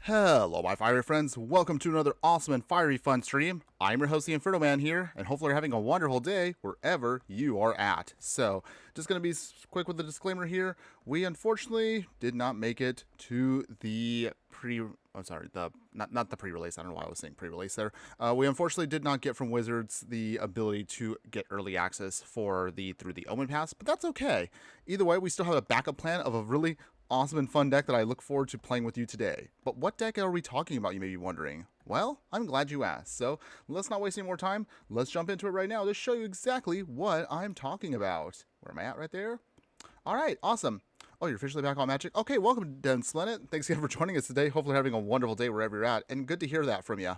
Hello my fiery friends, welcome to another awesome and fiery fun stream. I'm your host the Infernoman here, and hopefully you're having a wonderful day wherever you are at. So, just going to be quick with the disclaimer here. We unfortunately did not make it to the not the pre-release, I don't know why I was saying pre-release there. We unfortunately did not get from Wizards the ability to get early access through the Omen Pass, but that's okay. Either way, we still have a backup plan of a really awesome and fun deck that I look forward to playing with you today. But what deck are we talking about, you may be wondering? Well, I'm glad you asked. So let's not waste any more time. Let's jump into it right now to show you exactly what I'm talking about. Where am I at right there? All right, awesome. Oh, you're officially back on Magic? Okay, welcome, Dennis Lennet. Thanks again for joining us today. Hopefully you're having a wonderful day wherever you're at, and good to hear that from you.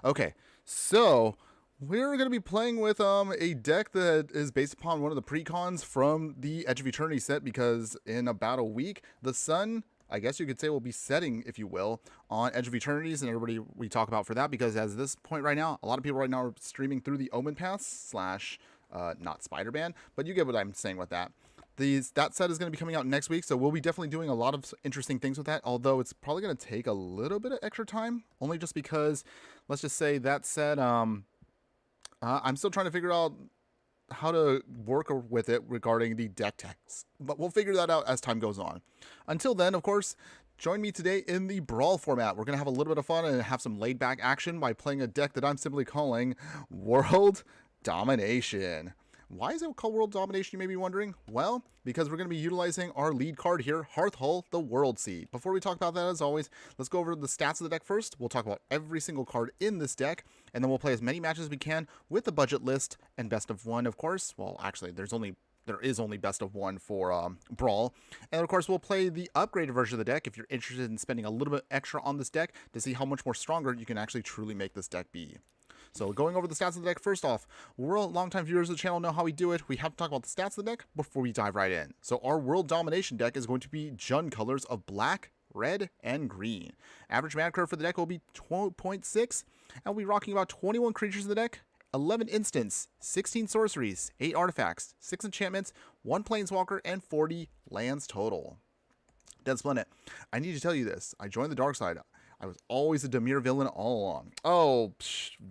Okay, so we're going to be playing with a deck that is based upon one of the precons from the Edge of Eternity set, because in about a week, the sun, I guess you could say, will be setting, if you will, on Edge of Eternities, and everybody we talk about for that, because as this point right now, a lot of people right now are streaming through the Omen Pass / not Spider-Man, but you get what I'm saying with that. That set is going to be coming out next week, so we'll be definitely doing a lot of interesting things with that, although it's probably going to take a little bit of extra time, only just because, let's just say that set, I'm still trying to figure out how to work with it regarding the deck text, but we'll figure that out as time goes on. Until then, of course, join me today in the Brawl format. We're going to have a little bit of fun and have some laid-back action by playing a deck that I'm simply calling World Domination. Why is it called World Domination, you may be wondering? Well, because we're going to be utilizing our lead card here, Hearthhull, the Worldseed. Before we talk about that, as always, let's go over the stats of the deck first. We'll talk about every single card in this deck, and then we'll play as many matches as we can with the budget list and best of one, of course. Well, actually, there is only best of one for Brawl. And of course, we'll play the upgraded version of the deck if you're interested in spending a little bit extra on this deck to see how much more stronger you can actually truly make this deck be. So going over the stats of the deck, first off, longtime viewers of the channel know how we do it. We have to talk about the stats of the deck before we dive right in. So our World Domination deck is going to be Jund colors of black, red, and green. Average mana curve for the deck will be 12.6, and we'll be rocking about 21 creatures in the deck, 11 instants, 16 sorceries, 8 artifacts, 6 enchantments, 1 planeswalker, and 40 lands total. Dead Splendid, I need to tell you this. I joined the dark side. I was always a Dimir villain all along. Oh,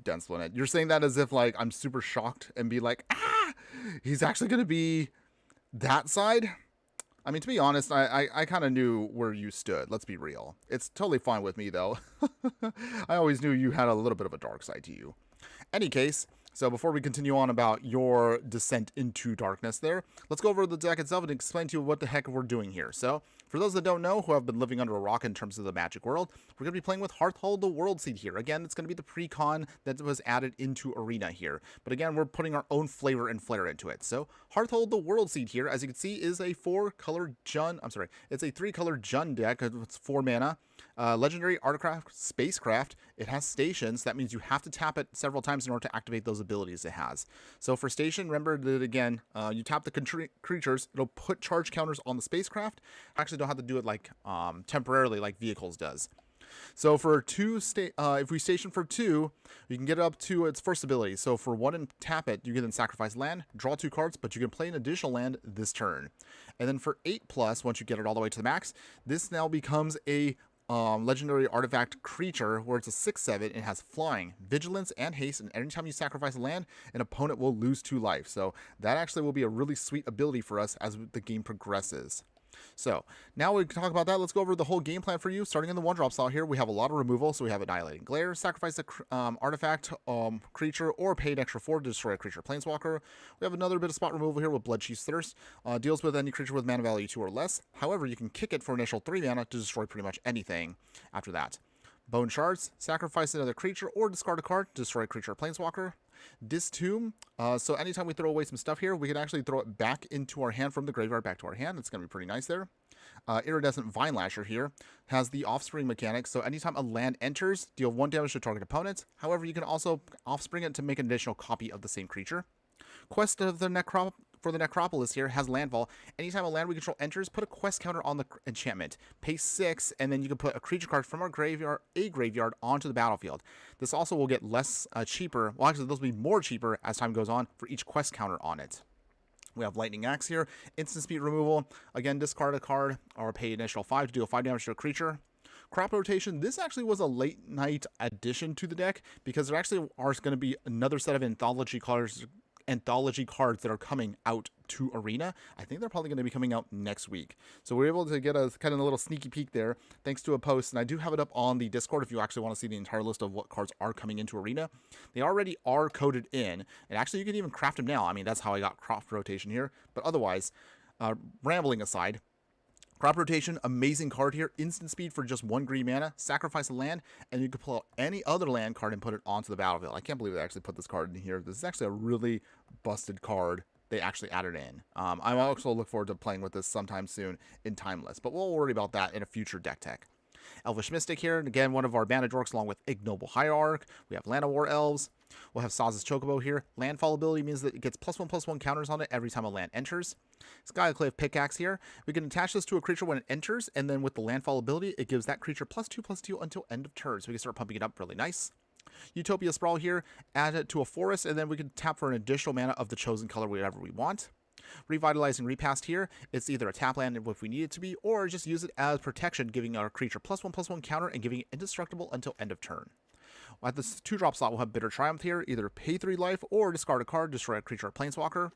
Dense Splendid. You're saying that as if, like, I'm super shocked and be like, he's actually going to be that side? I mean, to be honest, I kind of knew where you stood. Let's be real. It's totally fine with me, though. I always knew you had a little bit of a dark side to you. Any case, so before we continue on about your descent into darkness there, let's go over the deck itself and explain to you what the heck we're doing here. So, for those that don't know, who have been living under a rock in terms of the Magic world, we're going to be playing with Hearthhull, the Worldseed here. Again, it's going to be the pre-con that was added into Arena here. But again, we're putting our own flavor and flair into it. So, Hearthhull, the Worldseed here, as you can see, is a 3-color Jund deck. It's 4 mana. Legendary Artifact Spacecraft. It has stations. That means you have to tap it several times in order to activate those abilities it has. So for station, remember that again, you tap the creatures, it'll put charge counters on the spacecraft. Actually don't have to do it like temporarily like vehicles does. So for if we station for 2, you can get it up to its first ability. So for 1 and tap it, you can then sacrifice land, draw 2 cards, but you can play an additional land this turn. And then for 8+, once you get it all the way to the max, this now becomes a legendary artifact creature where it's a 6/7 and has flying, vigilance, and haste, and anytime you sacrifice a land, an opponent will lose 2 life. So that actually will be a really sweet ability for us as the game progresses. So now we can talk about that. Let's go over the whole game plan for you. Starting in the 1-drop slot here, we have a lot of removal. So we have Annihilating Glare, sacrifice a artifact creature, or pay an extra 4 to destroy a creature planeswalker. We have another bit of spot removal here with Bloodchief's Thirst. Deals with any creature with mana value 2 or less. However, you can kick it for initial 3 mana to destroy pretty much anything after that. Bone Shards, sacrifice another creature or discard a card to destroy a creature or planeswalker. Distomb, so anytime we throw away some stuff here, we can actually throw it back into our hand from the graveyard back to our hand. It's going to be pretty nice there. Iridescent Vine Lasher here has the Offspring mechanic, so anytime a land enters, deal 1 damage to target opponent. However, you can also Offspring it to make an additional copy of the same creature. Quest of the Necropolis here has Landfall. Anytime a land we control enters, put a quest counter on the enchantment. Pay 6, and then you can put a creature card from our graveyard, onto the battlefield. This also will get less cheaper. Well, actually, those will be more cheaper as time goes on for each quest counter on it. We have Lightning Axe here. Instant speed removal. Again, discard a card or pay an additional 5 to deal 5 damage to a creature. Crop rotation, this actually was a late night addition to the deck because there actually are going to be another set of anthology cards that are coming out to Arena. I think they're probably going to be coming out next week. So we're able to get a kind of a little sneaky peek there thanks to a post, and I do have it up on the Discord if you actually want to see the entire list of what cards are coming into Arena. They already are coded in, and actually you can even craft them now. I mean, that's how I got crop rotation here, but otherwise, rambling aside, crop rotation, amazing card here. Instant speed for just 1 green mana. Sacrifice a land, and you can pull out any other land card and put it onto the battlefield. I can't believe they actually put this card in here. This is actually a really busted card they actually added in. I also look forward to playing with this sometime soon in Timeless, but we'll worry about that in a future deck tech. Elvish Mystic here, and again, one of our Bandage Orcs along with Ignoble Hierarch. We have Llanowar Elves. We'll have Saz's Chocobo here. Landfall ability means that it gets +1/+1 counters on it every time a land enters. Skyclave Pickaxe here. We can attach this to a creature when it enters, and then with the landfall ability, it gives that creature +2/+2 until end of turn. So we can start pumping it up really nice. Utopia Sprawl here. Add it to a forest, and then we can tap for an additional mana of the chosen color wherever we want. Revitalizing Repast here. It's either a tap land if we need it to be, or just use it as protection, giving our creature +1/+1 counter and giving it indestructible until end of turn. At this 2-drop slot, we'll have Bitter Triumph here. Either pay 3 life or discard a card, destroy a creature or planeswalker.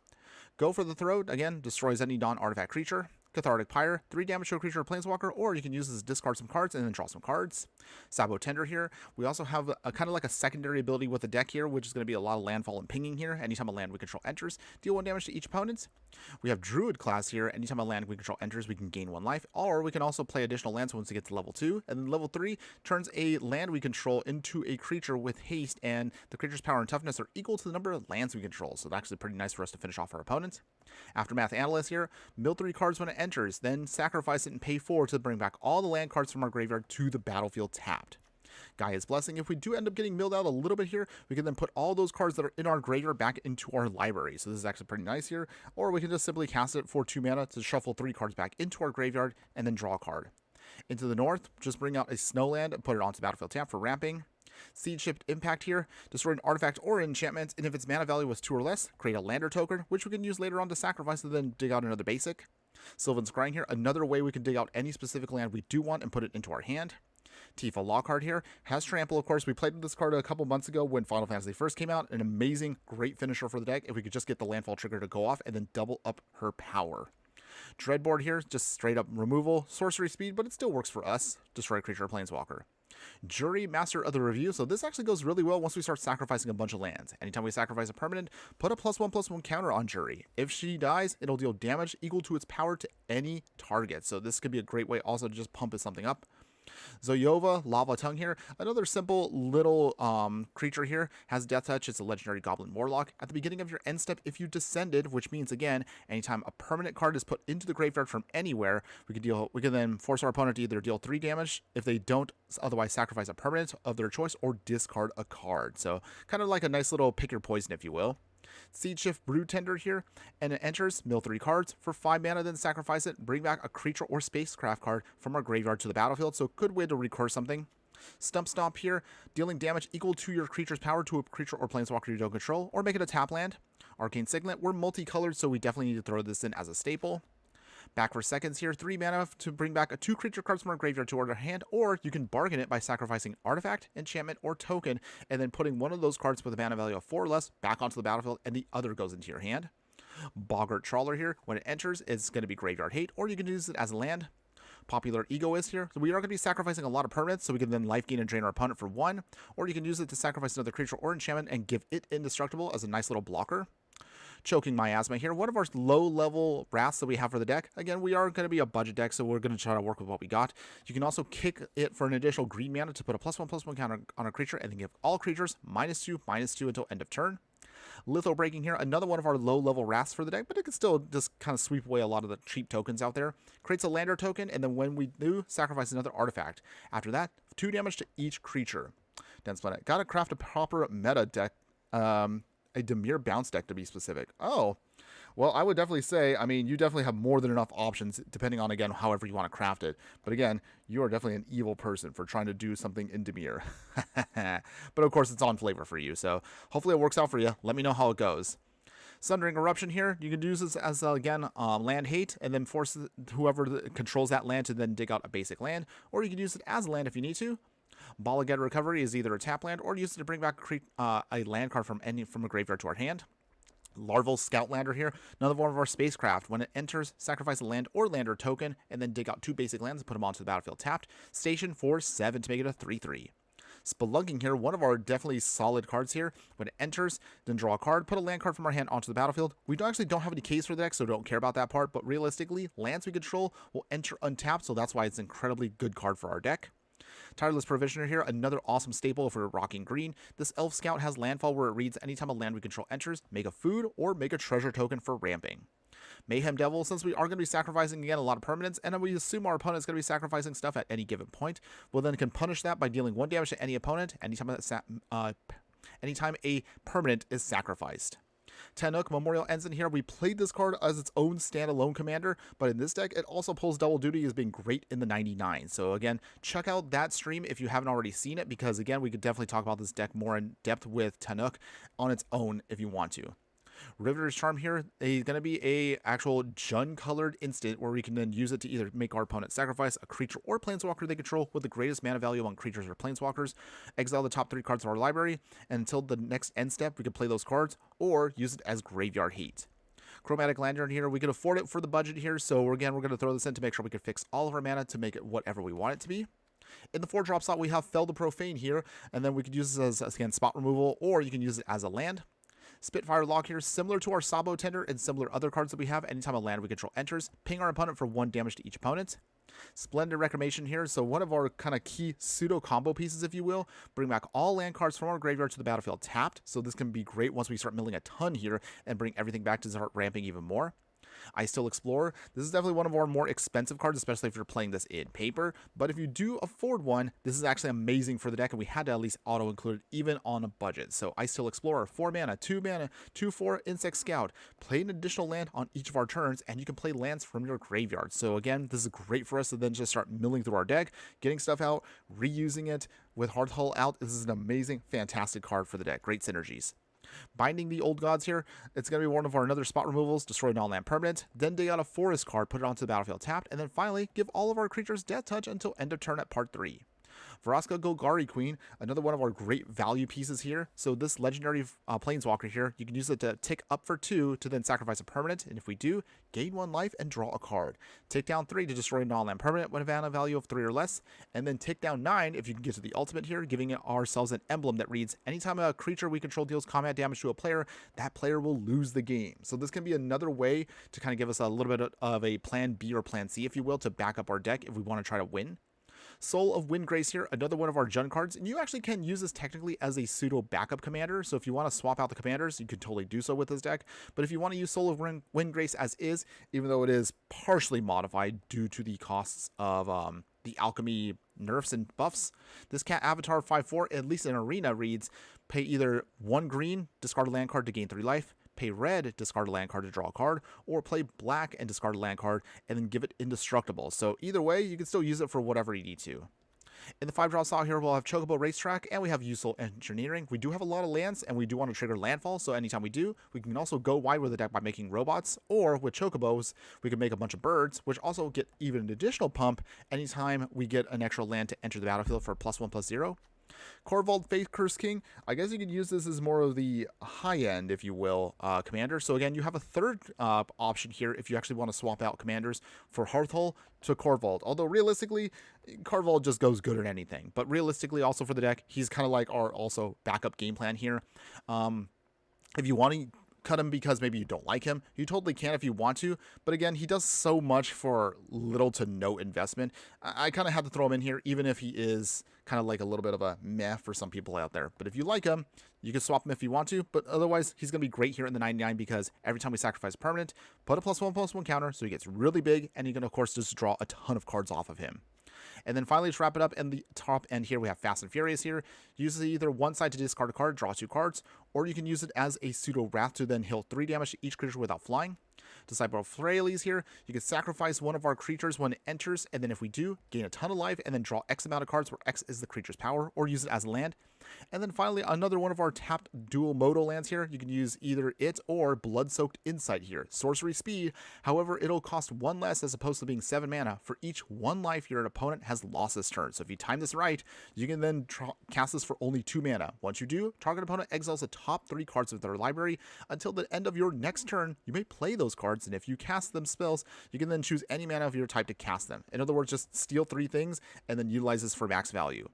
Go for the Throat. Again, destroys any non-artifact creature. Cathartic Pyre, 3 damage to a creature or planeswalker, or you can use this to discard some cards and then draw some cards. Sabo Tender here. We also have a kind of like a secondary ability with the deck here, which is going to be a lot of landfall and pinging here. Anytime a land we control enters, deal 1 damage to each opponent. We have Druid class here. Anytime a land we control enters, we can gain 1 life, or we can also play additional lands once we get to level 2. And then level 3 turns a land we control into a creature with haste, and the creature's power and toughness are equal to the number of lands we control. So that's actually pretty nice for us to finish off our opponent. Aftermath Analyst here. Mill 3 cards when it enters, then sacrifice it and pay 4 to bring back all the land cards from our graveyard to the battlefield tapped. Gaia's Blessing. If we do end up getting milled out a little bit here, we can then put all those cards that are in our graveyard back into our library. So this is actually pretty nice here. Or we can just simply cast it for 2 mana to shuffle 3 cards back into our graveyard and then draw a card. Into the north, just bring out a Snowland and put it onto the battlefield tap for ramping. Seed Shift Impact here. Destroy an artifact or enchantment, and if its mana value was 2 or less, create a lander token, which we can use later on to sacrifice and then dig out another basic. Sylvan Scrying here. Another way we can dig out any specific land we do want and put it into our hand. Tifa Law card here. Has Trample, of course. We played with this card a couple months ago when Final Fantasy first came out. An amazing, great finisher for the deck if we could just get the landfall trigger to go off and then double up her power. Dreadboard here, just straight up removal. Sorcery speed, but it still works for us. Destroy a creature or planeswalker. Jury, Master of the Review. So this actually goes really well once we start sacrificing a bunch of lands. Anytime we sacrifice a permanent, put a +1/+1 counter on Jury. If she dies, it'll deal damage equal to its power to any target. So this could be a great way also to just pump something up. Zoyova, Lava Tongue here. Another simple little creature here. Has Death Touch. It's a legendary Goblin Warlock. At the beginning of your end step, if you descended, which means, again, anytime a permanent card is put into the graveyard from anywhere, we can then force our opponent to either deal 3 damage if they don't otherwise sacrifice a permanent of their choice or discard a card. So kind of like a nice little pick your poison, if you will. Seed Shift Brood Tender here, and it enters, mill 3 cards for 5 mana, then sacrifice it, bring back a creature or spacecraft card from our graveyard to the battlefield, so good way to recurse something. Stump Stomp here, dealing damage equal to your creature's power to a creature or planeswalker you don't control, or make it a tap land. Arcane Signet, we're multicolored, so we definitely need to throw this in as a staple. Back for seconds here, 3 mana to bring back 2 creature cards from our graveyard to our hand, or you can bargain it by sacrificing artifact, enchantment, or token, and then putting one of those cards with a mana value of 4 or less back onto the battlefield, and the other goes into your hand. Boggart Trawler here, when it enters, it's going to be Graveyard Hate, or you can use it as a land. Popular Egoist here, so we are going to be sacrificing a lot of permanents, so we can then life gain and drain our opponent for 1, or you can use it to sacrifice another creature or enchantment and give it indestructible as a nice little blocker. Choking Miasma here, one of our low-level wraths that we have for the deck. Again, we are going to be a budget deck, so we're going to try to work with what we got. You can also kick it for an additional green mana to put a +1/+1 counter on a creature, and then give all creatures -2/-2 until end of turn. Litho Breaking here, another one of our low-level wraths for the deck, but it can still just kind of sweep away a lot of the cheap tokens out there. Creates a lander token, and then when we do, sacrifice another artifact. After that, 2 damage to each creature. Dense Planet. Gotta craft a proper meta deck. A Dimir bounce deck to be specific. Oh, well, I would definitely say, I mean, you definitely have more than enough options depending on, again, however you want to craft it. But again, you are definitely an evil person for trying to do something in Dimir. But of course, it's on flavor for you. So hopefully it works out for you. Let me know how it goes. Sundering Eruption here, you can use this as, again, land hate, and then force whoever controls that land to then dig out a basic land, or you can use it as a land if you need to. Ball Again Recovery is either a tap land, or use it to bring back a land card from a graveyard to our hand. Larval Scoutlander here, another one of our spacecraft. When it enters, sacrifice a land or lander token, and then dig out 2 basic lands and put them onto the battlefield tapped. Station for 7 to make it a 3/3. Spelunking here, one of our definitely solid cards here. When it enters, then draw a card, put a land card from our hand onto the battlefield. We actually don't have any keys for the deck, so don't care about that part, but realistically, lands we control will enter untapped, so that's why it's an incredibly good card for our deck. Tireless Provisioner here, another awesome staple if we're rocking green. This Elf Scout has landfall where it reads anytime a land we control enters, make a food or make a treasure token for ramping. Mayhem Devil, since we are going to be sacrificing again a lot of permanents, and we assume our opponent is going to be sacrificing stuff at any given point, we'll then can punish that by dealing 1 damage to any opponent anytime a permanent is sacrificed. Tennook Memorial Ensign here. We played this card as its own standalone commander, but in this deck, it also pulls double duty as being great in the 99. So again, check out that stream if you haven't already seen it, because again, we could definitely talk about this deck more in depth with Tennook on its own if you want to. Riveter's Charm here is going to be a actual Jund colored instant where we can then use it to either make our opponent sacrifice a creature or planeswalker they control with the greatest mana value among creatures or planeswalkers, exile the top 3 cards of our library, and until the next end step we can play those cards or use it as graveyard heat. Chromatic Lantern here, we can afford it for the budget here, so again we're going to throw this in to make sure we can fix all of our mana to make it whatever we want it to be. In the 4-drop slot we have Fell the Profane here, and then we could use this as again spot removal, or you can use it as a land. Spitfire Lock here, similar to our Sabo Tender and similar other cards that we have. Anytime a land we control enters, ping our opponent for 1 damage to each opponent. Splendid Reclamation here, so one of our kind of key pseudo combo pieces, if you will. Bring back all land cards from our graveyard to the battlefield tapped, so this can be great once we start milling a ton here and bring everything back to start ramping even more. I Still Explore. This is definitely one of our more expensive cards, especially if you're playing this in paper. But if you do afford one, this is actually amazing for the deck, and we had to at least auto-include it even on a budget. So I Still Explore, 4 mana, 2 mana, 2/4 Insect Scout. Play an additional land on each of our turns, and you can play lands from your graveyard. So again, this is great for us to then just start milling through our deck, getting stuff out, reusing it with Hearthhull out. This is an amazing, fantastic card for the deck. Great synergies. Binding the Old Gods here, it's going to be one of our another spot removals, destroy non-land permanent, then dig out a forest card, put it onto the battlefield tapped, and then finally give all of our creatures death touch until end of turn at part 3. Vraska Golgari Queen, another one of our great value pieces here. So this legendary planeswalker here, you can use it to tick up for 2 to then sacrifice a permanent, and if we do, gain 1 life and draw a card. Tick down 3 to destroy a non-land permanent with a mana value of 3 or less, and then tick down 9 if you can get to the ultimate here, giving ourselves an emblem that reads, anytime a creature we control deals combat damage to a player, that player will lose the game. So this can be another way to kind of give us a little bit of a plan B or plan C, if you will, to back up our deck if we want to try to win. Soul of Windgrace here, another one of our Jund cards, and you actually can use this technically as a pseudo backup commander, so if you want to swap out the commanders, you can totally do so with this deck, but if you want to use Soul of Windgrace as is, even though it is partially modified due to the costs of the alchemy nerfs and buffs, this cat avatar 5/4, at least in Arena, reads, pay either 1 green, discard a land card to gain 3 life, pay red, discard a land card to draw a card, or play black and discard a land card and then give it indestructible. So either way, you can still use it for whatever you need to. In the 5-drop slot here, we'll have Chocobo Racetrack, and we have Useful Engineering. We do have a lot of lands, and we do want to trigger landfall, so anytime we do, we can also go wide with the deck by making robots, or with Chocobos, we can make a bunch of birds, which also get even an additional pump anytime we get an extra land to enter the battlefield for +1/+0. Corvold Faith Curse King, I guess you could use this as more of the high-end, if you will, commander. So again, you have a third option here if you actually want to swap out commanders for Hearthhull to Corvold. Although realistically, Corvold just goes good at anything. But realistically, also for the deck, he's kind of like our also backup game plan here. If you want to cut him because maybe you don't like him, you totally can if you want to, but again, he does so much for little to no investment. I kind of have to throw him in here, even if he is kind of like a little bit of a meh for some people out there. But if you like him, you can swap him if you want to, but otherwise, he's going to be great here in the 99 because every time we sacrifice a permanent, put a +1/+1 counter, so he gets really big, and you can, of course, just draw a ton of cards off of him. And then finally, to wrap it up, in the top end here, we have Fast and Furious here. Uses either one side to discard a card, draw 2 cards, or you can use it as a pseudo wrath to then heal 3 damage to each creature without flying. Disciple of Freyalise here, you can sacrifice one of our creatures when it enters, and then if we do, gain a ton of life, and then draw X amount of cards where X is the creature's power, or use it as land. And then finally, another one of our tapped dual modal lands here. You can use either it or Blood-Soaked Insight here. Sorcery speed, however, it'll cost 1 less as opposed to being 7 mana for each 1 life your opponent has lost this turn. So if you time this right, you can then cast this for only 2 mana. Once you do, target opponent exiles the top 3 cards of their library. Until the end of your next turn, you may play those cards, and if you cast them spells, you can then choose any mana of your type to cast them. In other words, just steal 3 things and then utilize this for max value.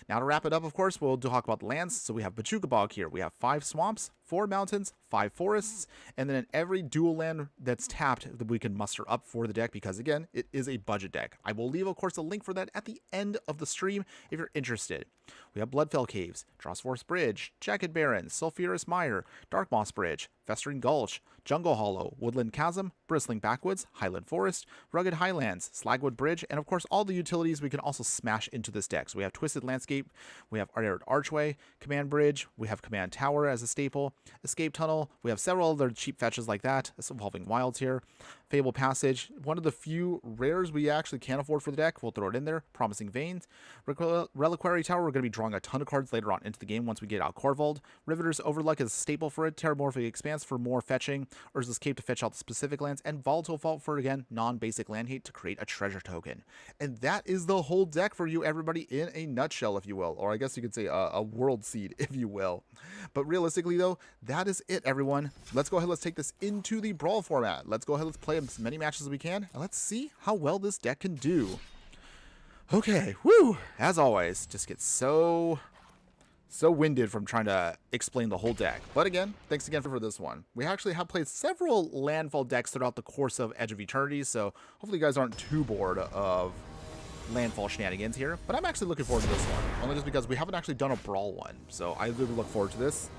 Now to wrap it up, of course, we'll talk about the lands. So we have Bojuka Bog here. We have 5 swamps, 4 mountains, 5 forests, and then in every dual land that's tapped that we can muster up for the deck because, again, it is a budget deck. I will leave, of course, a link for that at the end of the stream if you're interested. We have Bloodfell Caves, Drossforce Bridge, Jagged Barren, Sulphurous Mire, Darkmoss Bridge, Festering Gulch, Jungle Hollow, Woodland Chasm, Bristling Backwoods, Highland Forest, Rugged Highlands, Slagwood Bridge, and of course all the utilities we can also smash into this deck. So we have Twisted Landscape, we have Arid Archway, Command Bridge, we have Command Tower as a staple, Escape Tunnel, we have several other cheap fetches like that, Evolving Wilds here, Fable Passage, one of the few rares we actually can afford for the deck, we'll throw it in there, Promising Veins, Reliquary Tower, we're going to be drawing a ton of cards later on into the game once we get out Corvold, Riveter's Overlook is a staple for it, Terramorphic Expanse for more fetching, Urza's Escape to fetch out the specific lands, and Volatile Vault for, again, non-basic land hate to create a treasure token. And that is the whole deck for you, everybody, in a nutshell, if you will, or I guess you could say a Worldseed, if you will. But realistically, though, that is it, everyone. Let's go ahead, let's take this into the Brawl format. Let's go ahead, let's play as many matches as we can, and let's see how well this deck can do. Okay, woo! As always, just get so winded from trying to explain the whole deck. But again, thanks again for this one. We actually have played several landfall decks throughout the course of Edge of Eternity, so hopefully you guys aren't too bored of landfall shenanigans here. But I'm actually looking forward to this one, only just because we haven't actually done a Brawl one, so I really look forward to this.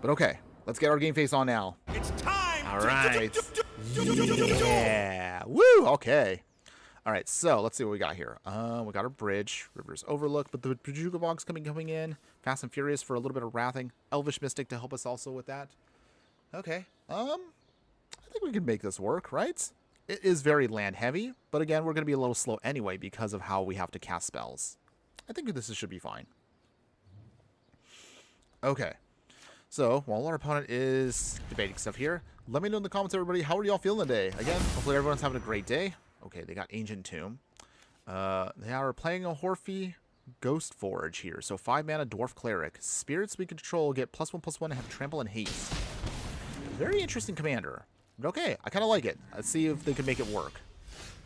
But okay, let's get our game face on now. It's time! All right. Yeah! Woo! Okay. All right, so let's see what we got here. We got our bridge, River's Overlook, but the Bojuka Bog's coming in. Fast and Furious for a little bit of wrathing. Elvish Mystic to help us also with that. Okay, I think we can make this work, right? It is very land heavy, but again, we're going to be a little slow anyway because of how we have to cast spells. I think this should be fine. Okay, so while our opponent is debating stuff here, let me know in the comments, everybody, how are y'all feeling today? Again, hopefully everyone's having a great day. Okay, they got Ancient Tomb. They are playing a Horfy Ghost Forge here. So 5 mana Dwarf Cleric. Spirits we control get +1/+1 and have Trample and Haste. Very interesting commander. But okay, I kind of like it. Let's see if they can make it work.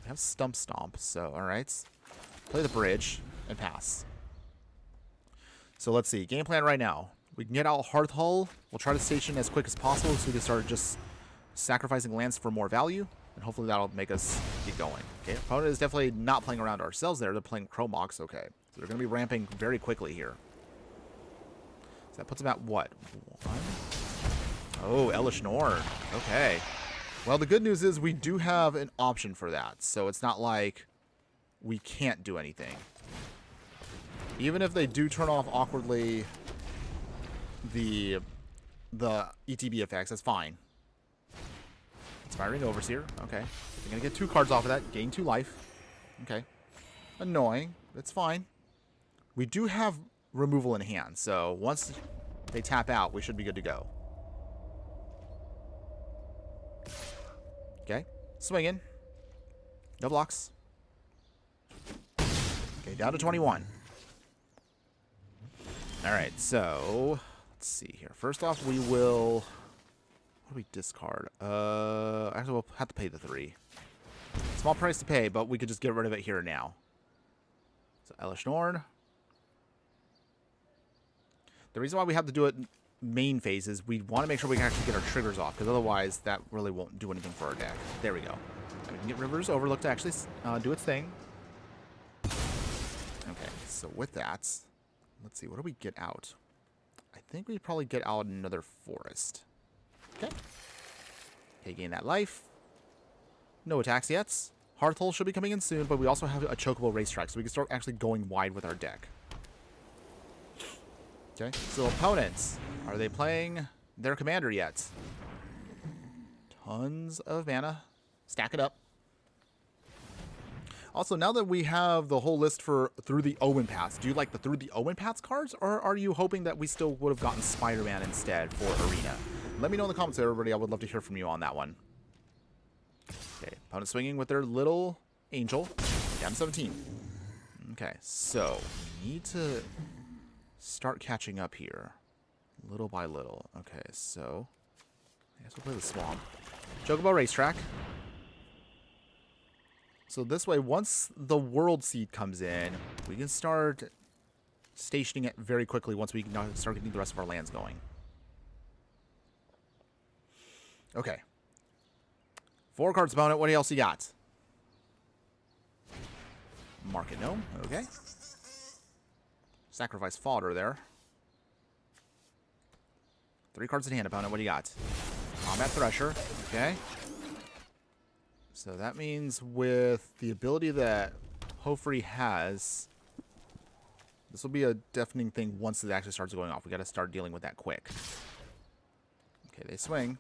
They have Stump Stomp, so alright. Play the bridge and pass. So let's see. Game plan right now. We can get out Hearthhull. We'll try to station as quick as possible so we can start just sacrificing lands for more value. And hopefully that'll make us get going. Okay, opponent is definitely not playing around ourselves there. They're playing Chromox. Okay, so they're going to be ramping very quickly here. So that puts them at what? 1? Oh, Elish Norn. Okay. Well, the good news is we do have an option for that. So it's not like we can't do anything. Even if they do turn off awkwardly the ETB effects, that's fine. Inspiring Overseer. Okay. They're going to get 2 cards off of that. Gain 2 life. Okay. Annoying. That's fine. We do have removal in hand. So once they tap out, we should be good to go. Okay. Swinging. No blocks. Okay. Down to 21. All right. So let's see here. First off, we will... What do we discard? Actually, we'll have to pay the 3. Small price to pay, but we could just get rid of it here and now. So, Elish Norn. The reason why we have to do it main phase is we want to make sure we can actually get our triggers off, because otherwise that really won't do anything for our deck. There we go. And we can get River's Overlook to actually do its thing. Okay, so with that, let's see, what do we get out? I think we probably get out another forest. Okay. Okay, gain that life. No attacks yet. Hearthhull should be coming in soon, but we also have a chocobo racetrack, so we can start actually going wide with our deck. Okay, so opponents Are they playing their commander yet? Tons of mana. Stack it up. Also, now that we have the whole list for Through the Omen Paths, do you like the Through the Omen Paths cards, or are you hoping that we still would have gotten Spider-Man instead for Arena? Let me know in the comments, everybody. I would love to hear from you on that one. Okay, opponent swinging with their little angel. Down 17. Okay, so need to start catching up here, little by little. Okay, so I guess we'll play the Swamp. Chocobo Racetrack. So this way, once the Worldseed comes in, we can start stationing it very quickly once we can start getting the rest of our lands going. Okay. 4 cards opponent. What else you got? Market Gnome. Okay. Sacrifice fodder there. 3 cards in hand, opponent. What do you got? Combat Thresher. Okay. So that means with the ability that Hofri has, this will be a deafening thing once it actually starts going off. We got to start dealing with that quick. Okay, they swing.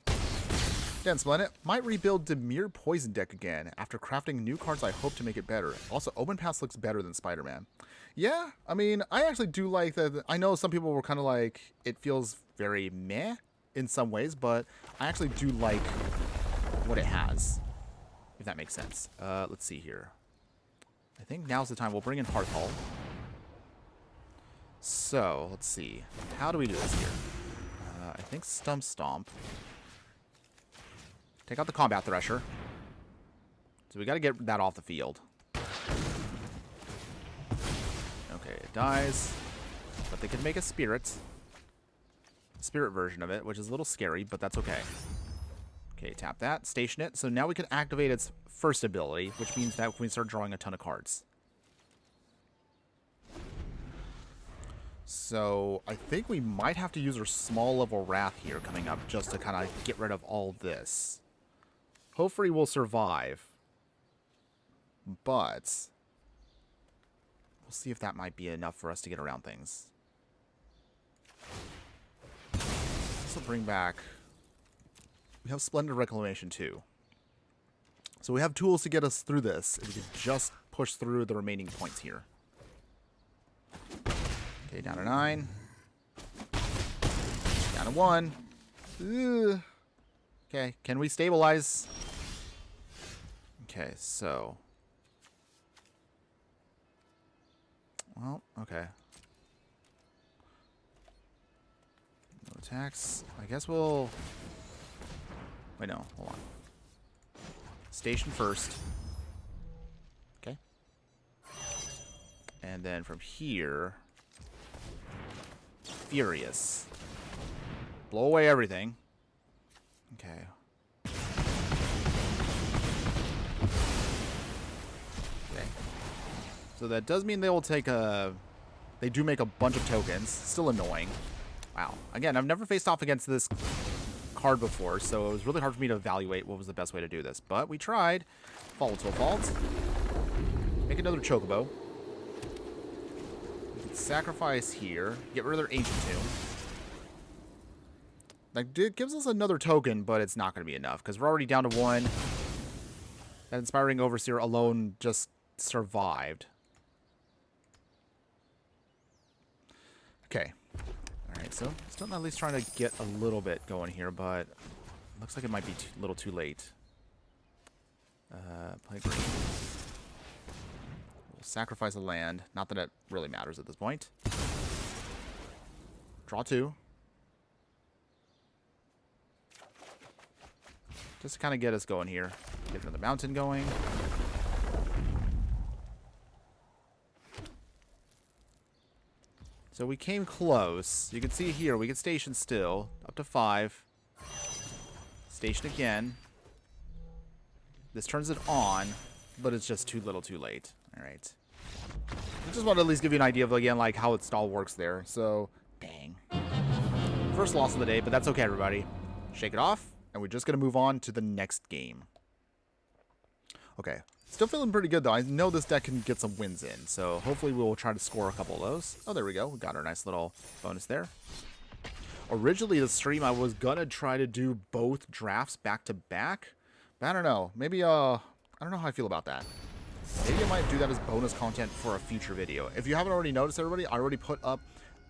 Den Splendid. Might rebuild Dimir Poison deck again. After crafting new cards, I hope to make it better. Also, Open Pass looks better than Spider-Man. Yeah, I mean, I actually do like that. I know some people were kind of like, it feels very meh in some ways, but I actually do like what it has, if that makes sense. Let's see here. I think now's the time. We'll bring in Hearthhull. So, let's see. How do we do this here? I think Stomp. Take out the Combat Thresher. So we got to get that off the field. Okay, it dies. But they can make a Spirit version of it, which is a little scary, but that's okay. Okay, tap that, station it. So now we can activate its first ability, which means that we start drawing a ton of cards. So I think we might have to use our small level Wrath here coming up just to kind of get rid of all this. Hopefully we'll survive, but we'll see if that might be enough for us to get around things. This will bring back... We have Splendid Reclamation too. So we have tools to get us through this. If we can just push through the remaining points here. Okay, down to 9. Down to 1. Ugh. Okay, can we stabilize? Okay, so... Well, okay. No attacks. I guess we'll... Wait, no. Hold on. Station first. Okay. And then from here... Furious. Blow away everything. Okay. Okay. So that does mean they will take a... They do make a bunch of tokens. Still annoying. Wow. Again, I've never faced off against this card before, so it was really hard for me to evaluate what was the best way to do this. But we tried. Volatile Vault. Make another Chocobo. We can sacrifice here. Get rid of their Ancient Tomb. Like, it gives us another token, but it's not going to be enough, because we're already down to 1. That Inspiring Overseer alone just survived. Okay. Alright, so still at least trying to get a little bit going here, but looks like it might be a little too late. Play green. We'll sacrifice a land. Not that it really matters at this point. Draw 2. Just to kind of get us going here. Get another mountain going. So we came close. You can see here, we can station still. Up to 5. Station again. This turns it on, but it's just too little too late. Alright. I just want to at least give you an idea of, again, like how it stall works there. So, dang. First loss of the day, but that's okay, everybody. Shake it off. And we're just going to move on to the next game. Okay. Still feeling pretty good, though. I know this deck can get some wins in. So hopefully we'll try to score a couple of those. Oh, there we go. We got our nice little bonus there. Originally, the stream, I was gonna try to do both drafts back to back. But I don't know. Maybe, I don't know how I feel about that. Maybe I might do that as bonus content for a future video. If you haven't already noticed, everybody, I already put up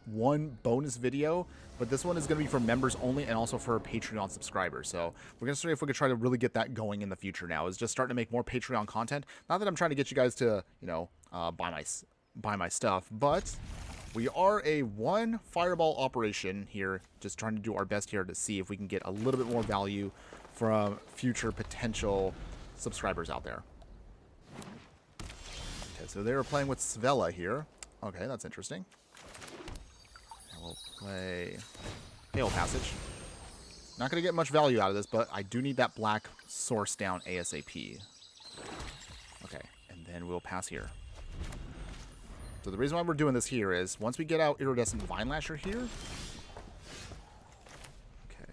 one bonus video, but this one is going to be for members only and also for Patreon subscribers. So we're going to see if we could try to really get that going in the future now. Is just starting to make more Patreon content. Not that I'm trying to get you guys to, you know, buy my stuff, but we are a one fireball operation here, just trying to do our best here to see if we can get a little bit more value from future potential subscribers out there. Okay, so they were playing with Svella here. Okay, that's interesting. And we'll play Hail Passage. Not going to get much value out of this, but I do need that black source down ASAP. Okay, and then we'll pass here. So the reason why we're doing this here is once we get out Iridescent Vine Lasher here. Okay.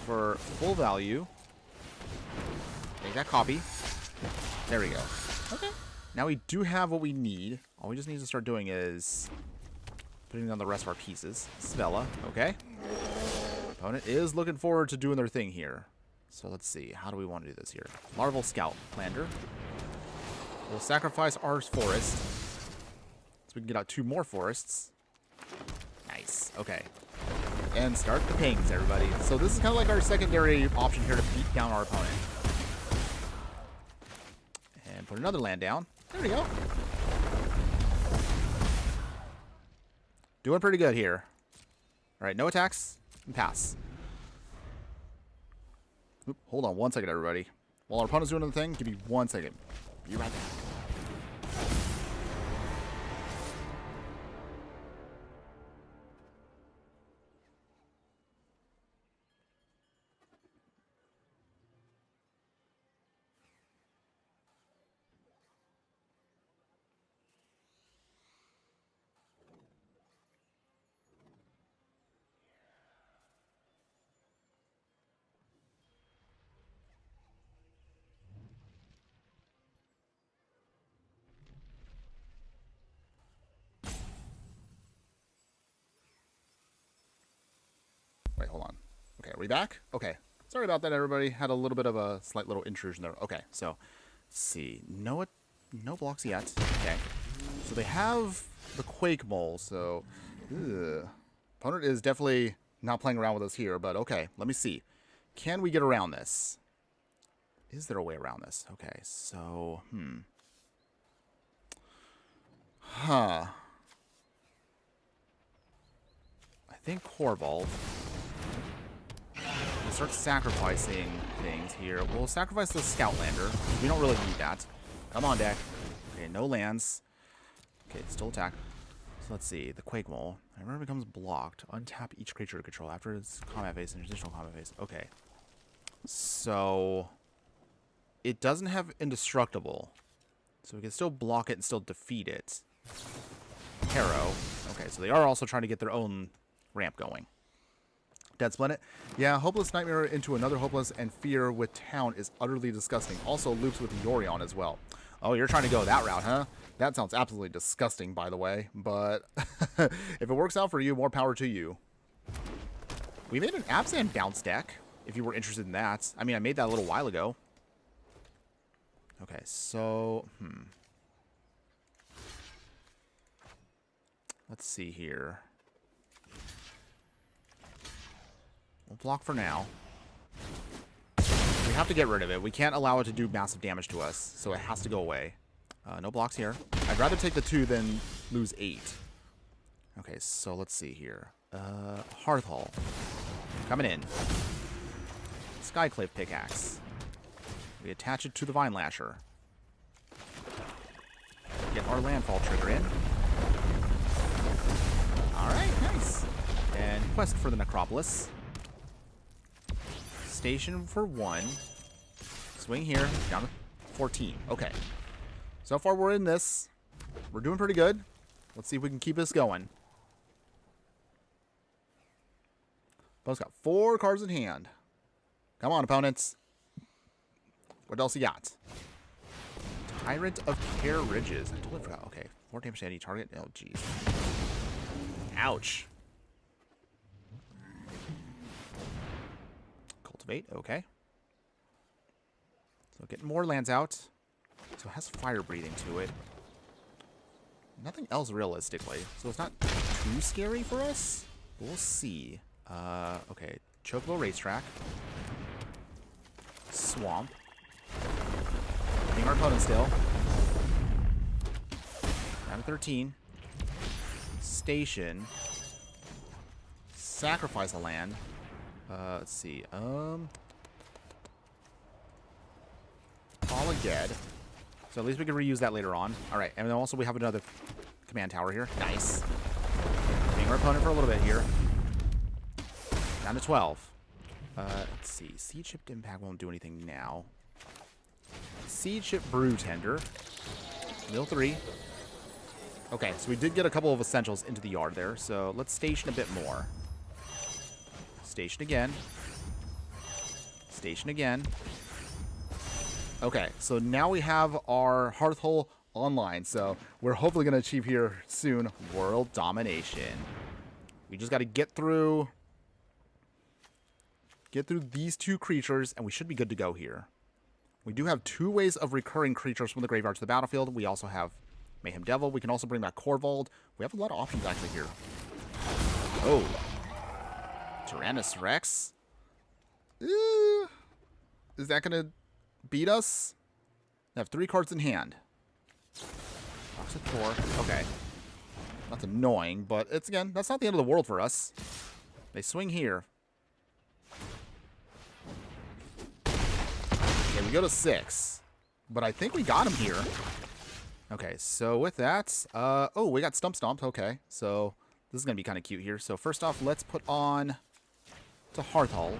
For full value, make that copy. There we go. Okay. Now we do have what we need. All we just need to start doing is putting down the rest of our pieces. Svella, okay. Opponent is looking forward to doing their thing here. So let's see. How do we want to do this here? Larval Scout Lander. We'll sacrifice our forest. So we can get out 2 more forests. Nice. Okay. And start the pings, everybody. So this is kind of like our secondary option here to beat down our opponent. And put another land down. There we go. Doing pretty good here. Alright, no attacks. And pass. Oop, hold on 1 second, everybody. While our opponent's doing the thing, give me 1 second. Be right back. Wait, hold on. Okay, are we back? Okay. Sorry about that, everybody. Had a little bit of a slight little intrusion there. Okay, so let's see. No blocks yet. Okay. So they have the Quake Mole, so opponent is definitely not playing around with us here, but okay, let me see. Can we get around this? Is there a way around this? Okay, so I think Corval. We'll start sacrificing things here. We'll sacrifice the Scoutlander. We don't really need that. Come on, deck. Okay, no lands. Okay, still attack. So let's see. The Quake Mole. Whenever it becomes blocked, untap each creature to control after its combat phase and additional combat phase. Okay. So it doesn't have indestructible. So we can still block it and still defeat it. Harrow. Okay, so they are also trying to get their own ramp going. Dead Splendid. Yeah, Hopeless Nightmare into another Hopeless and Fear with Town is utterly disgusting. Also loops with Yorion as well. Oh, you're trying to go that route, huh? That sounds absolutely disgusting, by the way. But if it works out for you, more power to you. We made an Abzan bounce deck, if you were interested in that. I mean, I made that a little while ago. Okay, so... Let's see here. We'll block for now. We have to get rid of it. We can't allow it to do massive damage to us, so it has to go away. No blocks here. I'd rather take the 2 than lose 8. Okay, so let's see here. Hearthhull. Coming in. Skyclave Pickaxe. We attach it to the Vine Lasher. Get our landfall trigger in. Alright, nice. And quest for the Necropolis. Station for 1. Swing here. Down to 14. Okay. So far we're in this. We're doing pretty good. Let's see if we can keep this going. Bo's got 4 cards in hand. Come on, opponents. What else you got? Tyrant of Care Ridges. I totally forgot. Okay. 4 damage to any target. Oh, jeez. Ouch. Cultivate, okay. So getting more lands out. So it has fire breathing to it. Nothing else realistically. So it's not too scary for us. We'll see. Okay. Chocobo Racetrack. Swamp. Hitting our opponent still. Round 13. Station. Sacrifice a land. Let's see. Again. So at least we can reuse that later on. Alright, and then also we have another command tower here. Nice. Hitting our opponent for a little bit here. Down to 12. Let's see. Seed Shipped Impact won't do anything now. Seed Ship Brew Tender. Mill 3. Okay, so we did get a couple of essentials into the yard there, so let's station a bit more. Station again. Station again. Okay, so now we have our Hearthhull online, so we're hopefully going to achieve here soon world domination. We just got to get through these two creatures, and we should be good to go here. We do have 2 ways of recurring creatures from the graveyard to the battlefield. We also have Mayhem Devil. We can also bring back Corvold. We have a lot of options actually here. Oh. Tyrannus Rex? Is that going to beat us? I have 3 cards in hand. Toxic Core. Okay. That's annoying, but it's, again, that's not the end of the world for us. They swing here. Okay, we go to 6. But I think we got him here. Okay, so with that, oh, we got Stump Stomped. Okay, so this is going to be kind of cute here. So first off, let's put on to Hearthhull.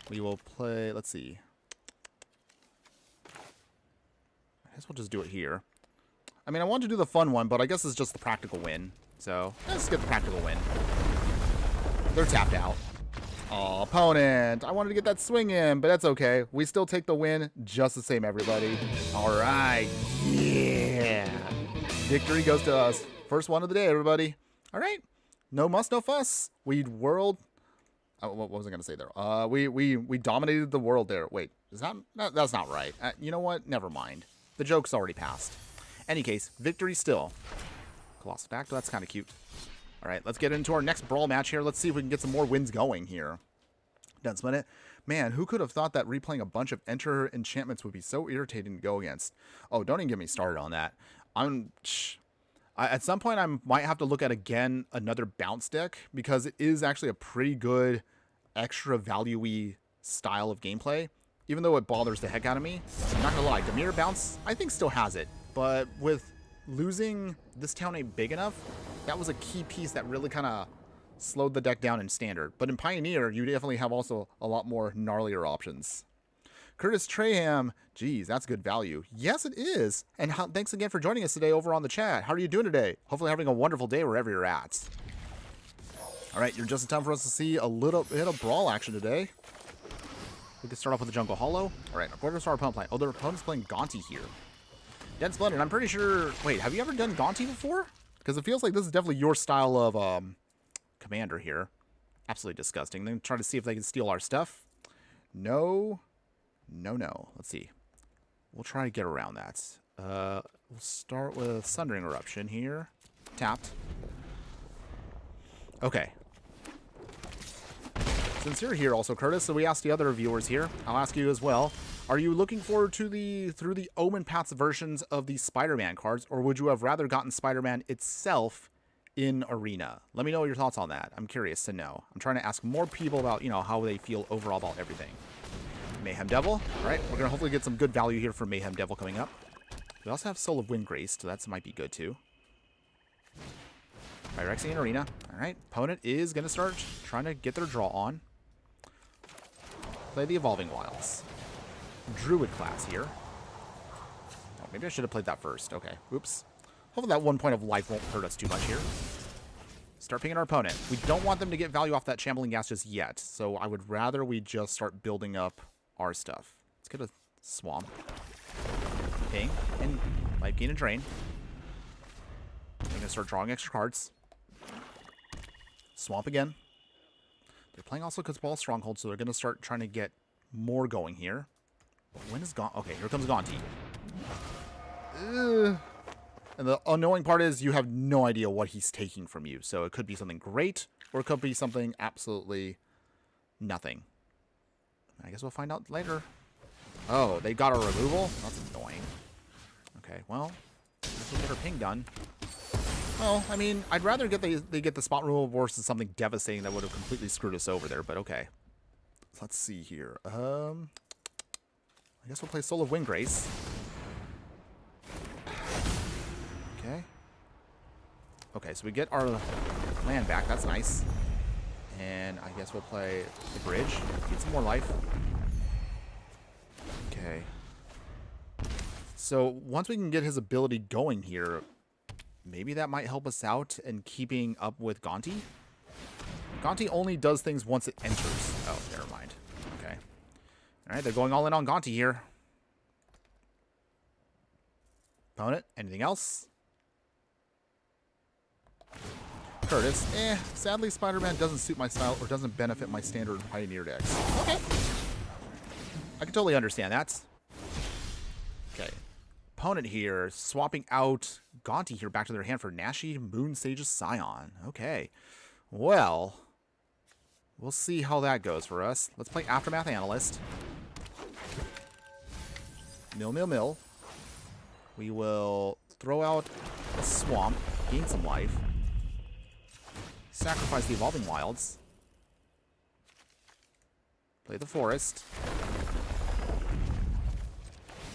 We will play, let's see. I guess we'll just do it here. I mean, I want to do the fun one, but I guess it's just the practical win. So, let's get the practical win. They're tapped out. Oh, opponent. I wanted to get that swing in, but that's okay. We still take the win just the same, everybody. All right. Yeah. Victory goes to us. First one of the day, everybody. All right. No muss, no fuss. We world... Oh, what was I going to say there? We dominated the world there. Wait, is that's not right. You know what? Never mind. The joke's already passed. Any case, victory still. Colossal Factor, that's kind of cute. All right, let's get into our next Brawl match here. Let's see if we can get some more wins going here. Done split it. Man, who could have thought that replaying a bunch of Enter enchantments would be so irritating to go against? Oh, don't even get me started on that. At some point, I might have to look at, again, another bounce deck, because it is actually a pretty good extra value-y style of gameplay. Even though it bothers the heck out of me, I'm not gonna lie, Dimir Bounce, I think still has it. But with losing this town ain't big enough, that was a key piece that really kind of slowed the deck down in Standard. But in Pioneer, you definitely have also a lot more gnarlier options. Curtis Traham, geez, that's good value. Yes, it is. And thanks again for joining us today over on the chat. How are you doing today? Hopefully having a wonderful day wherever you're at. All right, you're just in time for us to see a little bit of Brawl action today. We can start off with the Jungle Hollow. All right, according to our opponent playing. Oh, their opponent's playing Gaunty here. Dead Splendid, I'm pretty sure... Wait, have you ever done Gaunty before? Because it feels like this is definitely your style of commander here. Absolutely disgusting. Then try to see if they can steal our stuff. No. No. Let's see. We'll try to get around that. We'll start with Sundering Eruption here. Tapped. Okay. Since you're here also, Curtis, so we asked the other viewers here. I'll ask you as well. Are you looking forward to through the Omen Paths versions of the Spider-Man cards, or would you have rather gotten Spider-Man itself in Arena? Let me know your thoughts on that. I'm curious to know. I'm trying to ask more people about, you know, how they feel overall about everything. Mayhem Devil. All right, we're going to hopefully get some good value here for Mayhem Devil coming up. We also have Soul of Windgrace, so that might be good too. Pyrexia in Arena. All right, opponent is going to start trying to get their draw on. Play the Evolving Wilds. Druid class here. Oh, maybe I should have played that first. Okay, oops. Hopefully that 1 point of life won't hurt us too much here. Start picking our opponent. We don't want them to get value off that Shambling Gas just yet, so I would rather we just start building up our stuff. Let's get a Swamp. Ping, and Life Gain and Drain. I'm going to start drawing extra cards. Swamp again. They're playing also Ball Stronghold, so they're going to start trying to get more going here. But when is Gonti? Okay, here comes Gonti. And the annoying part is you have no idea what he's taking from you. So it could be something great, or it could be something absolutely nothing. I guess we'll find out later. Oh, they got a removal? That's annoying. Okay, well, let's get her ping done. Well, I mean, I'd rather they get the spot removal versus something devastating that would have completely screwed us over there, but okay. Let's see here. I guess we'll play Soul of Windgrace. Okay. Okay, so we get our land back. That's nice. And I guess we'll play the bridge. Get some more life. Okay. So once we can get his ability going here, maybe that might help us out in keeping up with Gonti. Gonti only does things once it enters. Oh, never mind. Okay. All right, they're going all in on Gonti here. Opponent, anything else? Curtis, sadly Spider-Man doesn't suit my style or doesn't benefit my standard Pioneer decks. Okay. I can totally understand that. Okay. Opponent here, swapping out Gonti here back to their hand for Nashi Moon Sage's Scion. Okay. Well, we'll see how that goes for us. Let's play Aftermath Analyst. Mill. We will throw out a Swamp, gain some life. Sacrifice the Evolving Wilds. Play the Forest.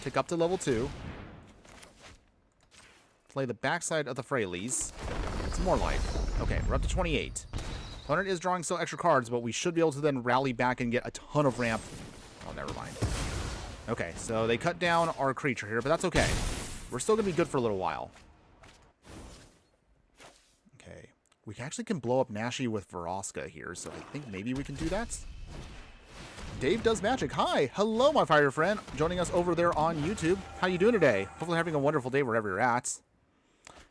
Tick up to level 2. Play the backside of the Freyleys. Get some more life. Okay, we're up to 28. Opponent is drawing still extra cards, but we should be able to then rally back and get a ton of ramp. Oh, never mind. Okay, so they cut down our creature here, but that's okay. We're still going to be good for a little while. Okay. We actually can blow up Nashi with Veroska here, so I think maybe we can do that. Dave Does Magic. Hi. Hello, my fire friend. Joining us over there on YouTube. How you doing today? Hopefully having a wonderful day wherever you're at.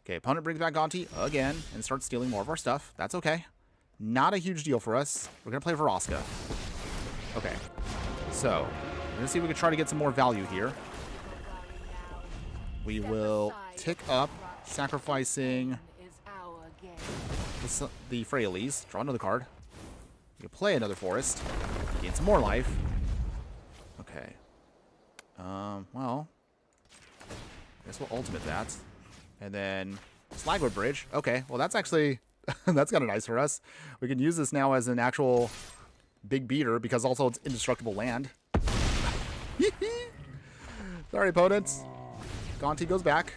Okay, opponent brings back Gonti again and starts stealing more of our stuff. That's okay. Not a huge deal for us. We're going to play Veroska. Okay. So, we're going to see if we can try to get some more value here. We will tick up, sacrificing the Freyleys. Draw another card. You play another Forest. Gain some more life. Okay. Well, I guess we'll ultimate that. And then Slagwood Bridge. Okay, well that's actually, that's kind of nice for us. We can use this now as an actual big beater because also it's indestructible land. Sorry, opponents. Gonti goes back.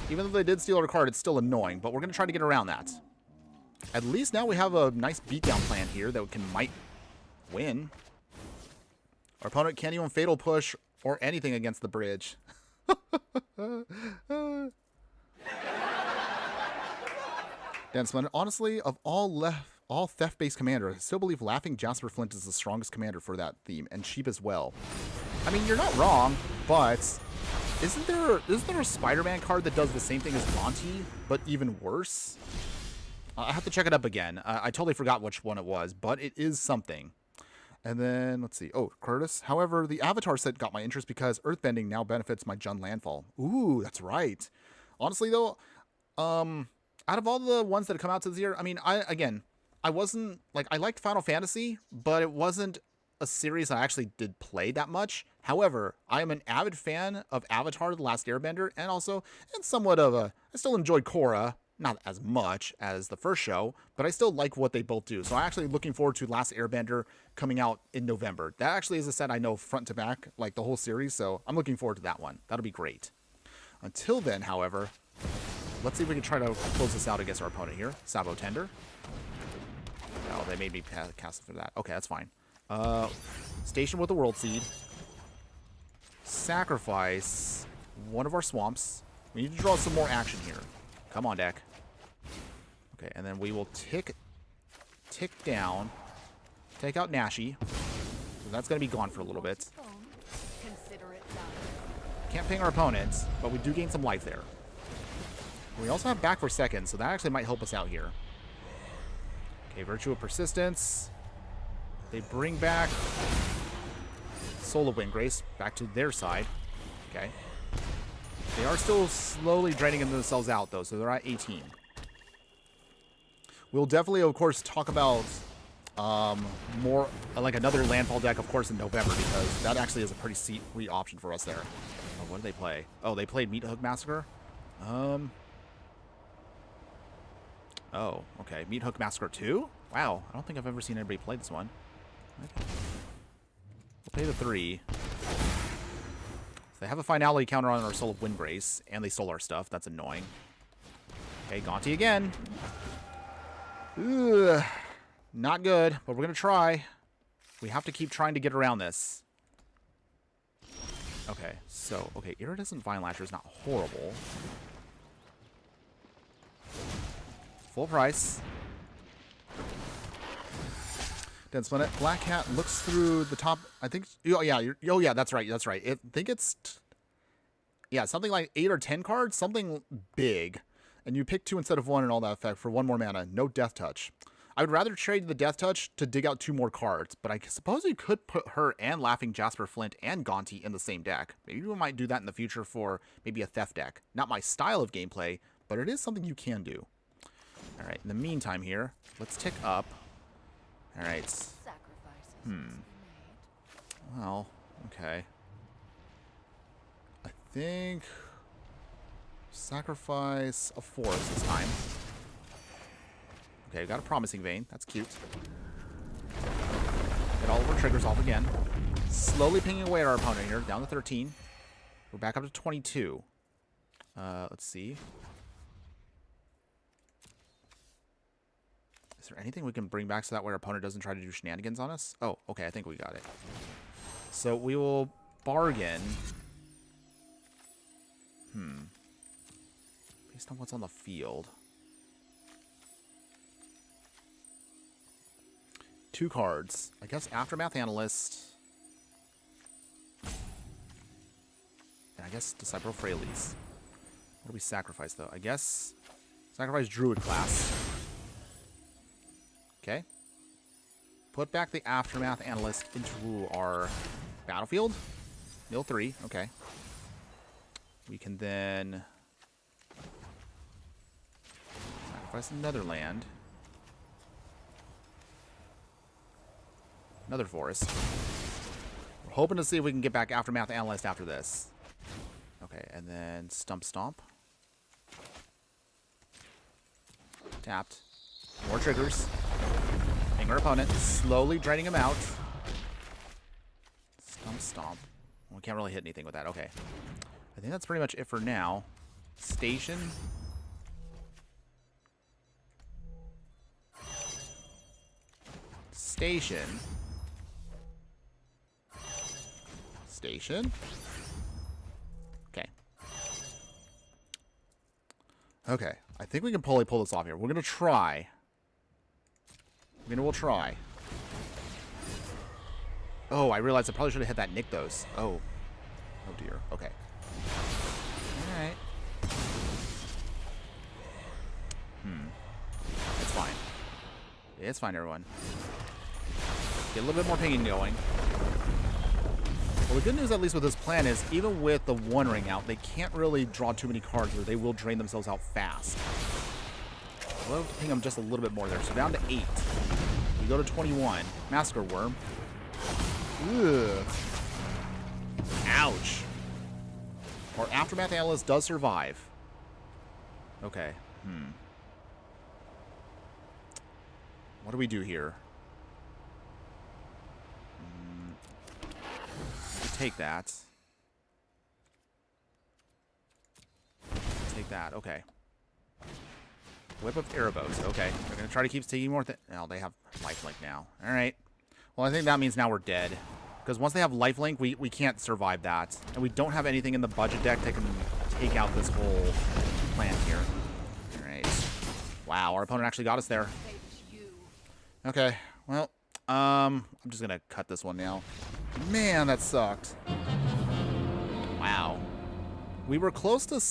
Even though they did steal our card, it's still annoying, but we're going to try to get around that. At least now we have a nice beatdown plan here that might win. Our opponent can't even Fatal Push or anything against the bridge. Densman, honestly, of all theft-based commanders, I still believe Laughing Jasper Flint is the strongest commander for that theme, and cheap as well. I mean, you're not wrong, but isn't there a Spider-Man card that does the same thing as Gonti, but even worse? I have to check it up again. I totally forgot which one it was, but it is something. And then, let's see. Oh, Curtis. However, the Avatar set got my interest because Earthbending now benefits my Jund Landfall. Ooh, that's right. Honestly, though, out of all the ones that have come out this year, I mean, I wasn't, like, I liked Final Fantasy, but it wasn't a series I actually did play that much. However, I am an avid fan of Avatar: The Last Airbender, and also, somewhat of I still enjoyed Korra. Not as much as the first show, but I still like what they both do. So I'm actually looking forward to Last Airbender coming out in November. That actually is a set I know front to back, like the whole series, so I'm looking forward to that one. That'll be great. Until then, however, let's see if we can try to close this out against our opponent here. Sabo Tender. Oh, they made me cast for that. Okay, that's fine. Station with the Worldseed. Sacrifice one of our swamps. We need to draw some more action here. Come on, deck. Okay, and then we will tick down. Take out Nashi. That's going to be gone for a little bit. Can't ping our opponents, but we do gain some life there. We also have back for seconds, so that actually might help us out here. Okay, Virtue of Persistence. They bring back Soul of Windgrace back to their side. Okay. They are still slowly draining themselves out, though, so they're at 18. We'll definitely, of course, talk about more, like another landfall deck, of course, in November, because that actually is a pretty sweet option for us there. Oh, what did they play? Oh, they played Meat Hook Massacre? Oh, okay. Meat Hook Massacre 2? Wow, I don't think I've ever seen anybody play this one. Okay. We'll pay the 3. So they have a finality counter on our Soul of Windgrace, and they stole our stuff. That's annoying. Okay, Gonti again. Ugh, not good, but we're going to try. We have to keep trying to get around this. Okay, so, okay, Iridescent Vine Lasher is not horrible. Full price. Didn't split it. Black Cat looks through the top. I think. Oh yeah. Oh yeah. That's right. That's right. I think it's. Yeah, something like 8 or 10 cards, something big, and you pick 2 instead of 1 and all that effect for 1 more mana. No Death Touch. I would rather trade the Death Touch to dig out 2 more cards, but I suppose you could put her and Laughing Jasper Flint and Gonti in the same deck. Maybe we might do that in the future for maybe a Theft deck. Not my style of gameplay, but it is something you can do. All right. In the meantime, here, let's tick up. All right. Well, okay. I think sacrifice a forest this time. Okay, got a Promising Vein. That's cute. Get all of our triggers off again. Slowly pinging away at our opponent here, down to 13. We're back up to 22. Let's see. Is there anything we can bring back so that way our opponent doesn't try to do shenanigans on us? Oh, okay, I think we got it. So we will bargain. Based on what's on the field. 2 cards. I guess Aftermath Analyst. And I guess Disciple of Freyalise. What do we sacrifice, though? I guess sacrifice Druid class. Okay. Put back the Aftermath Analyst into our battlefield. Mill 3. Okay. We can then sacrifice another land. Another forest. We're hoping to see if we can get back Aftermath Analyst after this. Okay, and then Stump Stomp. Tapped. More triggers. Ping our opponent. Slowly draining him out. Stump Stomp. We can't really hit anything with that. Okay. I think that's pretty much it for now. Station. Station. Station. Okay. Okay. I think we can pull this off here. We're going to try. We'll try. Oh, I realized I probably should have hit that Nykthos. Oh. Oh, dear. Okay. Alright. It's fine. It's fine, everyone. Get a little bit more pinging going. Well, the good news, at least with this plan, is even with the One Ring out, they can't really draw too many cards, or they will drain themselves out fast. I'll have to ping them just a little bit more there. So down to 8. We go to 21. Massacre Worm. Ugh. Ouch. Our Aftermath Analyst does survive. Okay. What do we do here? We take that. Take that. Okay. Whip of Erebos. Okay. They're going to try to keep taking more. Oh, they have lifelink now. All right. Well, I think that means now we're dead. Because once they have lifelink, we can't survive that. And we don't have anything in the budget deck that can take out this whole plan here. All right. Wow, our opponent actually got us there. Okay. Well, I'm just going to cut this one now. Man, that sucked. Wow. We were close to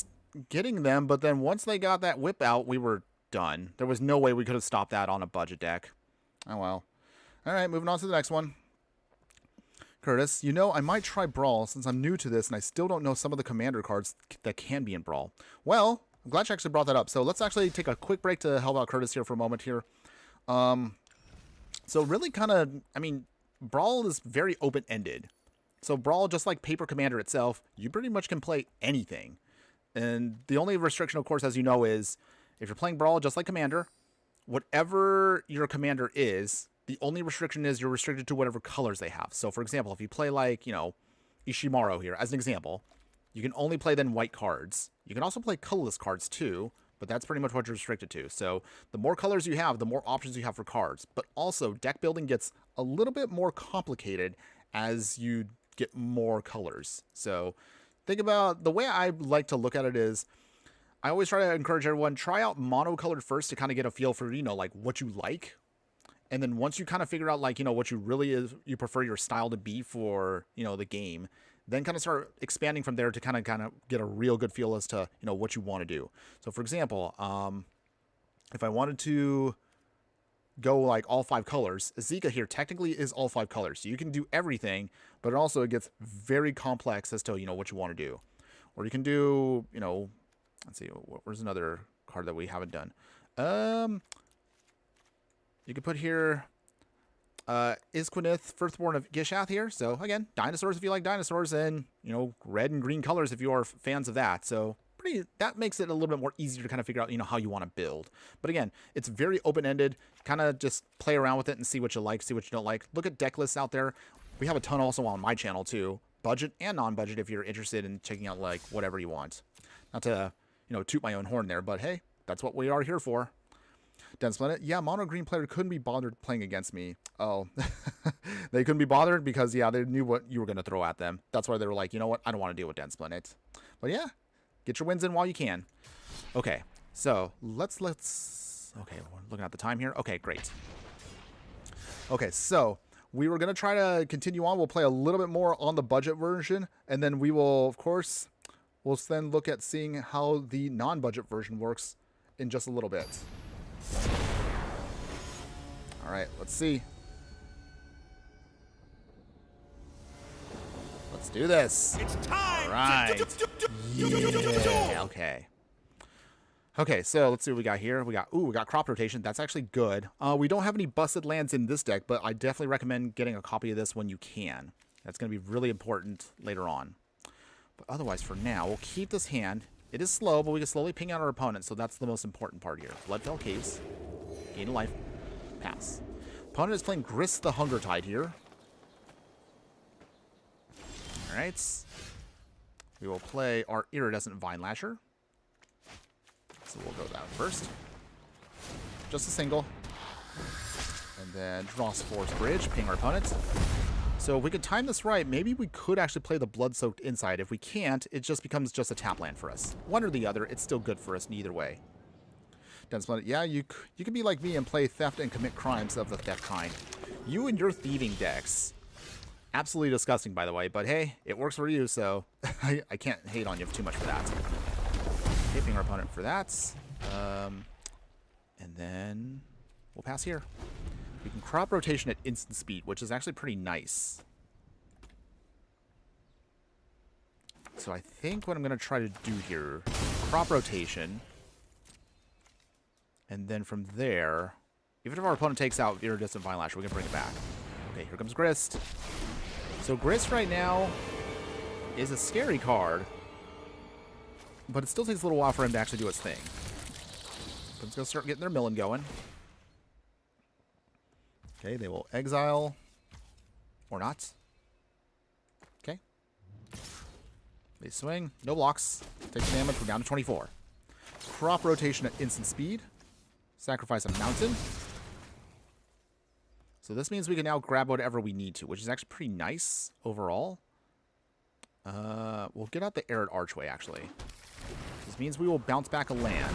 getting them, but then once they got that whip out, we were done. There was no way we could have stopped that on a budget deck. Oh well. Alright, moving on to the next one. Curtis, you know, I might try Brawl since I'm new to this and I still don't know some of the commander cards that can be in Brawl. Well, I'm glad you actually brought that up. So let's actually take a quick break to help out Curtis here for a moment here. So really kind of, I mean, Brawl is very open-ended. So Brawl, just like Paper Commander itself, you pretty much can play anything. And the only restriction, of course, as you know, is if you're playing Brawl just like Commander, whatever your commander is, the only restriction is you're restricted to whatever colors they have. So, for example, if you play like, you know, Ishimaru here, as an example, you can only play then white cards. You can also play colorless cards too, but that's pretty much what you're restricted to. So the more colors you have, the more options you have for cards. But also, deck building gets a little bit more complicated as you get more colors. So think about, the way I like to look at it is, I always try to encourage everyone, try out monocolored first to kind of get a feel for, you know, like what you like. And then once you kind of figure out, like, you know, what you really you prefer your style to be for, you know, the game, then kind of start expanding from there to kind of get a real good feel as to, you know, what you want to do. So, for example, if I wanted to go like all 5 colors, Azika here technically is all 5 colors. So you can do everything, but also it gets very complex as to, you know, what you want to do. Or you can do, you know, let's see, where's another card that we haven't done? You can put here Isquinith, Firstborn of Gishath here. So again, dinosaurs if you like dinosaurs, and, you know, red and green colors if you are fans of that. So that makes it a little bit more easier to kind of figure out, you know, how you want to build. But again, it's very open-ended. Kind of just play around with it and see what you like, see what you don't like. Look at deck lists out there. We have a ton also on my channel too, budget and non-budget, if you're interested in checking out like whatever you want. Not to, you know, toot my own horn there, but hey, that's what we are here for. Dense Planet, yeah, mono green player couldn't be bothered playing against me. Oh, they couldn't be bothered because, yeah, they knew what you were going to throw at them. That's why they were like, you know what, I don't want to deal with Dense Planet. But yeah, get your wins in while you can. Okay, so let's, okay, we're looking at the time here. Okay, great. Okay, so we were going to try to continue on. We'll play a little bit more on the budget version, and then we will, of course, we'll then look at seeing how the non-budget version works in just a little bit. All right, let's see. Let's do this. It's time. All right. Yeah, okay. Okay, so let's see what we got here. We got crop rotation. That's actually good. We don't have any busted lands in this deck, but I definitely recommend getting a copy of this when you can. That's going to be really important later on. But otherwise, for now, we'll keep this hand. It is slow, but we can slowly ping out our opponent, so that's the most important part here. Bloodfell Caves. Gain a life. Pass. Opponent is playing Grist the Hunger Tide here. Alright. We will play our Iridescent Vine Lasher. So we'll go that first. Just a single. And then Dross Force Bridge, ping our opponent. So if we could time this right, maybe we could actually play the Blood-Soaked Insight. If we can't, it just becomes just a tap land for us. One or the other, it's still good for us in either way. Dense Planet, yeah, you can be like me and play theft and commit crimes of the theft kind. You and your thieving decks. Absolutely disgusting, by the way, but hey, it works for you, so I can't hate on you too much for that. Ping our opponent for that. And then we'll pass here. We can crop rotation at instant speed, which is actually pretty nice. So I think what I'm going to try to do here, crop rotation. And then from there, even if our opponent takes out Iridescent Vine Lasher, we can bring it back. Okay, here comes Grist. So Grist right now is a scary card, but it still takes a little while for him to actually do its thing. But it's going to start getting their milling going. Okay, they will exile or not. Okay. They swing. No blocks. Takes damage. We're down to 24. Crop rotation at instant speed. Sacrifice a mountain. So this means we can now grab whatever we need to, which is actually pretty nice overall. We'll get out the Arid Archway, actually. This means we will bounce back a land.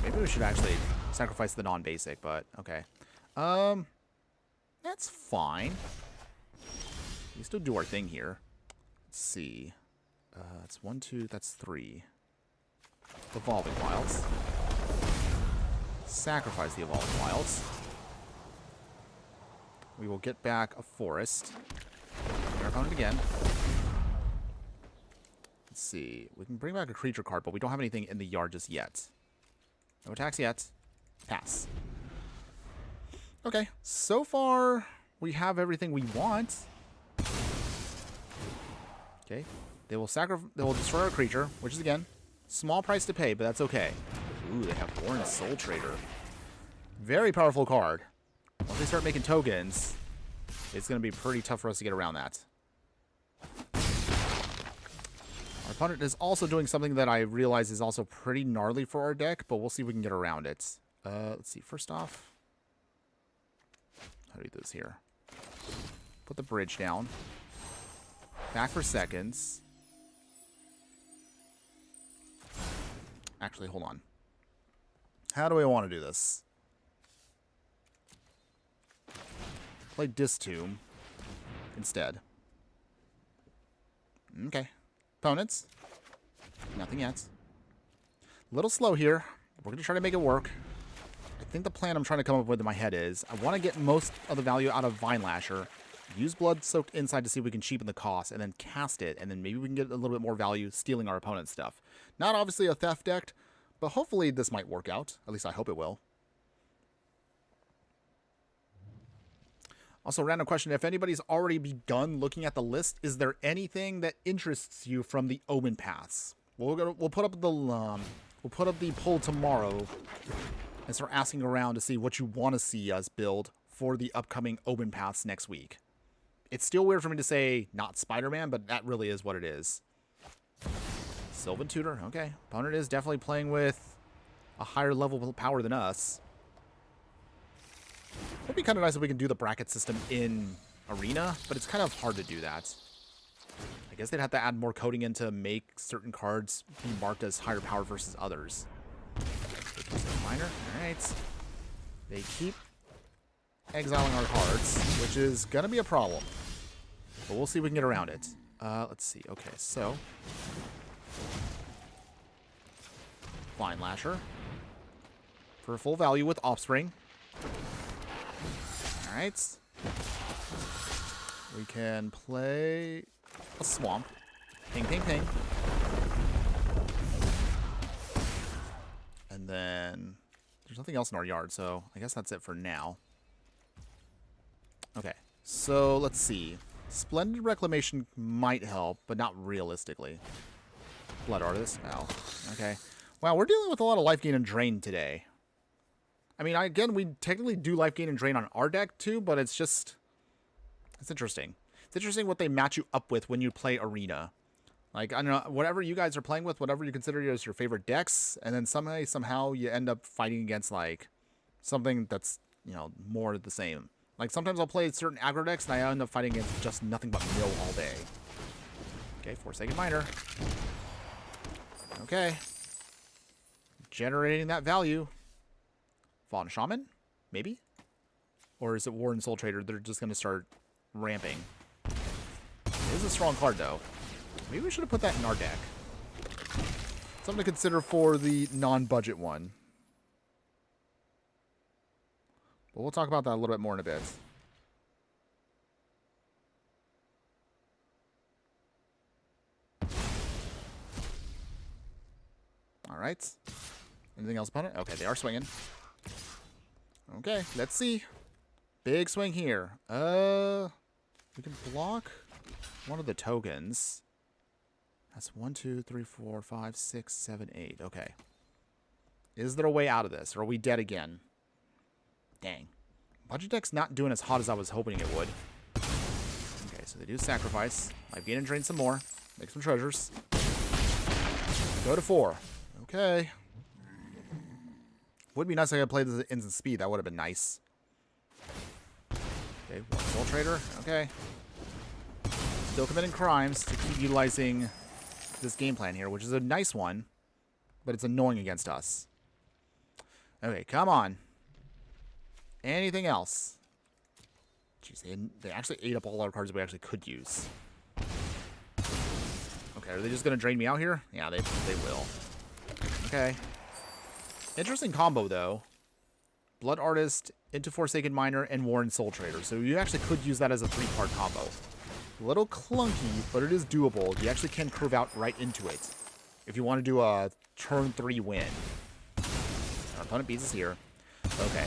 Maybe we should actually sacrifice the non-basic, but okay. That's fine. We still do our thing here. Let's see. That's 1, 2, that's 3. Evolving Wilds. Sacrifice the Evolved Wilds. We will get back a forest. Our opponent again. Let's see. We can bring back a creature card, but we don't have anything in the yard just yet. No attacks yet. Pass. Okay. So far, we have everything we want. Okay. They will destroy our creature, which is, again, small price to pay, but that's okay. Ooh, they have Born Soul Trader. Very powerful card. Once they start making tokens, it's going to be pretty tough for us to get around that. Our opponent is also doing something that I realize is also pretty gnarly for our deck, but we'll see if we can get around it. Let's see. First off, how do we do this here? Put the bridge down. Back for seconds. Actually, hold on. How do we want to do this? Play Distomb instead. Okay. Opponents. Nothing yet. A little slow here. We're going to try to make it work. I think the plan I'm trying to come up with in my head is I want to get most of the value out of Vine Lasher, use Blood-Soaked Inside to see if we can cheapen the cost, and then cast it, and then maybe we can get a little bit more value stealing our opponent's stuff. Not obviously a theft deck, but hopefully this might work out. At least I hope it will. Also, random question. If anybody's already begun looking at the list, is there anything that interests you from the Omen Paths? We'll put up the poll tomorrow and start asking around to see what you want to see us build for the upcoming Omen Paths next week. It's still weird for me to say not Spider-Man, but that really is what it is. Sylvan Tutor, okay. Opponent is definitely playing with a higher level of power than us. It'd be kind of nice if we can do the bracket system in Arena, but it's kind of hard to do that. I guess they'd have to add more coding in to make certain cards be marked as higher power versus others. Minor, alright. They keep exiling our cards, which is going to be a problem. But we'll see if we can get around it. Let's see. Okay, so Vine Lasher for full value with Offspring. Alright. We can play a Swamp. Ping, ping, ping. And then there's nothing else in our yard, so I guess that's it for now. Okay, so let's see. Splendid Reclamation might help, but not realistically. Blood Artist. Oh, okay. Wow, we're dealing with a lot of life gain and drain today. I mean, again, we technically do life gain and drain on our deck too, but it's just... It's interesting. It's interesting what they match you up with when you play Arena. Like, I don't know, whatever you guys are playing with, whatever you consider as your favorite decks, and then somehow you end up fighting against, like, something that's, you know, more the same. Like, sometimes I'll play certain aggro decks, and I end up fighting against just nothing but mill all day. Okay, 4-second miner. Okay. Generating that value. Fallen Shaman? Maybe? Or is it Warren Soul Trader? They're just going to start ramping. It is a strong card, though. Maybe we should have put that in our deck. Something to consider for the non-budget one. But we'll talk about that a little bit more in a bit. Alright. Anything else, opponent? Okay, they are swinging. Okay, let's see. Big swing here. We can block one of the tokens. That's 1, 2, 3, 4, 5, 6, 7, 8. Okay. Is there a way out of this? Or are we dead again? Dang. Budget deck's not doing as hot as I was hoping it would. Okay, so they do sacrifice. Might gain and drain some more. Make some treasures. Go to 4. Okay. Would be nice if I could play this at instant speed. That would have been nice. Okay, one Soul Trader. Okay. Still committing crimes to keep utilizing this game plan here, which is a nice one, but it's annoying against us. Okay, come on. Anything else? Jeez, they actually ate up all our cards we actually could use. Okay, are they just going to drain me out here? Yeah, they will. Okay. Interesting combo, though. Blood Artist into Forsaken Miner and Warren Soul Trader. So you actually could use that as a 3-card combo. A little clunky, but it is doable. You actually can curve out right into it if you want to do a turn 3 win. Our opponent beats us here. Okay,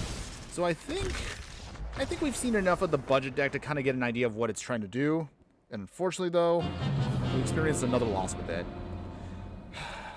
so I think we've seen enough of the budget deck to kind of get an idea of what it's trying to do. And unfortunately, though, we experienced another loss with it.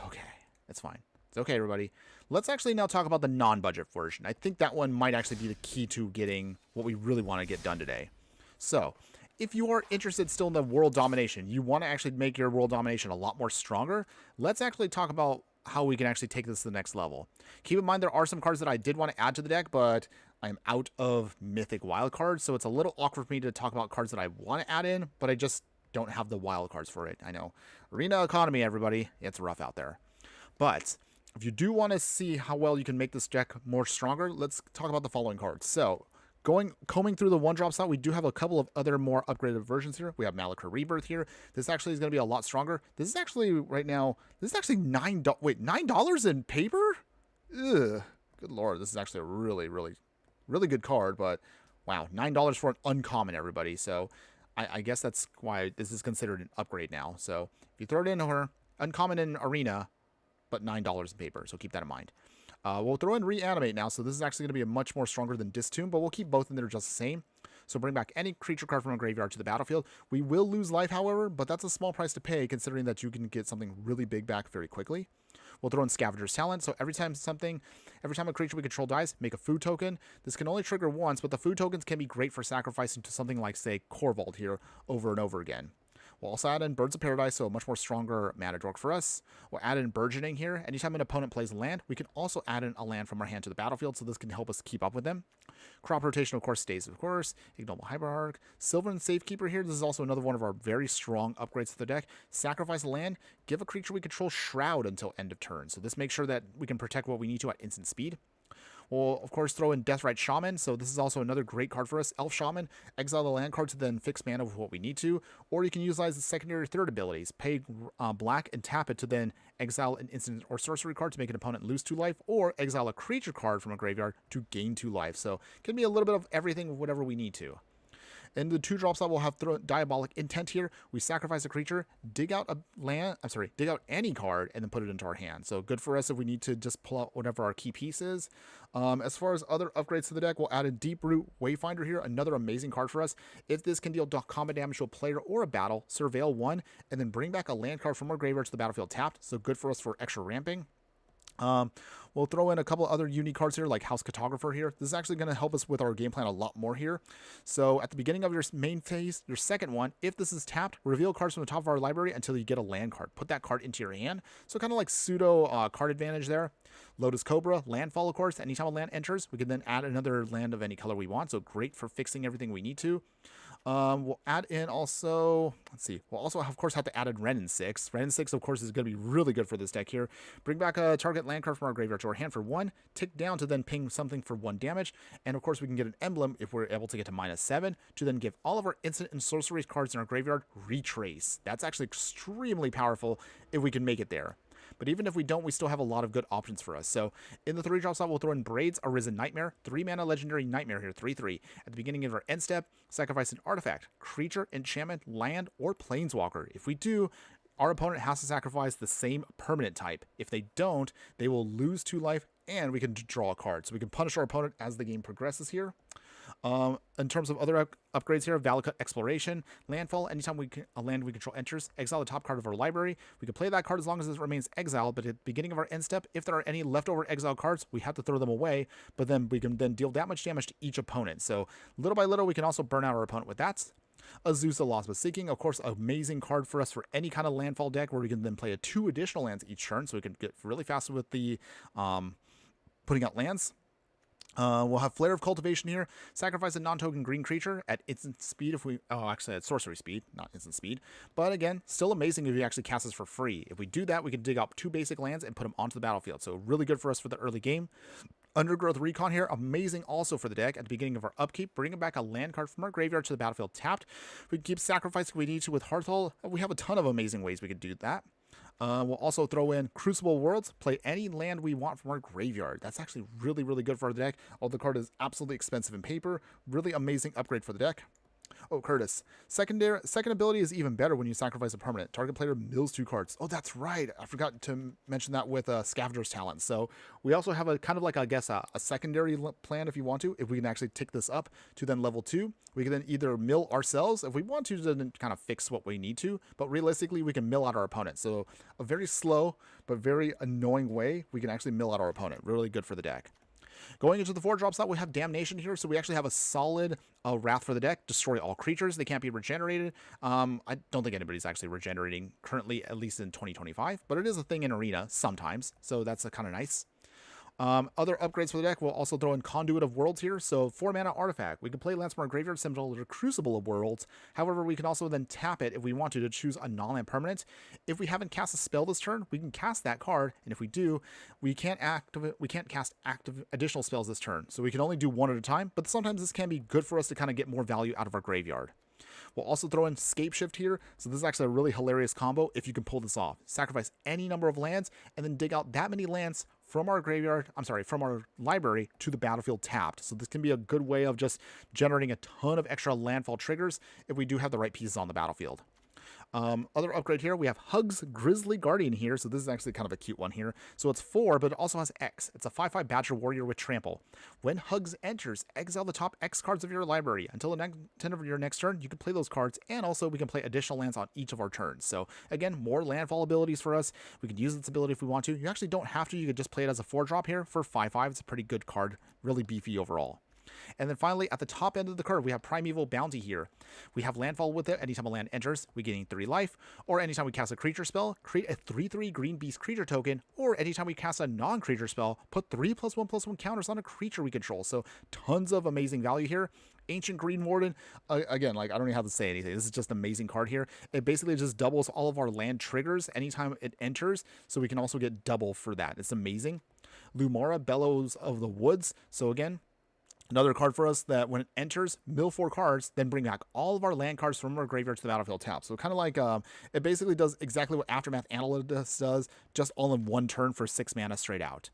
Okay, that's fine. It's okay, everybody. Let's actually now talk about the non-budget version. I think that one might actually be the key to getting what we really want to get done today. So, if you are interested still in the world domination, you want to actually make your world domination a lot more stronger, let's actually talk about how we can actually take this to the next level. Keep in mind there are some cards that I did want to add to the deck, but I'm out of mythic wild cards, so it's a little awkward for me to talk about cards that I want to add in, but I just don't have the wild cards for it. I know. Arena economy, everybody. It's rough out there. But if you do want to see how well you can make this deck more stronger, let's talk about the following cards. So, combing through the 1-drop slot, we do have a couple of other more upgraded versions here. We have Malachor Rebirth here. This actually is going to be a lot stronger. This is actually, right now, this is actually $9 in paper? Ugh. Good lord, this is actually a really, really, really good card, but wow, $9 for an uncommon, everybody. So I guess that's why this is considered an upgrade now. So if you throw it in her, uncommon in Arena, but $9 in paper, so keep that in mind. We'll throw in Reanimate now, so this is actually going to be a much more stronger than Distomb, but we'll keep both in there just the same. So bring back any creature card from a graveyard to the battlefield. We will lose life, however, but that's a small price to pay considering that you can get something really big back very quickly. We'll throw in Scavenger's Talent, so every time a creature we control dies, make a food token. This can only trigger once, but the food tokens can be great for sacrificing to something like, say, Corvold here over and over again. We'll also add in Birds of Paradise, so a much more stronger mana dork for us. We'll add in Burgeoning here. Anytime an opponent plays a land, we can also add in a land from our hand to the battlefield, so this can help us keep up with them. Crop Rotation, of course, stays, of course. Ignoble Hyperarch. Sylvan Safekeeper here. This is also another one of our very strong upgrades to the deck. Sacrifice a land. Give a creature we control Shroud until end of turn. So this makes sure that we can protect what we need to at instant speed. We'll, of course, throw in Deathrite Shaman, so this is also another great card for us. Elf Shaman, exile the land card to then fix mana with what we need to, or you can utilize the secondary third abilities. Pay black and tap it to then exile an instant or sorcery card to make an opponent lose 2 life, or exile a creature card from a graveyard to gain 2 life. So it can be a little bit of everything, whatever we need to. In the 2-drop slot, we'll have Diabolic Intent here. We sacrifice a creature, dig out any card, and then put it into our hand. So good for us if we need to just pull out whatever our key piece is. As far as other upgrades to the deck, we'll add a Deeproot Wayfinder here, another amazing card for us. If this can deal combat damage to a player or a battle, surveil 1, and then bring back a land card from our graveyard to the battlefield tapped. So good for us for extra ramping. We'll throw in a couple other unique cards here, like House Cartographer here. This is actually going to help us with our game plan a lot more here. So at the beginning of your main phase, your second one, if this is tapped, reveal cards from the top of our library until you get a land card. Put that card into your hand. So kind of like pseudo card advantage there. Lotus Cobra, Landfall, of course. Anytime a land enters, we can then add another land of any color we want. So great for fixing everything we need to. We'll add in also, we'll also, of course, have to add in Wrenn 6. Wrenn 6, of course, is going to be really good for this deck here. Bring back a target land card from our graveyard to our hand for 1, tick down to then ping something for 1 damage, and of course, we can get an emblem if we're able to get to -7 to then give all of our instant and sorcery cards in our graveyard Retrace. That's actually extremely powerful if we can make it there. But even if we don't, we still have a lot of good options for us. So in the 3-drop slot, we'll throw in Braids Arisen Nightmare, 3-mana legendary Nightmare here, 3/3. At the beginning of our end step, sacrifice an artifact, creature, enchantment, land, or planeswalker. If we do, our opponent has to sacrifice the same permanent type. If they don't, they will lose 2 life, and we can draw a card. So we can punish our opponent as the game progresses here. In terms of other upgrades here, Valakut Exploration, Landfall, anytime a land we control enters, exile the top card of our library. We can play that card as long as it remains exiled, but at the beginning of our end step, if there are any leftover exile cards, we have to throw them away, but then we can then deal that much damage to each opponent. So little by little, we can also burn out our opponent with that. Azusa Lost but Seeking, of course, amazing card for us for any kind of landfall deck where we can then play 2 additional lands each turn, so we can get really fast with the putting out lands. We'll have Flare of Cultivation here. Sacrifice a non-token green creature at instant speed if we... Oh, actually, at sorcery speed, not instant speed. But again, still amazing if you actually cast this for free. If we do that, we can dig up 2 basic lands and put them onto the battlefield. So really good for us for the early game. Undergrowth Recon here, amazing also for the deck. At the beginning of our upkeep, bringing back a land card from our graveyard to the battlefield tapped. We can keep sacrificing if we need to with Hearthhull. We have a ton of amazing ways we could do that. We'll also throw in Crucible Worlds, play any land we want from our graveyard. That's actually really, really good for our deck. Although the card is absolutely expensive in paper. Really amazing upgrade for the deck. Oh, Curtis. Second ability is even better when you sacrifice a permanent. Target player mills 2 cards. Oh, that's right. I forgot to mention that with Scavenger's Talent. So we also have a kind of like, I guess, a secondary plan if you want to. If we can actually tick this up to then level 2, we can then either mill ourselves if we want to then kind of fix what we need to. But realistically, we can mill out our opponent. So a very slow but very annoying way we can actually mill out our opponent. Really good for the deck. Going into the 4-drop slot, we have Damnation here, so we actually have a solid Wrath for the deck. Destroy all creatures. They can't be regenerated. I don't think anybody's actually regenerating currently, at least in 2025, but it is a thing in Arena sometimes, so that's kind of nice. Other upgrades for the deck, we'll also throw in Conduit of Worlds here. So 4-mana artifact. We can play lands from our graveyard similar to Crucible of Worlds. However, we can also then tap it if we want to choose a non-land permanent. If we haven't cast a spell this turn, we can cast that card, and if we do, we can't cast active additional spells this turn. So we can only do one at a time, but sometimes this can be good for us to kind of get more value out of our graveyard. We'll also throw in Scapeshift here. So this is actually a really hilarious combo if you can pull this off. Sacrifice any number of lands and then dig out that many lands from our graveyard, from our library to the battlefield tapped. So this can be a good way of just generating a ton of extra landfall triggers if we do have the right pieces on the battlefield. Other upgrade here, we have Hugs Grizzly Guardian here. So this is actually kind of a cute one here. So it's 4, but it also has X. It's a 5/5 Badger Warrior with Trample. When Hugs enters, exile the top X cards of your library. Until the end of your next turn, you can play those cards, and also we can play additional lands on each of our turns. So again, more landfall abilities for us. We can use its ability if we want to. You actually don't have to. You could just play it as a 4-drop here for 5/5. It's a pretty good card, really beefy overall. And then finally, at the top end of the card, we have Primeval Bounty here. We have landfall with it. Anytime a land enters, we gain 3 life. Or anytime we cast a creature spell, create a 3/3 green beast creature token. Or anytime we cast a non-creature spell, put 3+1/+1 counters on a creature we control. So tons of amazing value here. Ancient Green Warden, again, like I don't even have to say anything. This is just an amazing card here. It basically just doubles all of our land triggers anytime it enters. So we can also get double for that. It's amazing. Lumara, Bellows of the Woods. So again, another card for us that when it enters, mill 4 cards, then bring back all of our land cards from our graveyard to the battlefield tap. So kind of like, it basically does exactly what Aftermath Analyst does, just all in one turn for 6 mana straight out.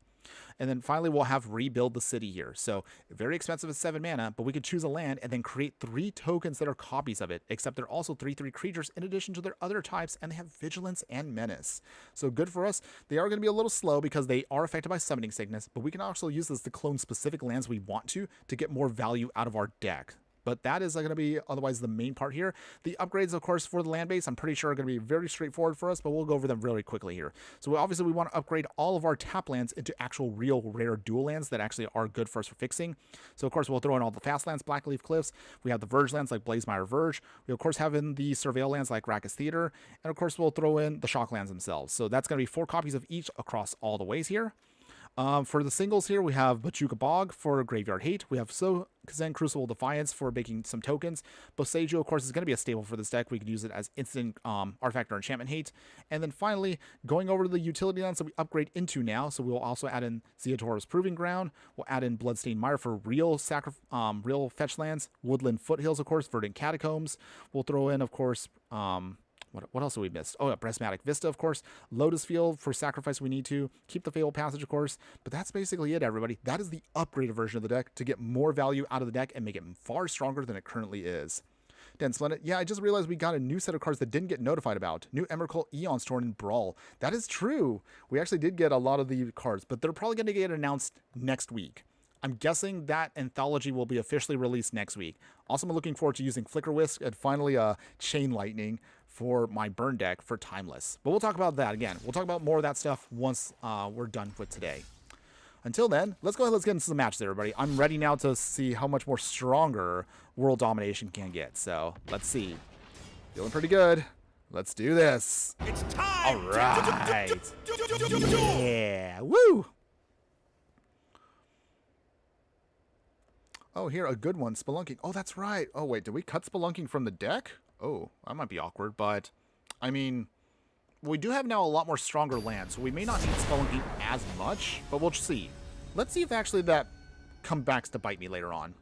And then finally, we'll have Rebuild the City here. So very expensive at 7 mana, but we could choose a land and then create 3 tokens that are copies of it, except they're also 3/3 creatures in addition to their other types, and they have Vigilance and Menace. So good for us. They are going to be a little slow because they are affected by Summoning Sickness, but we can also use this to clone specific lands we want to get more value out of our deck. But that is going to be otherwise the main part here. The upgrades, of course, for the land base, I'm pretty sure are going to be very straightforward for us, but we'll go over them really quickly here. So obviously we want to upgrade all of our tap lands into actual real rare dual lands that actually are good for us for fixing. So of course we'll throw in all the fast lands, Blackleaf Cliffs. We have the Verge lands like Blazemire Verge. We of course have in the Surveil lands like Rackus Theater. And of course we'll throw in the Shock lands themselves. So that's going to be 4 copies of each across all the ways here. For the singles here, we have Bojuka Bog for Graveyard Hate. We have Zen Crucible Defiance for making some tokens. Boseiju, of course, is going to be a staple for this deck. We can use it as instant artifact or enchantment hate. And then finally, going over to the utility lands that we upgrade into now. So we'll also add in Zeatora's Proving Ground. We'll add in Bloodstained Mire for real fetch lands. Woodland Foothills, of course, Verdant Catacombs. We'll throw in, of course, what else have we missed? Oh, yeah, Prismatic Vista, of course. Lotus Field for sacrifice we need to. Keep the Fabled Passage, of course. But that's basically it, everybody. That is the upgraded version of the deck to get more value out of the deck and make it far stronger than it currently is. Dan Splendid, yeah, I just realized we got a new set of cards that didn't get notified about. New Emrakul Eon's Torn in Brawl. That is true. We actually did get a lot of the cards, but they're probably going to get announced next week. I'm guessing that anthology will be officially released next week. Also, I'm looking forward to using Flicker Whisk and finally Chain Lightning for my burn deck for Timeless. But we'll talk about that again. We'll talk about more of that stuff once we're done with today. Until then, let's go ahead, let's get into the match, everybody. I'm ready now to see how much more stronger World Domination can get. So let's see. Feeling pretty good. Let's do this. It's time. All right. Yeah. Woo. Oh, here, a good one, Spelunking. Oh, that's right. Oh, wait, did we cut Spelunking from the deck? Oh, that might be awkward, but, I mean, we do have now a lot more stronger lands, so we may not need Spelunking as much, but we'll see. Let's see if actually that comes back to bite me later on.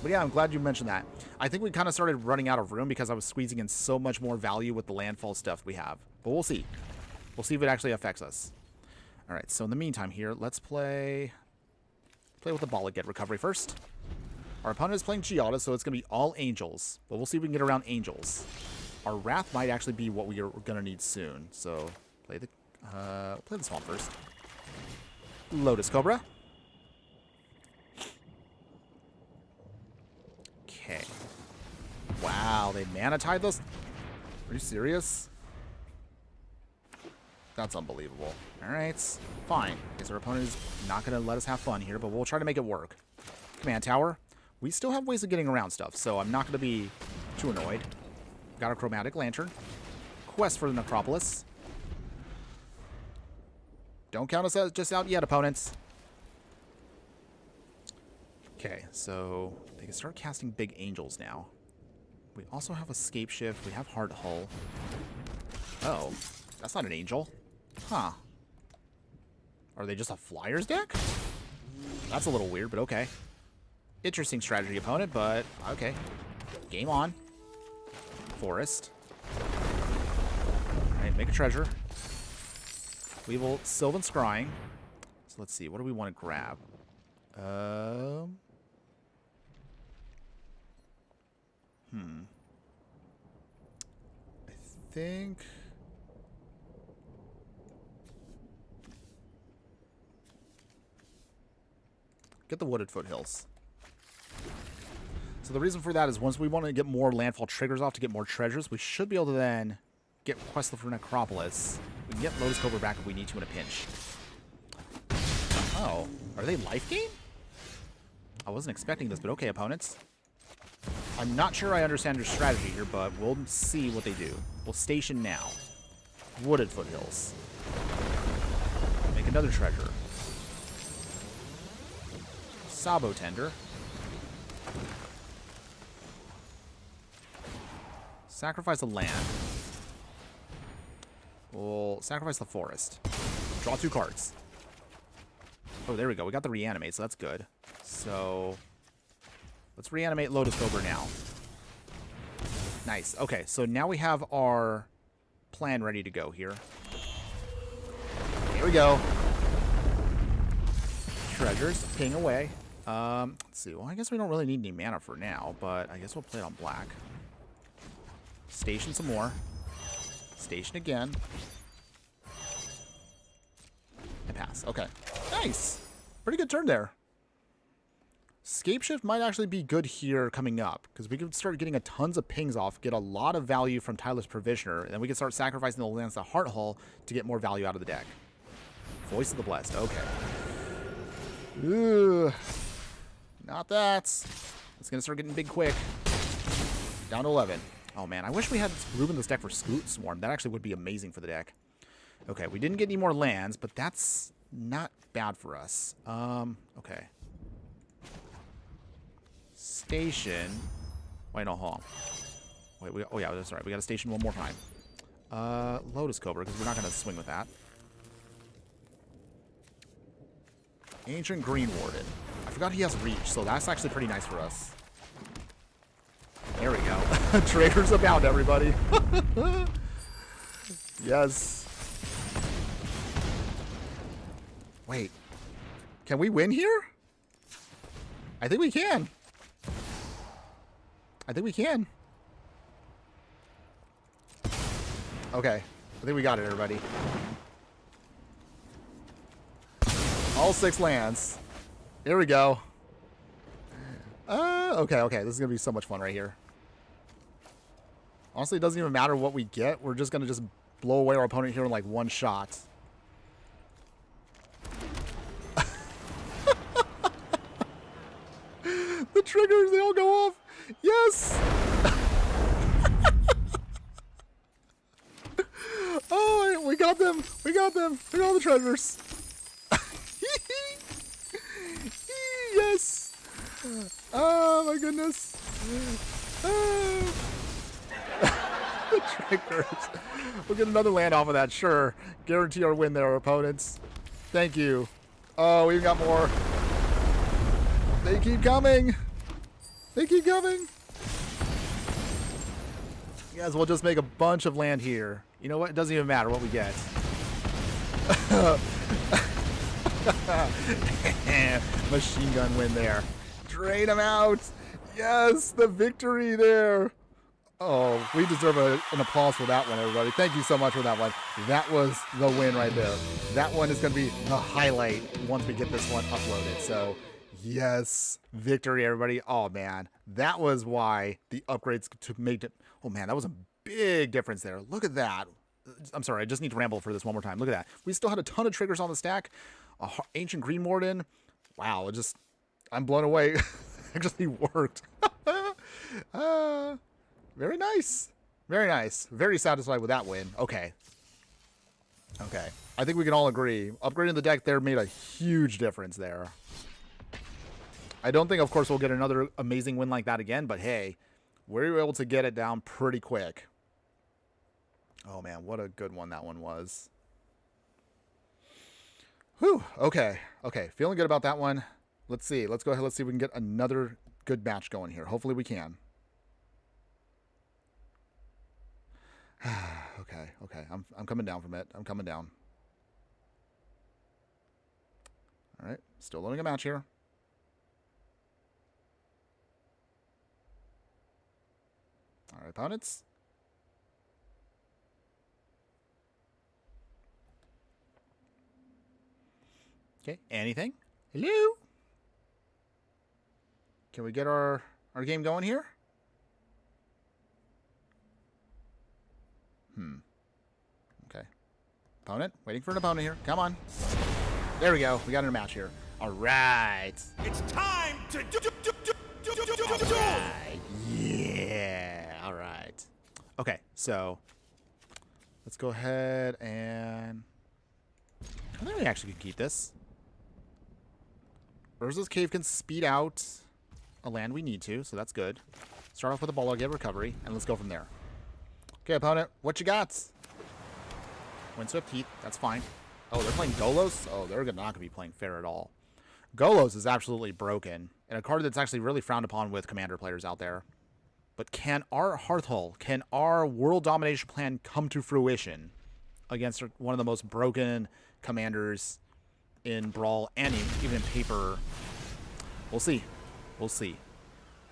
But yeah, I'm glad you mentioned that. I think we kind of started running out of room because I was squeezing in so much more value with the landfall stuff we have. But we'll see. We'll see if it actually affects us. All right, so in the meantime here, let's play with the Bala Get Recovery first. Our opponent is playing Giada, so it's going to be all Angels. But we'll see if we can get around Angels. Our Wrath might actually be what we're going to need soon. So play the Swamp first. Lotus Cobra. Okay. Wow, they mana tied those? Are you serious? That's unbelievable. Alright, fine. Guess our opponent is not going to let us have fun here, but we'll try to make it work. Command Tower. We still have ways of getting around stuff, so I'm not going to be too annoyed. Got a Chromatic Lantern. Quest for the Necropolis. Don't count us just out yet, opponents. Okay, so they can start casting big angels now. We also have Escape Shift. We have Hearthull. Oh, that's not an angel. Huh. Are they just a Flyers deck? That's a little weird, but okay. Interesting strategy, opponent, but okay. Game on. Forest. Alright, make a treasure. We will Sylvan Scrying. So let's see, what do we want to grab? I think... Get the Wooded Foothills. So the reason for that is once we want to get more landfall triggers off to get more treasures, we should be able to then get Quest for Necropolis. We can get Lotus Cobra back if we need to in a pinch. Oh, are they life gain? I wasn't expecting this, but okay, opponents. I'm not sure I understand your strategy here, but we'll see what they do. We'll station now. Wooded Foothills. Make another treasure. Sabo Tender. Sacrifice a land. We'll sacrifice the forest. Draw 2 cards. Oh, there we go. We got the reanimate, so that's good. So let's reanimate Lotus Cobra now. Nice. Okay, so now we have our plan ready to go here. Here we go. Treasures. Ping away. Let's see. Well, I guess we don't really need any mana for now, but I guess we'll play it on black. Station some more. Station again. And pass. Okay. Nice. Pretty good turn there. Escape Shift might actually be good here coming up, because we can start getting a tons of pings off, get a lot of value from Tyler's Provisioner, and then we can start sacrificing the lands to Hearthull to get more value out of the deck. Voice of the Blessed. Okay. Ooh. Not that. It's going to start getting big quick. Down to 11. Oh, man. I wish we had room in this deck for Scoot Swarm. That actually would be amazing for the deck. Okay. We didn't get any more lands, but that's not bad for us. Okay. Station. Wait, no, hold on. Wait, oh, yeah, that's right. We got to station one more time. Lotus Cobra, because we're not going to swing with that. Ancient Green Warden. I forgot he has reach, so that's actually pretty nice for us. There we go. Traders abound, everybody. Yes. Wait. Can we win here? I think we can. I think we can. Okay. I think we got it, everybody. All 6 lands. Here we go. Okay. This is going to be so much fun right here. Honestly, it doesn't even matter what we get. We're just going to just blow away our opponent here in like one shot. The triggers, they all go off. Yes! Oh, we got them. We got them. Look at all the treasures. Yes! Oh, my goodness. Oh. The triggers. We'll get another land off of that, sure. Guarantee our win there, opponents. Thank you. Oh, we've got more. They keep coming. They keep coming. Yes, we'll just make a bunch of land here. You know what? It doesn't even matter what we get. Machine gun win there. Drain him out. Yes, the victory there. Oh, we deserve an applause for that one, everybody. Thank you so much for that one. That was the win right there. That one is going to be the highlight once we get this one uploaded. So, yes, victory, everybody. Oh, man, that was why the upgrades to make it. Oh, man, that was a big difference there. Look at that. I'm sorry, I just need to ramble for this one more time. Look at that. We still had a ton of triggers on the stack. Ancient Green Warden. Wow, I'm blown away. It actually worked. Very nice. Very nice. Very satisfied with that win. Okay. Okay. I think we can all agree. Upgrading the deck there made a huge difference there. I don't think, of course, we'll get another amazing win like that again, but hey, we were able to get it down pretty quick. Oh, man, what a good one that one was. Whew. Okay. Okay. Feeling good about that one. Let's see. Let's go ahead. Let's see if we can get another good match going here. Hopefully we can. Okay. Okay. I'm coming down from it. I'm coming down. All right. Still loading a match here. All right, opponents. Okay, anything? Hello? Can we get our game going here? Okay. Opponent, waiting for an opponent here. Come on. There we go. We got a match here. All right. It's time to do. All right. Yeah. All right. Okay, so let's go ahead and I think we actually can keep this. Urza's Cave can speed out a land we need to, so that's good. Start off with a Bulldog, get recovery, and let's go from there. Okay, opponent, what you got? Windswept Heat, that's fine. Oh, they're playing Golos? Oh, they're not going to be playing fair at all. Golos is absolutely broken, and a card that's actually really frowned upon with Commander players out there. But can our Hearthhull, can our World Domination plan come to fruition against one of the most broken Commanders in Brawl and even in paper? We'll see. We'll see.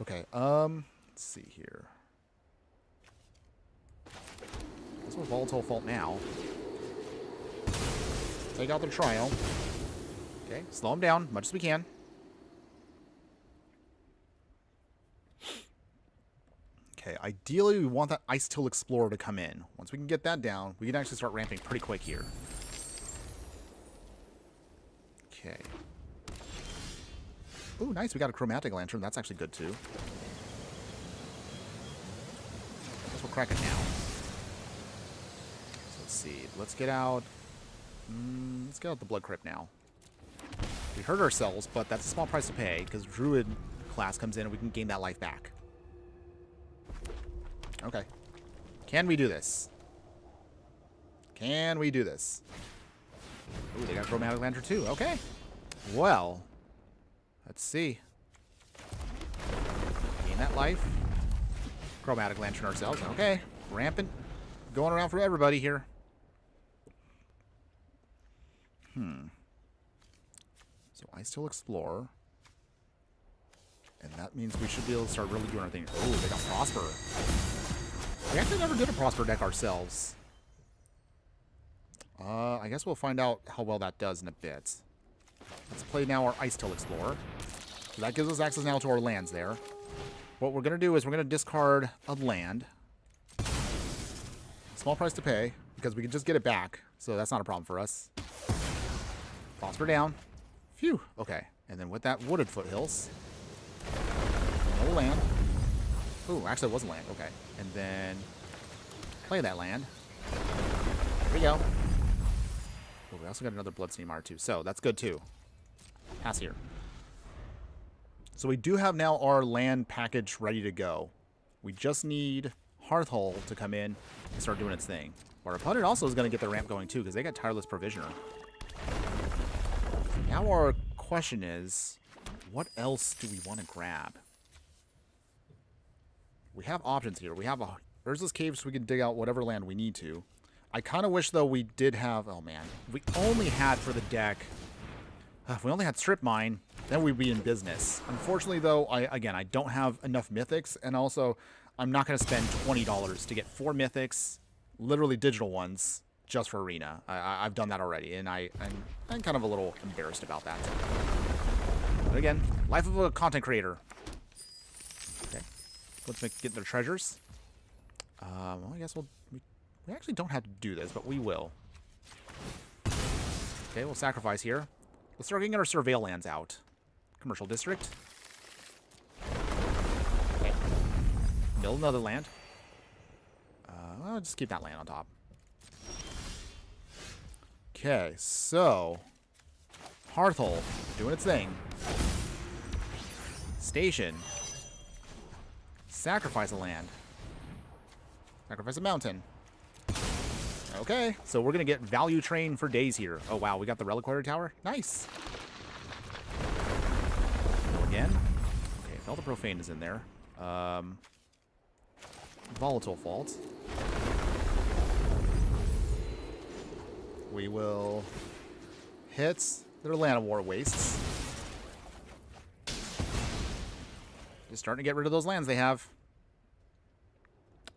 Okay, let's see here. This was Volatile Fault now. Take out the trial. Okay, slow him down much as we can. Okay, ideally we want that Ice Till Explorer to come in. Once we can get that down, we can actually start ramping pretty quick here. Okay. Ooh, nice. We got a Chromatic Lantern. That's actually good, too. Guess we'll crack it now. So let's see. Let's get out... let's get out the Blood Crypt now. We hurt ourselves, but that's a small price to pay, because Druid class comes in and we can gain that life back. Okay. Can we do this? Can we do this? Ooh, they got Chromatic Lantern too. Okay. Well, let's see. Gain that life. Chromatic Lantern ourselves. Okay. Rampant. Going around for everybody here. So I still explore. And that means we should be able to start really doing our thing. Oh, they got Prosper. We actually never did a Prosper deck ourselves. I guess we'll find out how well that does in a bit. Let's play now our Ice Till Explorer. So that gives us access now to our lands there. What we're going to do is we're going to discard a land. Small price to pay, because we can just get it back. So that's not a problem for us. Prosper down. Phew. Okay. And then with that, Wooded Foothills. No land. Ooh, actually it was a land. Okay. And then play that land. There we go. Oh, we also got another Bloodstained Mire too. So that's good too. Pass here. So we do have now our land package ready to go. We just need Hearthhull to come in and start doing its thing. Our opponent also is going to get the ramp going too, because they got Tireless Provisioner. Now our question is, what else do we want to grab? We have options here. We have a Urza's Cave, so we can dig out whatever land we need to. I kind of wish, though, we did have... Oh, man. If we only had for the deck... If we only had Strip Mine, then we'd be in business. Unfortunately, though, I don't have enough Mythics. And also, I'm not going to spend $20 to get 4 Mythics, literally digital ones, just for Arena. I've done that already, and I'm kind of a little embarrassed about that. But again, life of a content creator. Okay. Let's get their treasures. Well, I guess we actually don't have to do this, but we will. Okay, we'll sacrifice here. Let's start getting our surveil lands out. Commercial district. Okay. Build another land. I'll just keep that land on top. Okay, so Hearthhull doing its thing. Station. Sacrifice a land. Sacrifice a mountain. Okay, so we're going to get value train for days here. Oh, wow, we got the Reliquary Tower. Nice. Again. Okay, Felder Profane is in there. Volatile Fault. We will hit their Land of War Wastes. Just starting to get rid of those lands they have.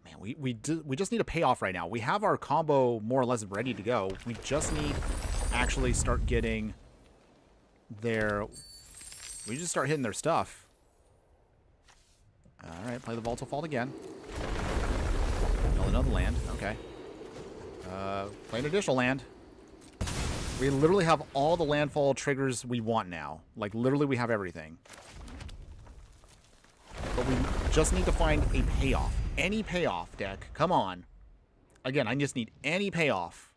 Man, we just need a payoff right now. We have our combo more or less ready to go. We just need to actually start getting their... We just start hitting their stuff. Alright, play the Volatile Fault again. Build another land. Okay. Play an additional land. We literally have all the landfall triggers we want now. Like, literally we have everything. But we just need to find a payoff. Any payoff, deck. Come on. Again, I just need any payoff.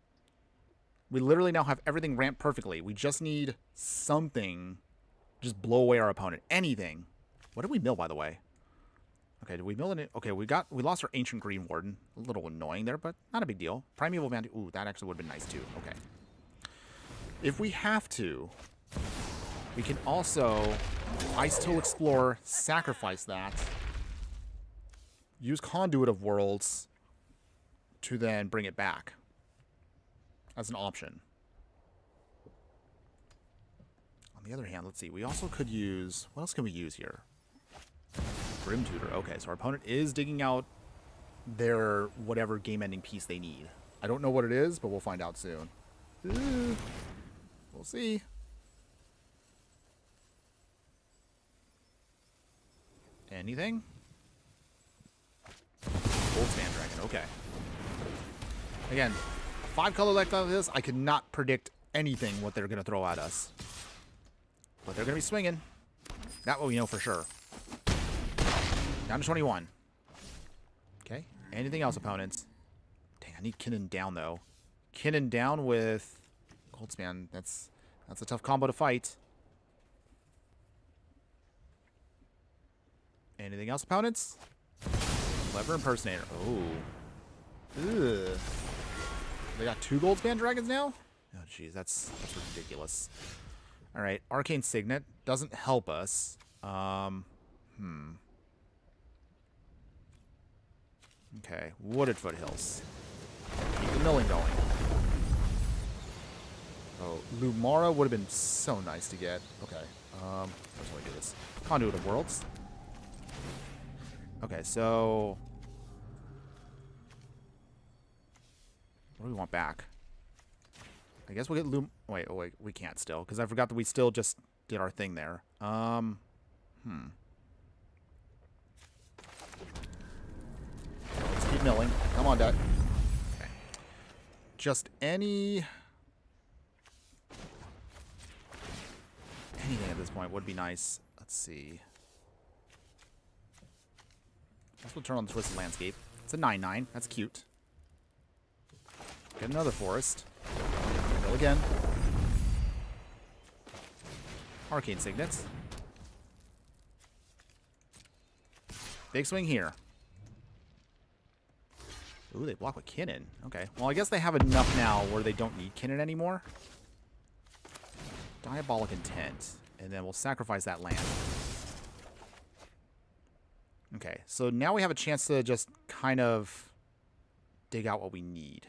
We literally now have everything ramped perfectly. We just need something. Just blow away our opponent. Anything. What did we mill, by the way? Okay, did we mill it? Okay, we lost our Ancient Green Warden. A little annoying there, but not a big deal. Primeval Bounty. Ooh, that actually would have been nice, too. Okay. If we have to, we can also Ice Tool Explorer, sacrifice that, use Conduit of Worlds to then bring it back as an option. On the other hand, let's see. We also could use... What else can we use here? Grim Tutor. Okay, so our opponent is digging out their whatever game-ending piece they need. I don't know what it is, but we'll find out soon. Ooh. We'll see. Anything? Goldspan Dragon, okay. Again, 5-color deck like this, I could not predict anything what they're going to throw at us. But they're going to be swinging. That we know for sure. Down to 21. Okay. Anything else, opponents? Dang, I need Kinnan down, though. Kinnan down with Goldspan. That's a tough combo to fight. Anything else, opponents? Clever Impersonator. Oh. Ugh. They got 2 Goldspan Dragons now? Oh, jeez. That's ridiculous. All right. Arcane Signet doesn't help us. Okay. Wooded Foothills. Keep the milling going. Oh, Lumara would have been so nice to get. Okay. How do I do this? Conduit of Worlds. Okay, so... What do we want back? I guess we'll get Wait, we can't still, because I forgot that we still just did our thing there. Let's keep milling. Come on, Dad. Okay. Just anything at this point would be nice. Let's see. I guess we'll turn on the Twisted Landscape. It's a 9/9. That's cute. Get another forest. Mill again. Arcane Signets. Big swing here. Ooh, they block with Kinnan. Okay. Well, I guess they have enough now where they don't need Kinnan anymore. Diabolic Intent. And then we'll sacrifice that land. Okay, so now we have a chance to just kind of dig out what we need.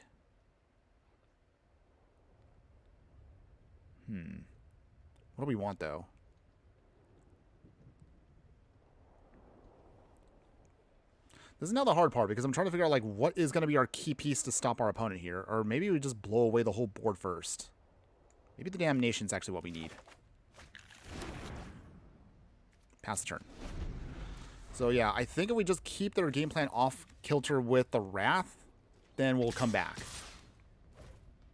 What do we want, though? This is now the hard part, because I'm trying to figure out, like, what is going to be our key piece to stop our opponent here. Or maybe we just blow away the whole board first. Maybe the domination's actually what we need. Pass the turn. So, yeah, I think if we just keep their game plan off kilter with the Wrath, then we'll come back.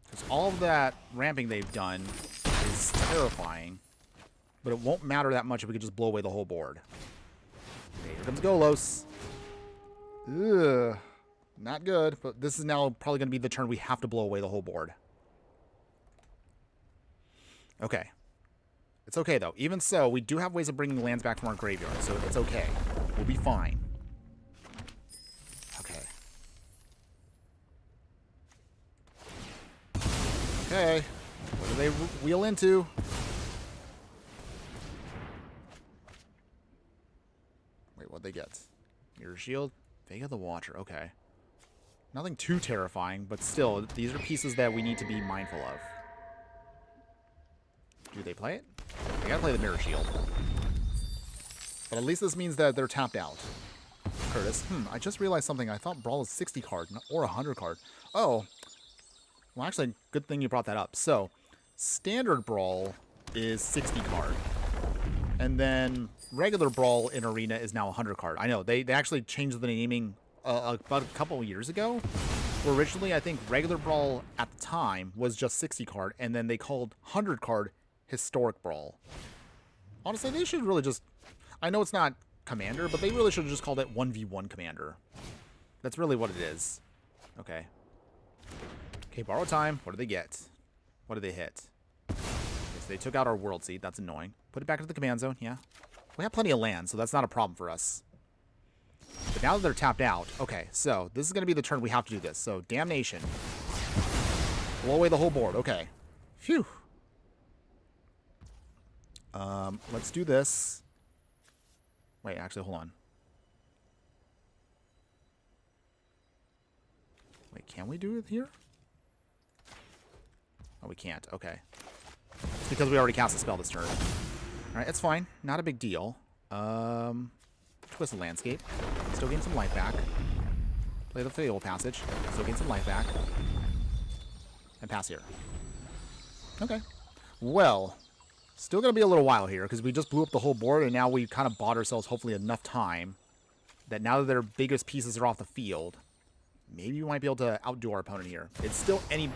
Because all of that ramping they've done is terrifying. But it won't matter that much if we could just blow away the whole board. Okay, here comes Golos. Ugh. Not good, but this is now probably going to be the turn we have to blow away the whole board. Okay. It's okay, though. Even so, we do have ways of bringing lands back from our graveyard, so it's okay. We'll be fine. Okay. Okay. What do they wheel into? Wait, what'd they get? Mirror Shield? Vega the Watcher. Okay. Nothing too terrifying, but still, these are pieces that we need to be mindful of. Do they play it? They gotta play the Mirror Shield. But at least this means that they're tapped out. Curtis. I just realized something. I thought Brawl is 60 card or 100 card. Oh. Well, actually, good thing you brought that up. So, Standard Brawl is 60 card. And then regular Brawl in Arena is now 100 card. I know, they actually changed the naming about a couple of years ago. Where originally, I think regular Brawl at the time was just 60 card. And then they called 100 card Historic Brawl. Honestly, they should really just... I know it's not Commander, but they really should have just called it 1v1 Commander. That's really what it is. Okay. Okay, borrow time. What do they get? What do they hit? Okay, so they took out our Worldseed. That's annoying. Put it back into the command zone. Yeah. We have plenty of land, so that's not a problem for us. But now that they're tapped out... Okay, so this is going to be the turn we have to do this. So, Damnation. Blow away the whole board. Okay. Phew. Let's do this. Wait, actually, hold on. Wait, can we do it here? Oh, we can't. Okay. It's because we already cast a spell this turn. Alright, it's fine. Not a big deal. Twist the Landscape. Still gain some life back. Play the Fatal Passage. Still gain some life back. And pass here. Okay. Well... Still going to be a little while here, because we just blew up the whole board, and now we've kind of bought ourselves, hopefully, enough time that now that their biggest pieces are off the field, maybe we might be able to outdo our opponent here. It's still any...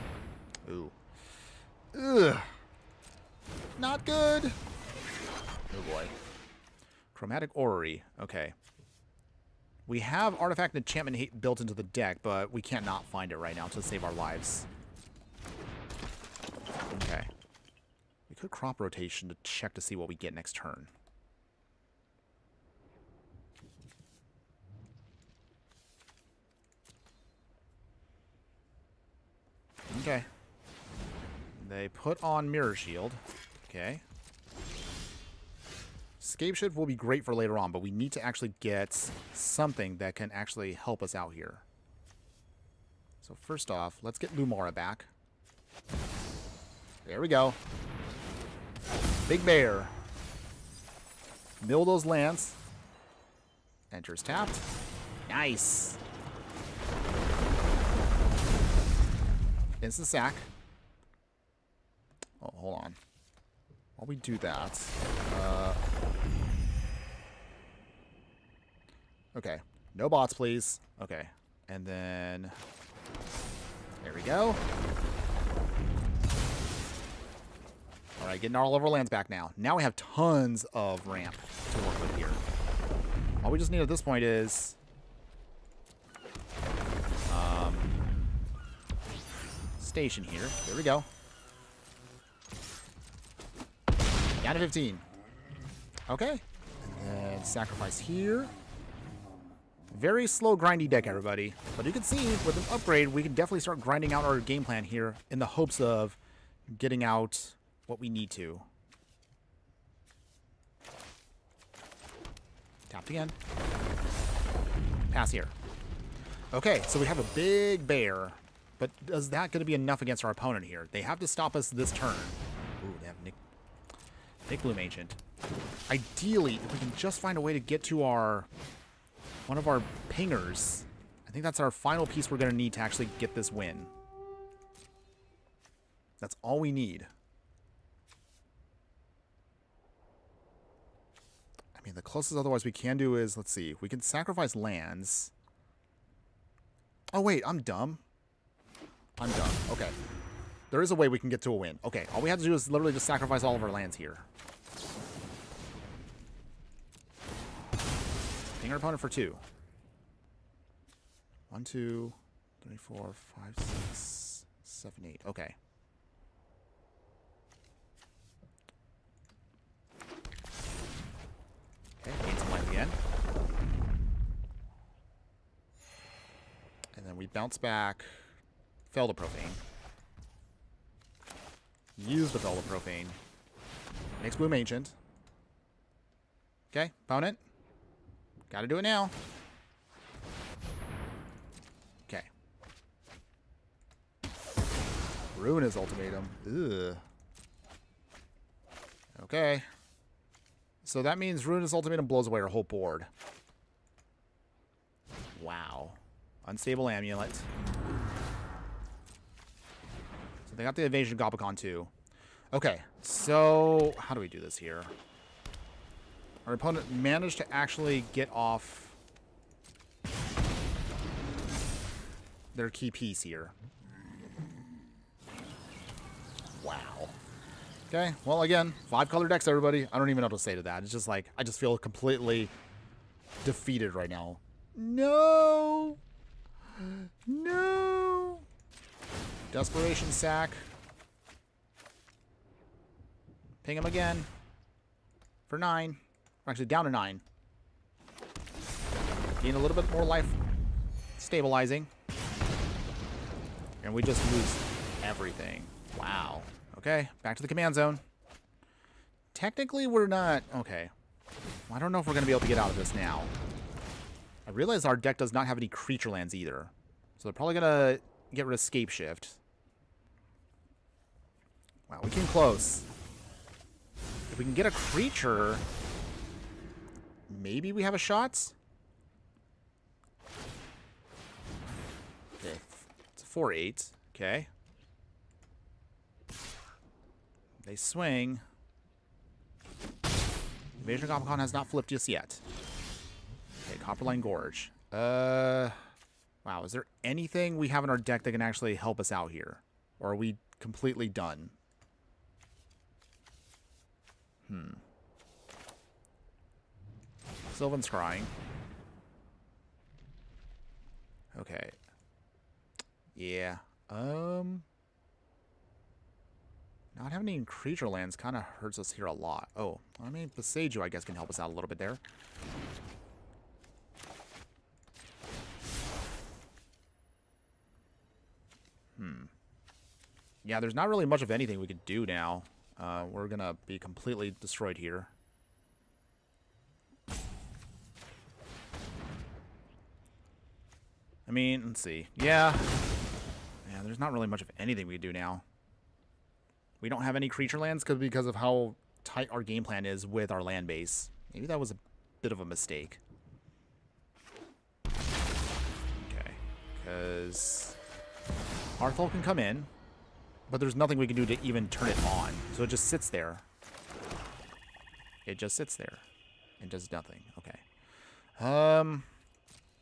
Ooh. Ugh. Not good. Oh, boy. Chromatic Orrery. Okay. We have Artifact Enchantment built into the deck, but we can't not find it right now to save our lives. Okay. We could crop rotation to check to see what we get next turn. Okay. They put on Mirror Shield. Okay. Scape Shift will be great for later on, but we need to actually get something that can actually help us out here. So first off, let's get Lumara back. There we go. Big Bear. Mill those lands. Enters tapped. Nice. Instant sack. Oh, hold on. While we do that... Okay. No bots, please. Okay. And then... There we go. Alright, getting all of our lands back now. Now we have tons of ramp to work with here. All we just need at this point is... station here. There we go. Down to 15. Okay. And then sacrifice here. Very slow, grindy deck, everybody. But you can see, with an upgrade, we can definitely start grinding out our game plan here in the hopes of getting out what we need to. Tapped again. Pass here. Okay, so we have a big bear. But is that going to be enough against our opponent here? They have to stop us this turn. Ooh, they have Nick Bloom Ancient. Ideally, if we can just find a way to get to one of our pingers, I think that's our final piece we're going to need to actually get this win. That's all we need. I mean, the closest otherwise we can do is, let's see, we can sacrifice lands. Oh, wait, I'm dumb. I'm dumb. Okay. There is a way we can get to a win. Okay, all we have to do is literally just sacrifice all of our lands here. Ping our opponent for 2. 1, 2, 3, 4, 5, 6, 7, 8. Okay. Okay, gain some life again. And then we bounce back. Fail the Profane. Use the Fail the Profane. Makes Bloom Ancient. Okay, opponent. Gotta do it now. Okay. Ruin his ultimatum. Ugh. Okay. So that means Ruin his ultimatum blows away our whole board. Wow. Unstable Amulet. So they got the Evasion Gobakon too. Okay, so how do we do this here? Our opponent managed to actually get off their key piece here. Wow. Okay, well, again, 5-color decks, everybody. I don't even know what to say to that. It's just like, I just feel completely defeated right now. No! No! Desperation Sack. Ping him again. For 9. We're actually down to 9. Gain a little bit more life. Stabilizing. And we just lose everything. Wow. Okay, back to the command zone. Technically, we're not... Okay. I don't know if we're going to be able to get out of this now. I realize our deck does not have any creature lands either. So they're probably going to get rid of Scape Shift. Wow, we came close. If we can get a creature... Maybe we have a shot? Okay. It's a 4-8. Okay. They swing. Invasion of Gobakon has not flipped just yet. Okay, Copperline Gorge. Wow, is there anything we have in our deck that can actually help us out here? Or are we completely done? Sylvan's crying. Okay. Yeah. Not having any creature lands kind of hurts us here a lot. Oh, I mean, Beseiju, I guess, can help us out a little bit there. Yeah, there's not really much of anything we could do now. We're going to be completely destroyed here. I mean, let's see. Yeah. Yeah, there's not really much of anything we can do now. We don't have any creature lands because of how tight our game plan is with our land base. Maybe that was a bit of a mistake. Okay. Because Hearthhull can come in, but there's nothing we can do to even turn it on. So it just sits there. It just sits there and does nothing. Okay.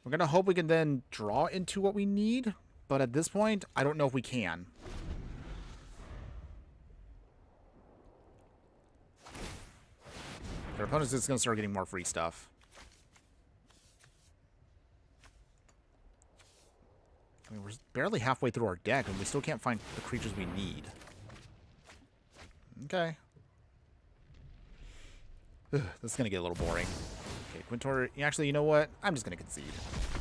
We're going to hope we can then draw into what we need, but at this point, I don't know if we can. Our opponent's just going to start getting more free stuff. I mean, we're barely halfway through our deck, and we still can't find the creatures we need. Okay. Ugh, this is going to get a little boring. Okay, Quintor, actually, you know what? I'm just going to concede.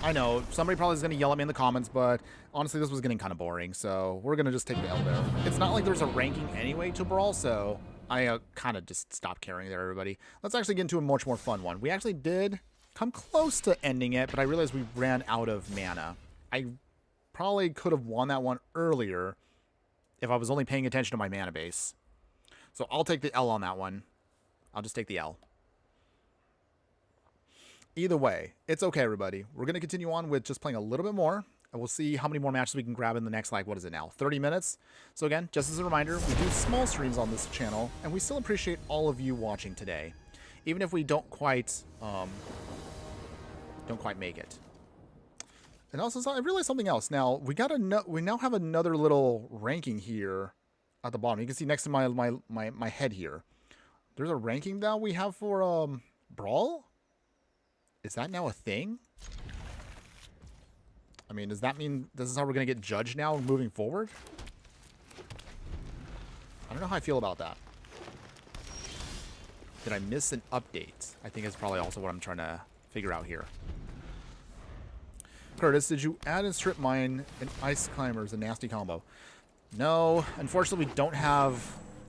I know, somebody probably is going to yell at me in the comments, but honestly, this was getting kind of boring, so we're going to just take the L there. It's not like there's a ranking anyway to Brawl, so I kind of just stopped caring there, everybody. Let's actually get into a much more fun one. We actually did come close to ending it, but I realized we ran out of mana. I probably could have won that one earlier if I was only paying attention to my mana base. So I'll take the L on that one. I'll just take the L. Either way, it's okay, everybody. We're going to continue on with just playing a little bit more. And we'll see how many more matches we can grab in the next, like, what is it now? 30 minutes? So again, just as a reminder, we do small streams on this channel, and we still appreciate all of you watching today. Even if we don't quite make it. And also, I realized something else. Now, we now have another little ranking here at the bottom. You can see next to my head here. There's a ranking that we have for Brawl? Is that now a thing? I mean, does that mean this is how we're going to get judged now moving forward? I don't know how I feel about that. Did I miss an update? I think it's probably also what I'm trying to figure out here. Curtis, did you add in Strip Mine and Ice Climbers a nasty combo? No, unfortunately we don't have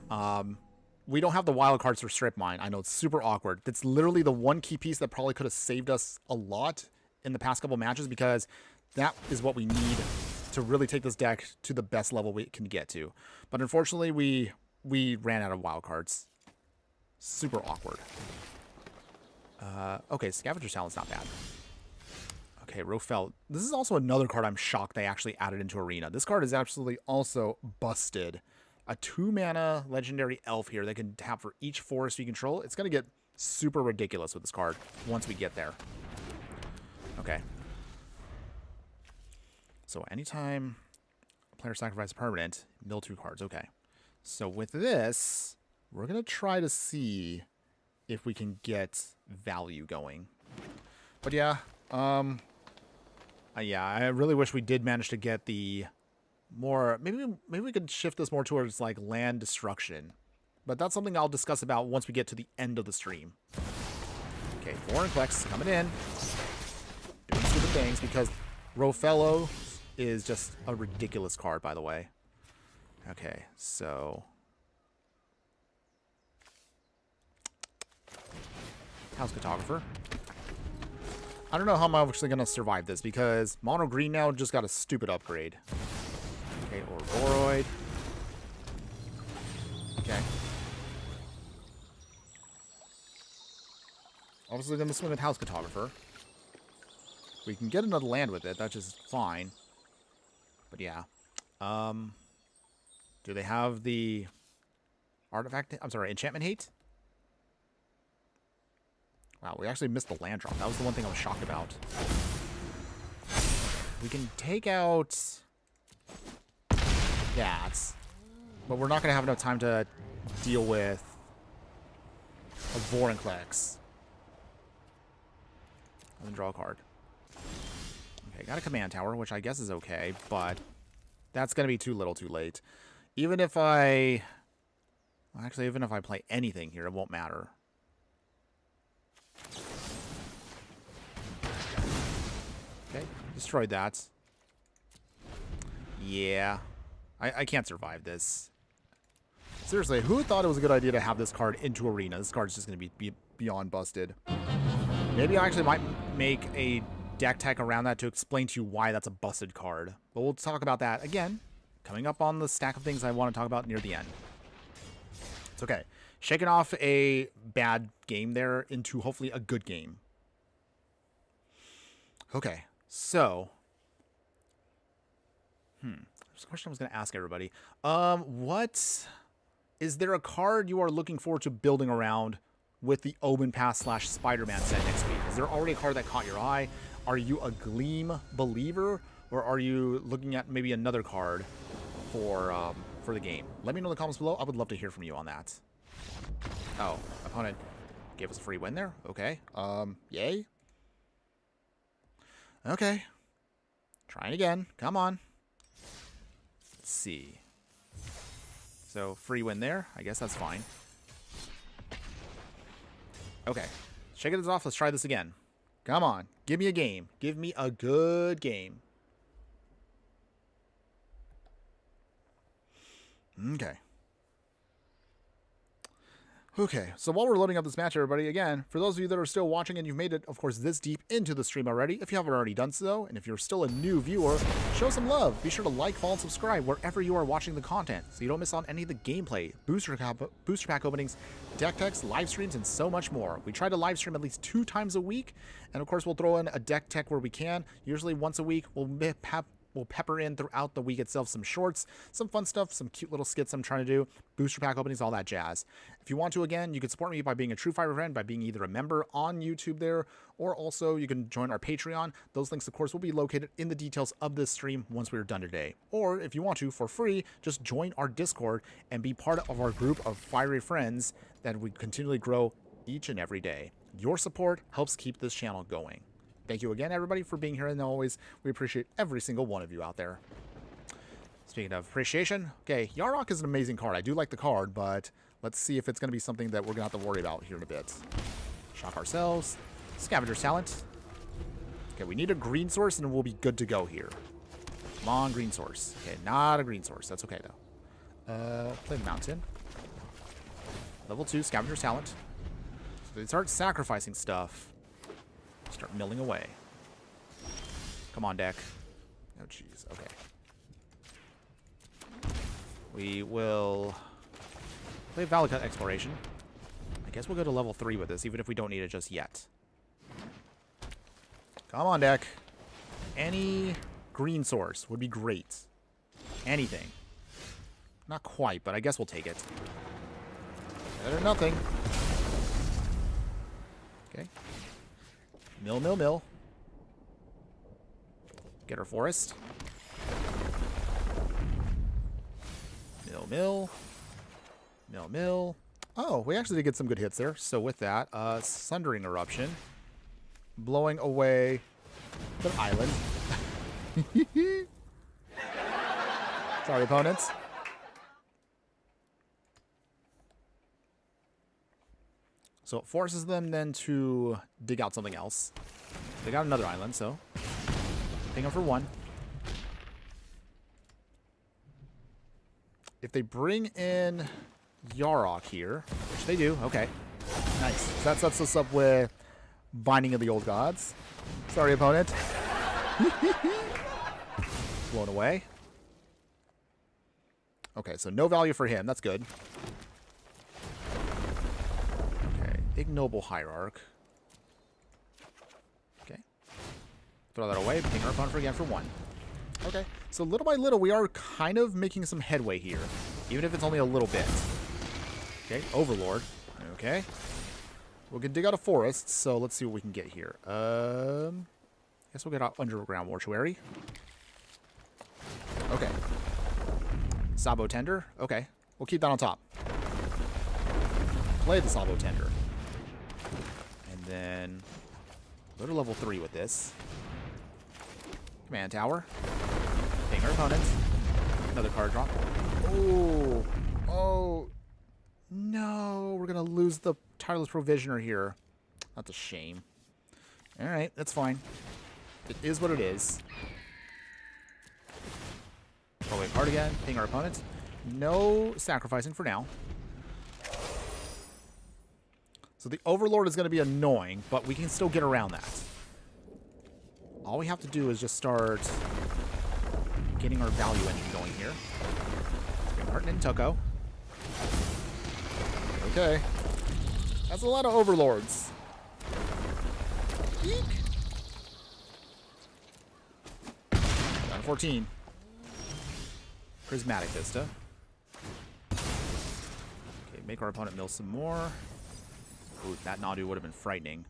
the wild cards for Strip Mine. I know it's super awkward. That's literally the one key piece that probably could have saved us a lot in the past couple matches, because that is what we need to really take this deck to the best level we can get to. But unfortunately, we ran out of wild cards. Super awkward. Okay, Scavenger's Talent's not bad. Okay, Rofel. This is also another card I'm shocked they actually added into Arena. This card is absolutely also busted. A 2-mana legendary elf here that can tap for each forest you control. It's going to get super ridiculous with this card once we get there. Okay. So anytime a player sacrifices permanent, mill 2 cards. Okay. So with this, we're going to try to see if we can get value going. But yeah, yeah, I really wish we did manage to get the more, maybe we could shift this more towards like land destruction. But that's something I'll discuss about once we get to the end of the stream. Okay, Vorinclex coming in. Doing stupid things because Rofello is just a ridiculous card, by the way. Okay, so House Cartographer. I don't know how I'm actually going to survive this, because Mono Green now just got a stupid upgrade. Okay, or Boroid. Okay. Obviously going to swing with House Cartographer. We can get another land with it, that's just fine. But yeah. Do they have the artifact? I'm sorry, enchantment hate? Wow, we actually missed the land drop. That was the one thing I was shocked about. We can take out that, but we're not going to have enough time to deal with a Vorinclex. And then draw a card. Okay, got a command tower, which I guess is okay, but that's going to be too little too late. Even if I... Actually, even if I play anything here, it won't matter. Okay, destroyed that. Yeah. I can't survive this. Seriously, who thought it was a good idea to have this card into Arena? This card's just going to be beyond busted. Maybe I actually might make a deck tech around that to explain to you why that's a busted card. But we'll talk about that again, coming up on the stack of things I want to talk about near the end. It's okay. Shaking off a bad game there into hopefully a good game. Okay, so... There's a question I was going to ask everybody. What... Is there a card you are looking forward to building around with the Omen Pass / Spider-Man set next week? Is there already a card that caught your eye? Are you a Gleam believer? Or are you looking at maybe another card for the game? Let me know in the comments below. I would love to hear from you on that. Oh, opponent gave us a free win there? Okay. Yay. Okay. Trying again. Come on. Let's see. So, free win there. I guess that's fine. Okay. Shaking this off. Let's try this again. Come on. Give me a game. Give me a good game. Okay. Okay, so while we're loading up this match, everybody, again, for those of you that are still watching and you've made it, of course, this deep into the stream already, if you haven't already done so, and if you're still a new viewer, show some love. Be sure to like, follow, and subscribe wherever you are watching the content so you don't miss on any of the gameplay, booster pack openings, deck techs, live streams, and so much more. We try to live stream at least 2 times a week, and of course, we'll throw in a deck tech where we can. Usually once a week, we'll pepper in throughout the week itself some shorts, some fun stuff, some cute little skits I'm trying to do, booster pack openings, all that jazz. If you want to, again, you can support me by being a true Fiverr friend, by being either a member on YouTube there, or also you can join our Patreon. Those links, of course, will be located in the details of this stream once we're done today. Or if you want to, for free, just join our Discord and be part of our group of fiery friends that we continually grow each and every day. Your support helps keep this channel going. Thank you again, everybody, for being here, and always, we appreciate every single one of you out there. Speaking of appreciation, okay, Yarok is an amazing card. I do like the card, but let's see if it's going to be something that we're going to have to worry about here in a bit. Shock ourselves. Scavenger's Talent. Okay, we need a green source, and we'll be good to go here. Come on, green source. Okay, not a green source. That's okay, though. Play the Mountain. Level 2, Scavenger's Talent. So they start sacrificing stuff. Start milling away. Come on, deck. Oh, jeez. Okay. We will play Valakut Exploration. I guess we'll go to level 3 with this, even if we don't need it just yet. Come on, deck. Any green source would be great. Anything. Not quite, but I guess we'll take it. Better than nothing. Okay. Mill, mill, mill. Get our forest. Mill, mill. Mill, mill. Oh, we actually did get some good hits there. So with that, Sundering Eruption. Blowing away the island. Sorry, opponents. So it forces them then to dig out something else. They got another island, so ping them for 1. If they bring in Yarok here, which they do, okay. Nice. So that sets us up with Binding of the Old Gods. Sorry, opponent. Blown away. Okay, so no value for him. That's good. Ignoble Hierarch. Okay. Throw that away. Ping our opponent again for 1. Okay. So little by little, we are kind of making some headway here. Even if it's only a little bit. Okay. Overlord. Okay. We can dig out a forest, so let's see what we can get here. Guess we'll get out Underground Mortuary. Okay. Sabo Tender. Okay. We'll keep that on top. Play the Sabo Tender. Then go to level 3 with this. Command Tower. Ping our opponents. Another card drop. Oh. Oh. No. We're going to lose the Tireless Provisioner here. That's a shame. Alright, that's fine. It is what it is. Pull away card again. Ping our opponents. No sacrificing for now. So the Overlord is going to be annoying, but we can still get around that. All we have to do is just start getting our value engine going here. Spring Heart and Toko. Okay. That's a lot of Overlords. Eek. Down to 14. Prismatic Vista. Okay, make our opponent mill some more. Ooh, that Nadu would have been frightening.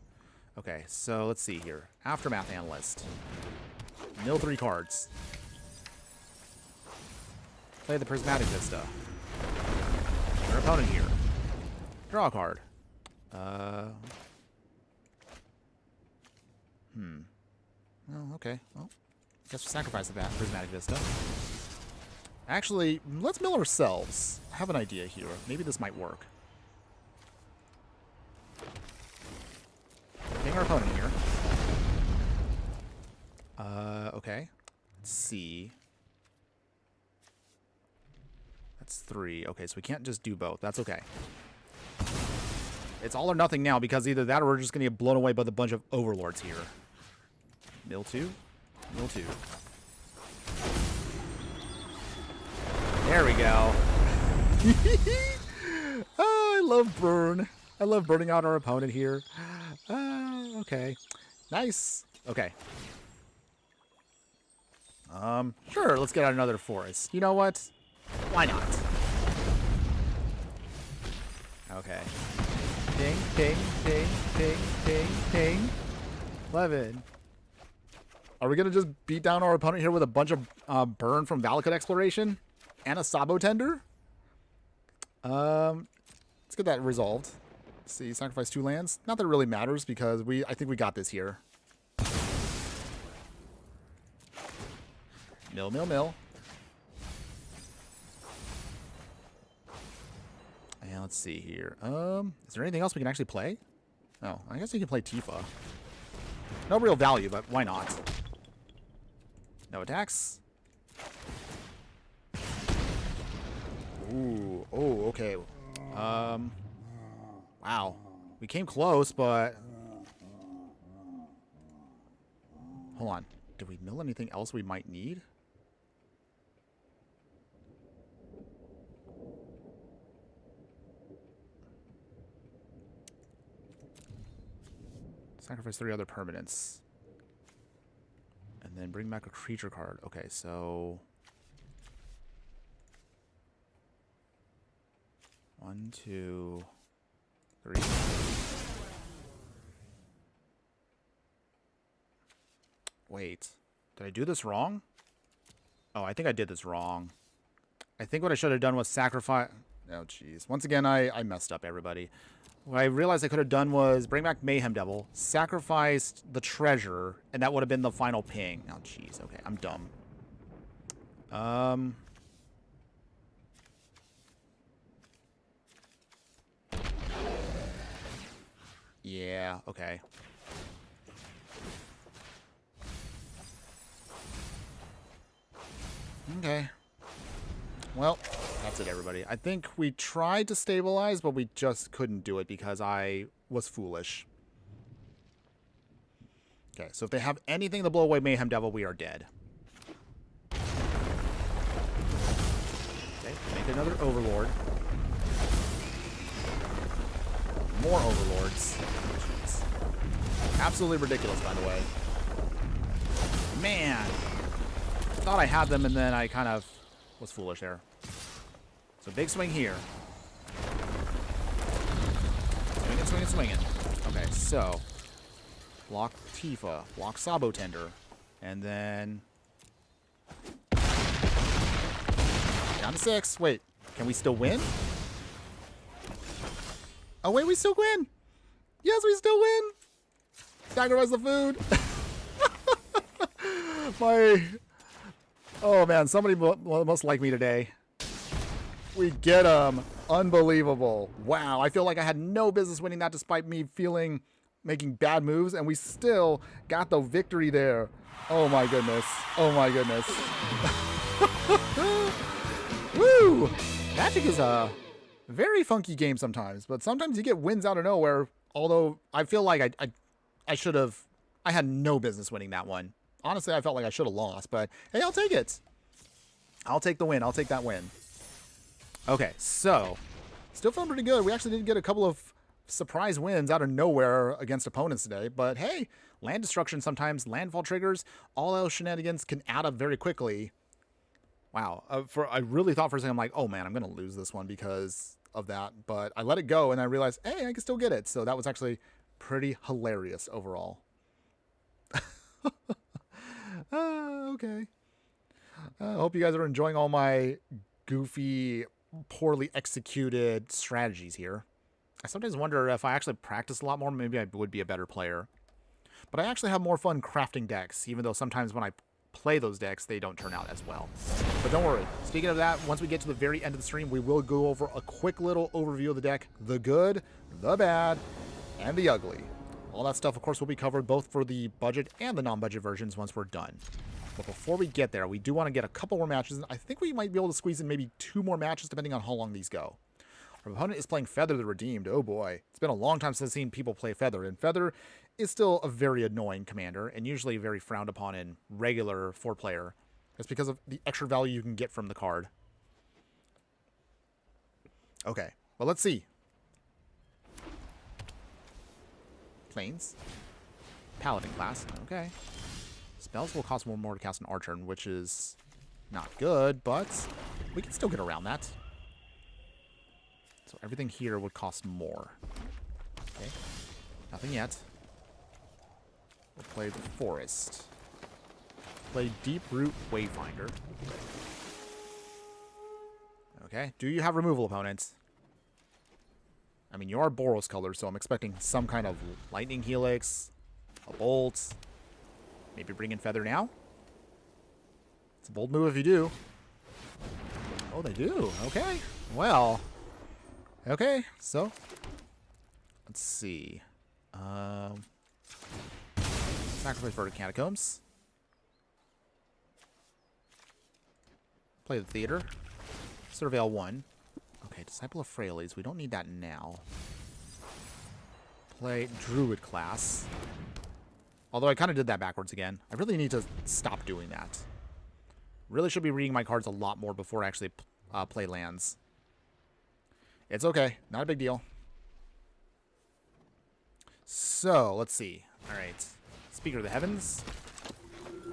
Okay, so let's see here. Aftermath Analyst. Mill 3 cards. Play the Prismatic Vista. Our opponent here. Draw a card. Well, okay. Well, guess we'll sacrifice the Prismatic Vista. Actually, let's mill ourselves. I have an idea here. Maybe this might work. Ping our opponent here. Okay. Let's see. That's 3. Okay, so we can't just do both. That's okay. It's all or nothing now because either that or we're just going to get blown away by the bunch of overlords here. Mill 2. Mill 2. There we go. Oh, I love burn. I love burning out our opponent here. Okay. Nice. Okay. Sure, let's get out another forest. You know what? Why not? Okay. Ping, ping, ping, ping, ping, ping. 11. Are we going to just beat down our opponent here with a bunch of burn from Valakut Exploration? And a Sabo Tender? Let's get that resolved. Let's see, sacrifice 2 lands. Not that it really matters because I think we got this here. Mill, mill, mill. And let's see here. Is there anything else we can actually play? Oh, I guess we can play Tifa. No real value, but why not? No attacks. Ooh, oh, okay. Wow. We came close, but... Hold on. Did we mill anything else we might need? Sacrifice 3 other permanents. And then bring back a creature card. Okay, so... 1, 2, 3. Wait. Did I do this wrong? Oh, I think I did this wrong. I think what I should have done was sacrifice... Oh, jeez. Once again, I messed up, everybody. What I realized I could have done was bring back Mayhem Devil, sacrificed the treasure, and that would have been the final ping. Oh, jeez. Okay, I'm dumb. Yeah, okay. Okay. Well, that's it, everybody. I think we tried to stabilize, but we just couldn't do it because I was foolish. Okay, so if they have anything to blow away Mayhem Devil, we are dead. Okay, make another Overlord. More Overlords. Jeez. Absolutely ridiculous, by the way. Man. Thought I had them, and then I kind of was foolish there. So big swing here. Swinging, swinging, swinging. Okay, so block Tifa, block Sabo Tender, and then down to 6. Wait, can we still win? Oh wait, we still win. Yes, we still win. Sacrifice the food. Oh man, somebody must like me today. We get them. Unbelievable. Wow, I feel like I had no business winning that despite me making bad moves, and we still got the victory there. Oh my goodness. Oh my goodness. Woo! Magic is a very funky game sometimes, but sometimes you get wins out of nowhere, although I feel like I had no business winning that one. Honestly, I felt like I should have lost, but hey, I'll take it. I'll take the win. I'll take that win. Okay, so still feeling pretty good. We actually did get a couple of surprise wins out of nowhere against opponents today, but hey, land destruction sometimes, landfall triggers, all those shenanigans can add up very quickly. Wow, I really thought for a second, I'm like, oh man, I'm going to lose this one because of that, but I let it go and I realized, hey, I can still get it. So that was actually pretty hilarious overall. Okay. I hope you guys are enjoying all my goofy, poorly executed strategies here. I sometimes wonder if I actually practice a lot more, maybe I would be a better player. But I actually have more fun crafting decks, even though sometimes when I play those decks, they don't turn out as well. But don't worry. Speaking of that, once we get to the very end of the stream, we will go over a quick little overview of the deck. The good, the bad, and the ugly. All that stuff, of course, will be covered both for the budget and the non-budget versions once we're done. But before we get there, we do want to get a couple more matches. I think we might be able to squeeze in maybe 2 more matches, depending on how long these go. Our opponent is playing Feather the Redeemed. Oh boy. It's been a long time since I've seen people play Feather, and Feather is still a very annoying commander, and usually very frowned upon in regular 4-player. It's because of the extra value you can get from the card. Okay, well, let's see. Planes. Paladin class. Okay. Spells will cost more to cast an Archer, which is not good, but we can still get around that. So everything here would cost more. Okay. Nothing yet. We'll play the Forest. Play Deep Root Wayfinder. Okay. Do you have removal, opponents? I mean, you are Boros color, so I'm expecting some kind of Lightning Helix, a Bolt. Maybe bring in Feather now? It's a bold move if you do. Oh, they do. Okay. Well. Okay, so. Let's see. Sacrifice for the Catacombs. Play the Theater. Surveil 1. Okay, Disciple of Frailes. We don't need that now. Play Druid class. Although I kind of did that backwards again. I really need to stop doing that. Really should be reading my cards a lot more before I actually play lands. It's okay. Not a big deal. So, let's see. Alright. Speaker of the Heavens.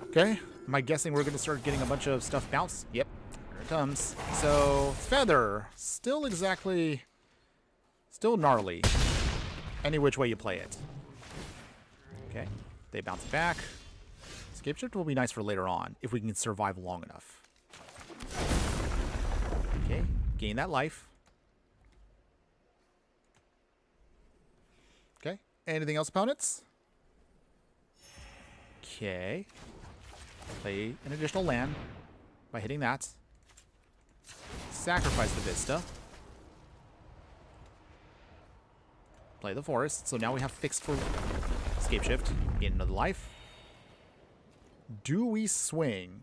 Okay. Am I guessing we're going to start getting a bunch of stuff bounce? Yep. Here it comes. So, Feather. Still exactly... Still gnarly. Any which way you play it. Okay. They bounce it back. Escape Shift will be nice for later on, if we can survive long enough. Okay. Gain that life. Okay. Anything else, opponents? Okay. Play an additional land by hitting that. Sacrifice the Vista. Play the Forest. So now we have fixed for Escape Shift. Gain another life. Do we swing?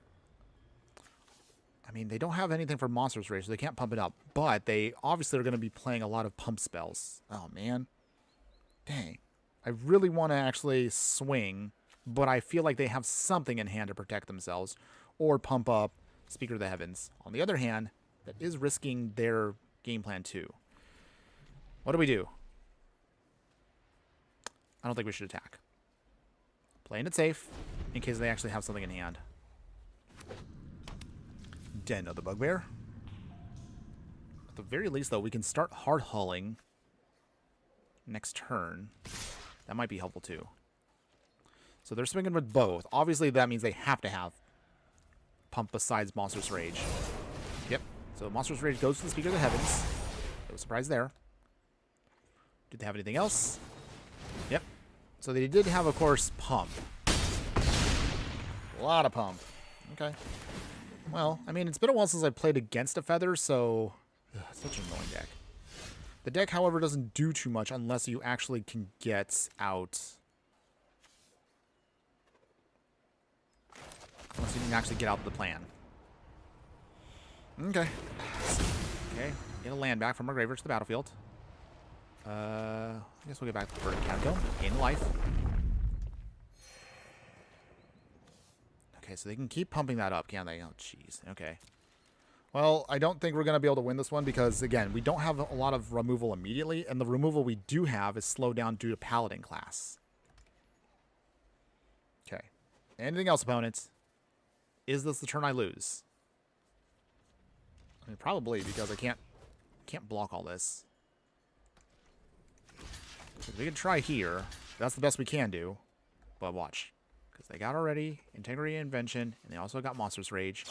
I mean, they don't have anything for Monsters Rage, so they can't pump it up. But they obviously are going to be playing a lot of pump spells. Oh, man. Dang. I really want to actually swing, but I feel like they have something in hand to protect themselves or pump up Speaker of the Heavens. On the other hand, that is risking their game plan too. What do? I don't think we should attack. Playing it safe in case they actually have something in hand. Den of the Bugbear. At the very least, though, we can start Hearthulling next turn. That might be helpful, too. So they're swinging with both. Obviously, that means they have to have pump besides Monstrous Rage. Yep. So Monstrous Rage goes to the Speaker of the Heavens. No surprise there. Did they have anything else? Yep. So they did have, of course, pump. A lot of pump. Okay. Well, I mean, it's been a while since I played against a Feather, so... Ugh, such an annoying deck. The deck, however, doesn't do too much unless you actually can get out... Unless you can actually get out the plan. Okay. Okay. Get a land back from our graveyard to the battlefield. I guess we'll get back to the Catacomb. Gain life. Okay, so they can keep pumping that up, can't they? Oh, jeez. Okay. Well, I don't think we're going to be able to win this one because, again, we don't have a lot of removal immediately, and the removal we do have is slowed down due to Paladin class. Okay. Anything else, opponents? Is this the turn I lose? I mean, probably, because I can't block all this. We can try here. That's the best we can do. But watch. Because they got already Integrity and Invention, and they also got Monstrous Rage.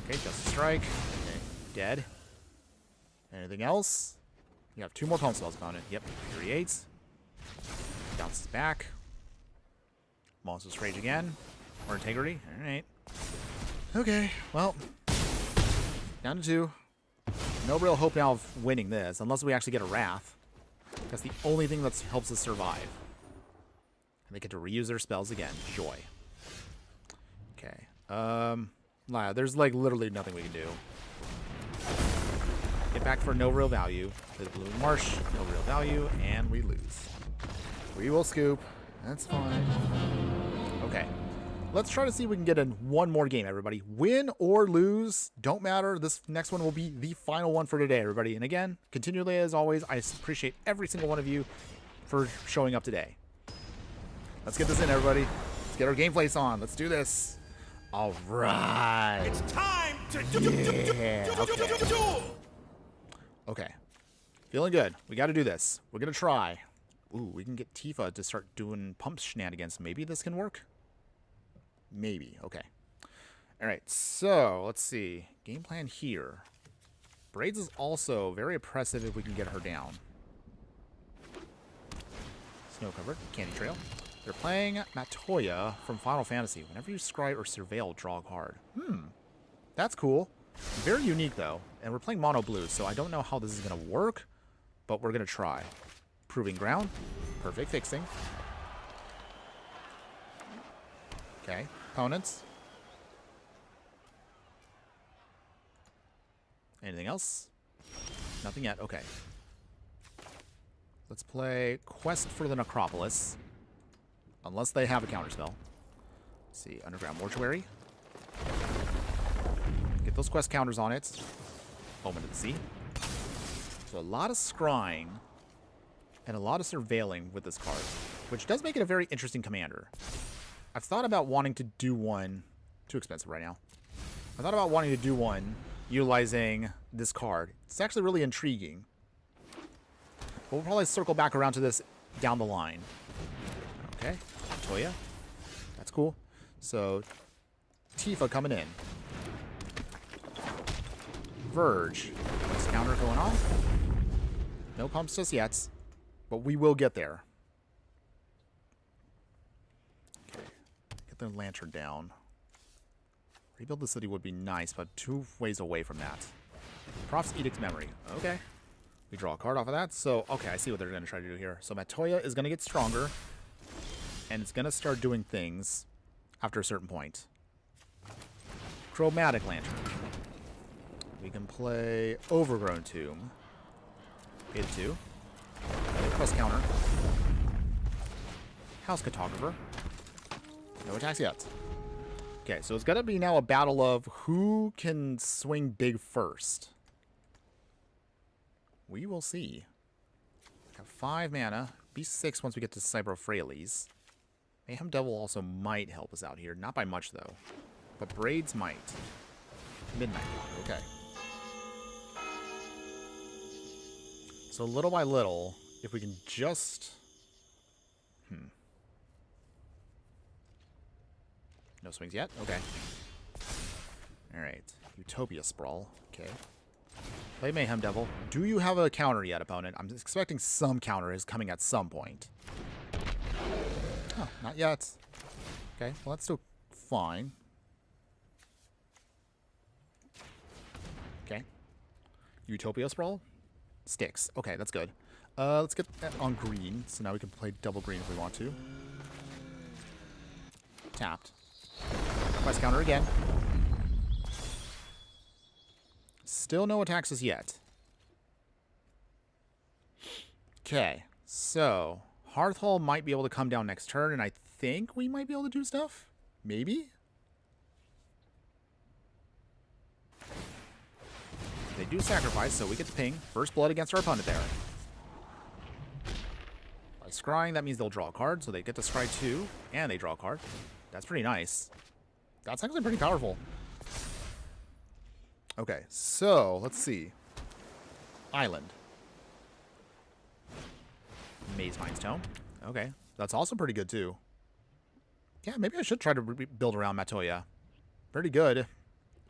Okay, Justice Strike. Okay, dead. Anything else? You have 2 more pump spells on it. Yep, creates. Bounces back. Monstrous Rage again. Or Integrity. Alright. Okay, well. Down to 2. No real hope now of winning this, unless we actually get a Wrath. That's the only thing that helps us survive. And they get to reuse their spells again. Joy. Okay. There's like literally nothing we can do. Yep. it back for no real value. The Blue Marsh, no real value, and we lose. We will scoop. That's fine. Okay. Let's try to see if we can get in one more game, everybody. Win or lose, don't matter. This next one will be the final one for today, everybody. And again, continually as always, I appreciate every single one of you for showing up today. Let's get this in, everybody. Let's get our gameplays on. Let's do this. All right. It's time to Okay. Feeling good. We got to do this. We're going to try. Ooh, we can get Tifa to start doing pump shenanigans. Maybe this can work? Maybe. Okay. All right. So, let's see. Game plan here. Braids is also very oppressive if we can get her down. Snow covered. Candy Trail. They're playing Matoya from Final Fantasy. Whenever you scry or surveil, draw a card. That's cool. Very unique, though. And we're playing mono blue, so I don't know how this is going to work, but we're going to try. Proving ground. Perfect fixing. Okay. Opponents. Anything else? Nothing yet. Okay. Let's play Quest for the Necropolis. Unless they have a counterspell. Let's see. Underground Mortuary. Get those quest counters on it. Omen of the Sea. So a lot of scrying and a lot of surveilling with this card, which does make it a very interesting commander. I've thought about wanting to do one. Too expensive right now. I thought about wanting to do one utilizing this card. It's actually really intriguing. But we'll probably circle back around to this down the line. Okay. Toya. That's cool. So, Tifa coming in. Verge. What's counter going on? No pumps just yet. But we will get there. Okay. Get the lantern down. Rebuild the city would be nice, but 2 ways away from that. Prop's Edict's Memory. Okay. We draw a card off of that. So, okay, I see what they're going to try to do here. So, Matoya is going to get stronger. And it's going to start doing things after a certain point. Chromatic Lantern. We can play Overgrown Tomb. Pay the 2. Plus counter. House Cartographer. No attacks yet. Okay, so it's going to be now a battle of who can swing big first. We will see. Got 5 mana. Be 6 once we get to Cybro Frailes. Mayhem Devil also might help us out here. Not by much, though. But Braids might. Midnight Walker. Okay. So little by little, if we can just... No swings yet? Okay. Alright. Utopia Sprawl. Okay. Play Mayhem Devil. Do you have a counter yet, opponent? I'm expecting some counter is coming at some point. Oh, not yet. Okay, well that's still fine. Okay. Utopia Sprawl? Sticks. Okay, that's good. Let's get that on green, so now we can play double green if we want to. Tapped. Quest counter again. Still no attacks as yet. Okay, so Hearthhull might be able to come down next turn, and I think we might be able to do stuff. Maybe? They do sacrifice, so we get to ping. First blood against our opponent there. By scrying, that means they'll draw a card, so they get to scry 2, and they draw a card. That's pretty nice. That's actually pretty powerful. Okay, so let's see. Island. Maze Mind's Tome. Okay, that's also pretty good too. Yeah, maybe I should try to build around Matoya. Pretty good,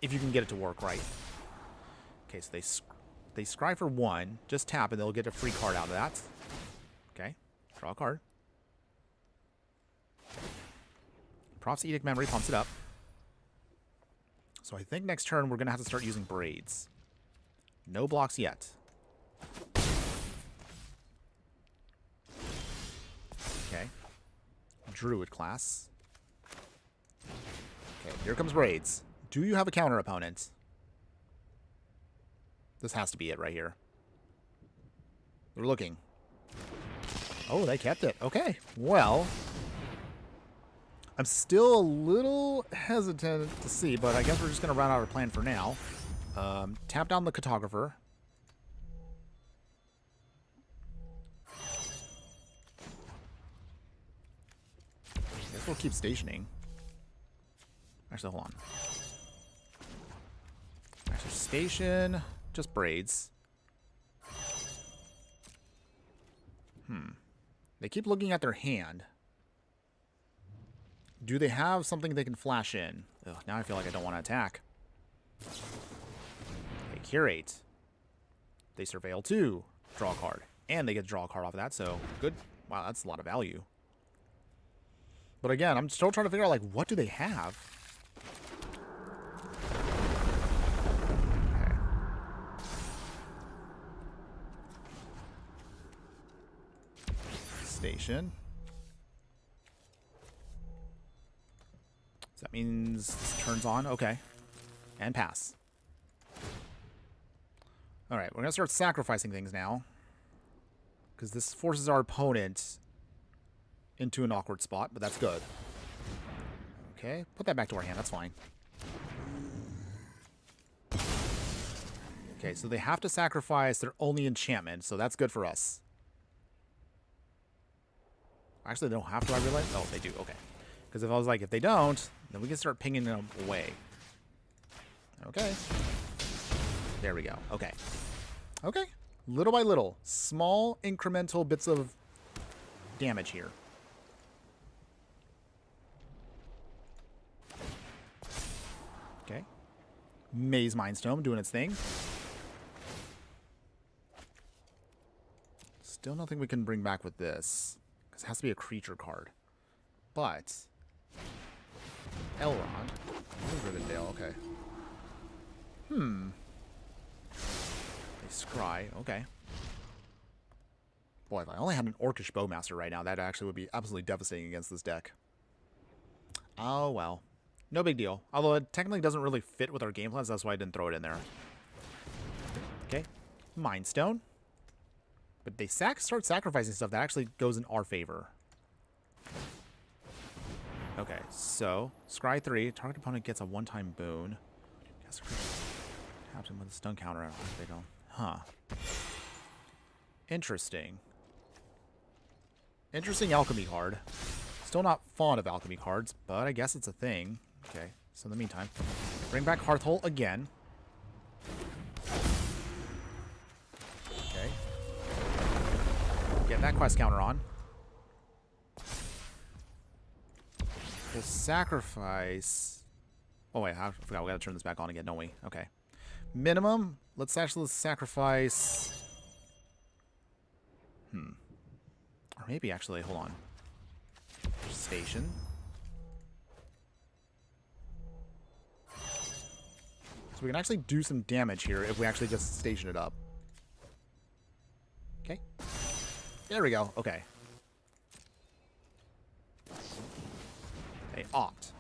if you can get it to work right. Okay, so they scry for 1, just tap, and they'll get a free card out of that. Okay, draw a card. Prop's Edict Memory pumps it up. So I think next turn we're going to have to start using Braids. No blocks yet. Okay. Druid class. Okay, here comes Braids. Do you have a counter, opponent? This has to be it right here. They're looking. Oh, they kept it. Okay. Well, I'm still a little hesitant to see, but I guess we're just going to run out our plan for now. Tap down the cartographer. Guess we'll keep stationing. Actually, hold on. Actually, station. Just braids. They keep looking at their hand. Do they have something they can flash in? Ugh, now I feel like I don't want to attack. They curate. They surveil too. Draw a card. And they get to draw a card off of that, so good. Wow, that's a lot of value. But again, I'm still trying to figure out, like, what do they have? Okay. Station. So that means this turns on. Okay. And pass. Alright, we're going to start sacrificing things now. Because this forces our opponent into an awkward spot, but that's good. Okay, put that back to our hand. That's fine. Okay, so they have to sacrifice their only enchantment, so that's good for us. Actually, they don't have to, I realize. Oh, they do. Okay. Because if I was like, if they don't, then we can start pinging them away. Okay. There we go. Okay. Okay. Little by little. Small incremental bits of damage here. Okay. Maze Mindstone doing its thing. Still nothing we can bring back with this. Because it has to be a creature card. But Elrond. Rivendell, okay. They scry, okay. Boy, if I only had an Orcish Bowmaster right now, that actually would be absolutely devastating against this deck. Oh, well. No big deal. Although it technically doesn't really fit with our game plans, that's why I didn't throw it in there. Okay. Mind Stone. But they start sacrificing stuff that actually goes in our favor. Okay, so scry 3. Target opponent gets a one-time boon. Taps him with a stun counter. They don't. Huh. Interesting. Interesting alchemy card. Still not fond of alchemy cards, but I guess it's a thing. Okay, so in the meantime, bring back Hearthhull again. Okay. Get that quest counter on. We'll sacrifice... Oh, wait, I forgot. We gotta turn this back on again, don't we? Okay. Minimum, let's actually sacrifice... Or maybe, actually, hold on. Station. So we can actually do some damage here if we actually just station it up. Okay. There we go. Okay. They opt.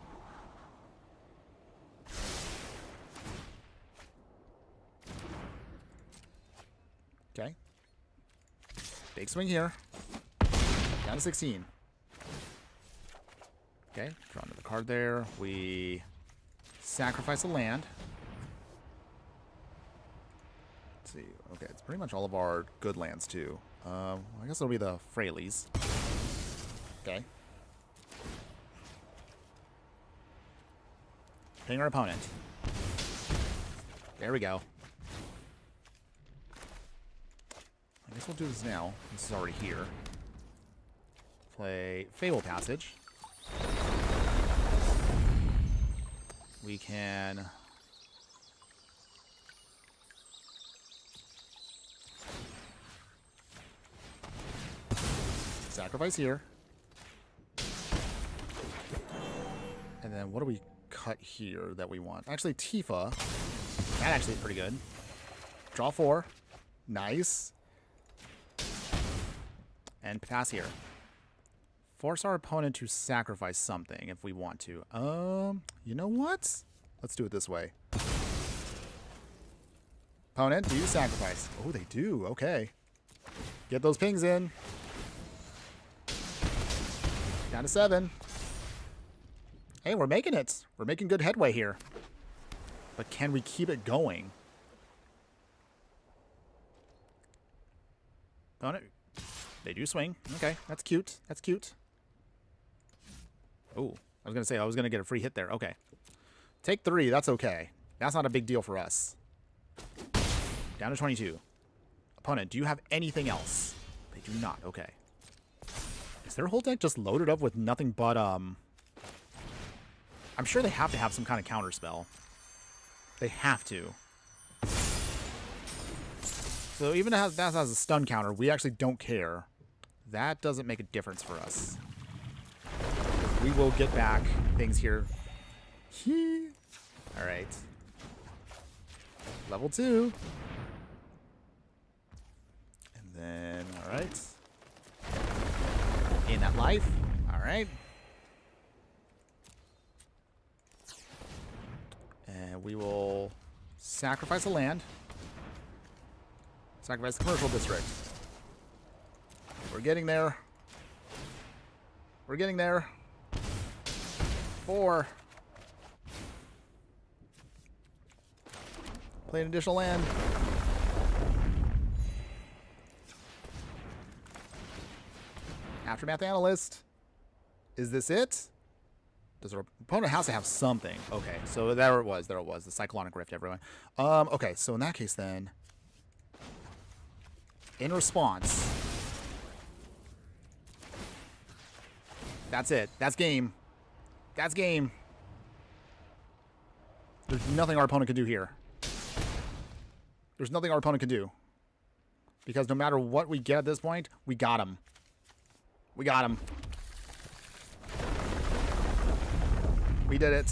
Okay. Big swing here. Down to 16. Okay, draw another card there. We sacrifice a land. Let's see. Okay, it's pretty much all of our good lands, too. I guess it'll be the Freyleys. Okay. Ping our opponent. There we go. I guess we'll do this now. This is already here. Play Fable Passage. We can... sacrifice here. And then what do we cut here that we want? Actually, Tifa. That actually is pretty good. Draw 4. Nice. And pass here. Force our opponent to sacrifice something if we want to. You know what? Let's do it this way. Opponent, do you sacrifice? Oh, they do. Okay. Get those pings in. Down to 7. Hey, we're making it. We're making good headway here. But can we keep it going? Opponent, they do swing. Okay, that's cute. That's cute. Oh, I was going to say I was going to get a free hit there. Okay. Take 3. That's okay. That's not a big deal for us. Down to 22. Opponent, do you have anything else? They do not. Okay. Is their whole deck just loaded up with nothing but, I'm sure they have to have some kind of counter spell. They have to. So even if that has a stun counter, we actually don't care. That doesn't make a difference for us. We will get back things here. Alright. Level 2. And then, alright. Gain that life. Alright. And we will sacrifice a land. Sacrifice the commercial district. We're getting there. We're getting there. 4. Play an additional land. Aftermath Analyst. Is this it? Does our opponent has to have something? Okay, so there it was. There it was. The Cyclonic Rift, everyone. Okay, so in that case then, in response, that's it. That's game. That's game. There's nothing our opponent can do here. There's nothing our opponent can do. Because no matter what we get at this point, we got him. We got him. We did it.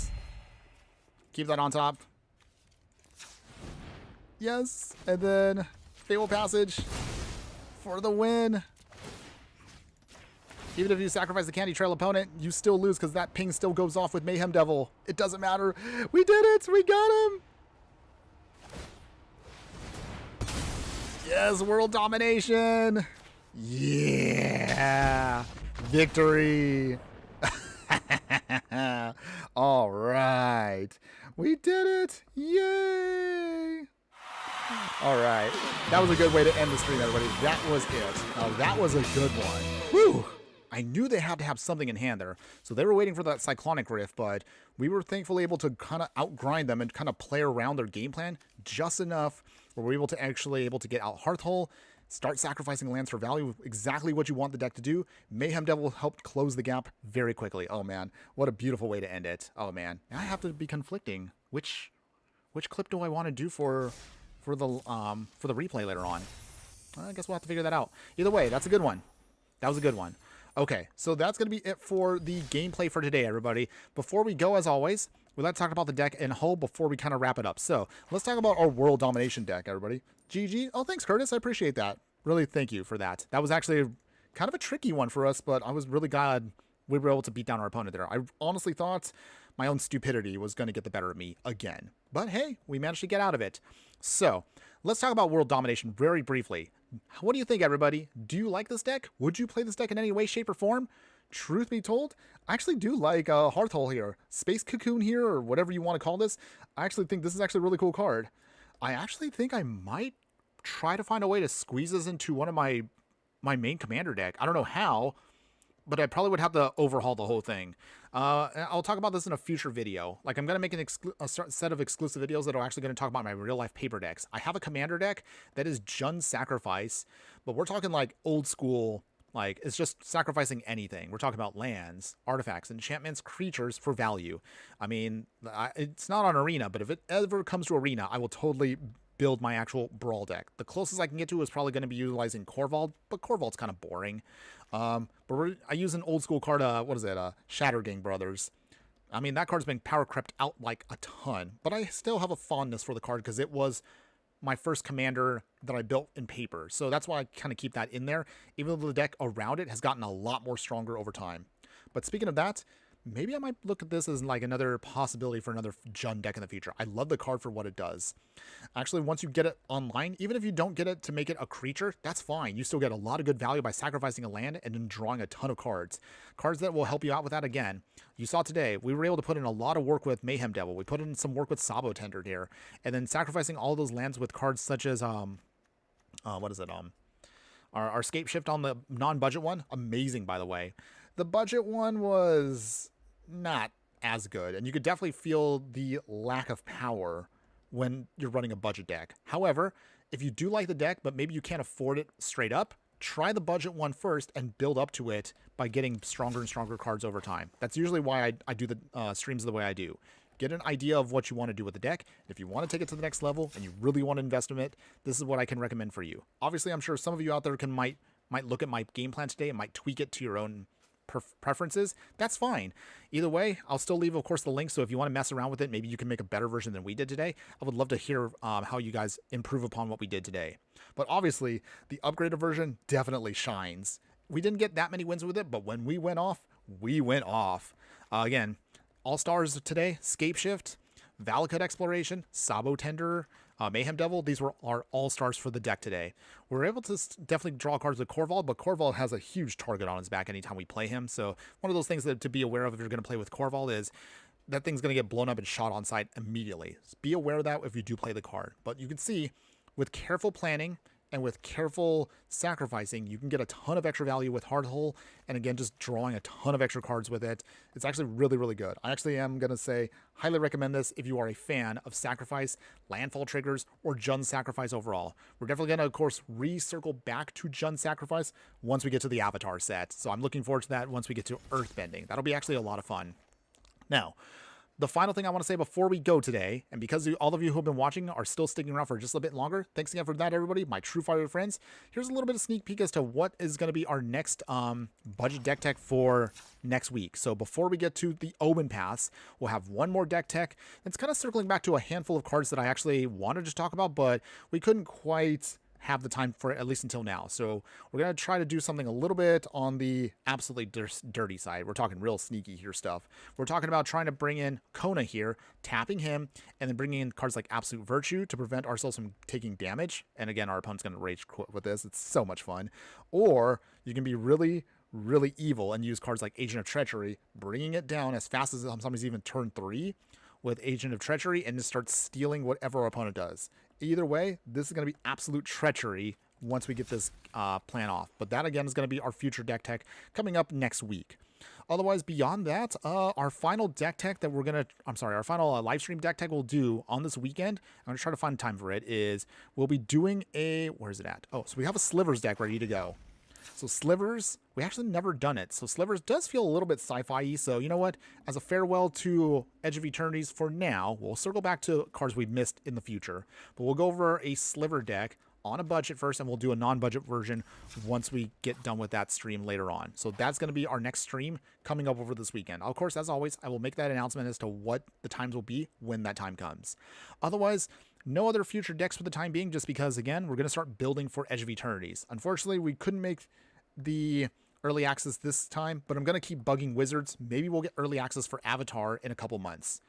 Keep that on top. Yes. And then Fable Passage for the win. Even if you sacrifice the Candy Trail opponent, you still lose because that ping still goes off with Mayhem Devil. It doesn't matter. We did it. We got him. Yes, world domination. Yeah. Victory. All right. We did it. Yay. All right. That was a good way to end the stream, everybody. That was it. That was a good one. Whew. I knew they had to have something in hand there. So they were waiting for that Cyclonic Rift, but we were thankfully able to kind of outgrind them and kind of play around their game plan just enough where we're able to actually get out Hearthhull, start sacrificing lands for value, exactly what you want the deck to do. Mayhem Devil helped close the gap very quickly. Oh man, what a beautiful way to end it. Oh man, now I have to be conflicting. Which clip do I want to do for the replay later on? I guess we'll have to figure that out. Either way, that's a good one. That was a good one. Okay, so that's going to be it for the gameplay for today, everybody. Before we go, as always, we'd like to talk about the deck in whole before we kind of wrap it up. So let's talk about our World Domination deck, everybody. GG. Oh, thanks, Curtis. I appreciate that. Really, thank you for that. That was actually kind of a tricky one for us, but I was really glad we were able to beat down our opponent there. I honestly thought my own stupidity was going to get the better of me again. But hey, we managed to get out of it. So let's talk about World Domination very briefly. What do you think, everybody? Do you like this deck? Would you play this deck in any way, shape, or form? Truth be told, I actually do like Hearthhull here. Space Cocoon here, or whatever you want to call this. I actually think this is actually a really cool card. I actually think I might try to find a way to squeeze this into one of my main commander deck. I don't know how, but I probably would have to overhaul the whole thing. I'll talk about this in a future video. Like, I'm going to make a set of exclusive videos that are actually going to talk about my real-life paper decks. I have a commander deck that is Jund Sacrifice, but we're talking, like, old school, like, it's just sacrificing anything. We're talking about lands, artifacts, enchantments, creatures for value. I mean, it's not on Arena, but if it ever comes to Arena, I will totally build my actual Brawl deck. The closest I can get to is probably going to be utilizing Corvault, but Corvault's kind of boring. But I use an old school card, what is it, Shattergang Brothers. I mean, that card's been power crept out like a ton, but I still have a fondness for the card because it was my first commander that I built in paper. So that's why I kind of keep that in there, even though the deck around it has gotten a lot more stronger over time. But speaking of that, maybe I might look at this as like another possibility for another Jund deck in the future. I love the card for what it does. Actually, once you get it online, even if you don't get it to make it a creature, that's fine. You still get a lot of good value by sacrificing a land and then drawing a ton of cards. Cards that will help you out with that again. You saw today, we were able to put in a lot of work with Mayhem Devil. We put in some work with Sabo Tender here. And then sacrificing all those lands with cards such as, what is it? Our Scape Shift on the non-budget one, amazing, by the way. The budget one was not as good, and you could definitely feel the lack of power when you're running a budget deck. However, if you do like the deck, but maybe you can't afford it straight up, try the budget one first and build up to it by getting stronger and stronger cards over time. That's usually why I do the streams the way I do. Get an idea of what you want to do with the deck. If you want to take it to the next level and you really want to invest in it, this is what I can recommend for you. Obviously, I'm sure some of you out there might look at my game plan today and might tweak it to your own preferences. That's fine. Either way, I'll still leave, of course, the link. So if you want to mess around with it, maybe you can make a better version than we did today. I would love to hear how you guys improve upon what we did today. But obviously, the upgraded version definitely shines. We didn't get that many wins with it, but when we went off, we went off. Again, All-Stars today, Scape Shift, Valakut Exploration, Sabo Tender, Mayhem Devil, these were our all-stars for the deck today. We're able to definitely draw cards with Corval, but Corval has a huge target on his back anytime we play him. So one of those things that to be aware of if you're going to play with Corval is that thing's going to get blown up and shot on sight immediately. So be aware of that if you do play the card. But you can see with careful planning and with careful sacrificing, you can get a ton of extra value with Hearthhull, and again, just drawing a ton of extra cards with it. It's actually really, really good. I actually am going to say, highly recommend this if you are a fan of sacrifice, landfall triggers, or Jund sacrifice overall. We're definitely going to, of course, recircle back to Jund sacrifice once we get to the Avatar set. So I'm looking forward to that once we get to Earthbending. That'll be actually a lot of fun. Now, the final thing I want to say before we go today, and because all of you who have been watching are still sticking around for just a bit longer, thanks again for that, everybody, my true fire friends. Here's a little bit of sneak peek as to what is going to be our next budget deck tech for next week. So before we get to the Omen Pass, we'll have one more deck tech. It's kind of circling back to a handful of cards that I actually wanted to talk about, but we couldn't quite have the time for it, at least until now. So we're going to try to do something a little bit on the absolutely dirty side. We're talking real sneaky here stuff. We're talking about trying to bring in Kona here, tapping him, and then bringing in cards like Absolute Virtue to prevent ourselves from taking damage. And again, our opponent's going to rage quit with this. It's so much fun. Or you can be really, really evil and use cards like Agent of Treachery, bringing it down as fast as somebody's even turn 3 with Agent of Treachery, and just start stealing whatever our opponent does. Either way, this is going to be absolute treachery once we get this plan off. But that, again, is going to be our future deck tech coming up next week. Otherwise, beyond that, our final deck tech that we're going to, our final live stream deck tech we'll do on this weekend, I'm going to try to find time for it, is we'll be doing where is it at? Oh, so we have a Slivers deck ready to go. So Slivers, we actually never done it. So Slivers does feel a little bit sci-fi-y. So you know what? As a farewell to Edge of Eternities for now, we'll circle back to cards we've missed in the future. But we'll go over a Sliver deck on a budget first, and we'll do a non-budget version once we get done with that stream later on. So that's going to be our next stream coming up over this weekend. Of course, as always, I will make that announcement as to what the times will be when that time comes. Otherwise, no other future decks for the time being, just because, again, we're going to start building for Edge of Eternities. Unfortunately, we couldn't make the early access this time, but I'm going to keep bugging Wizards. Maybe we'll get early access for Avatar in a couple months.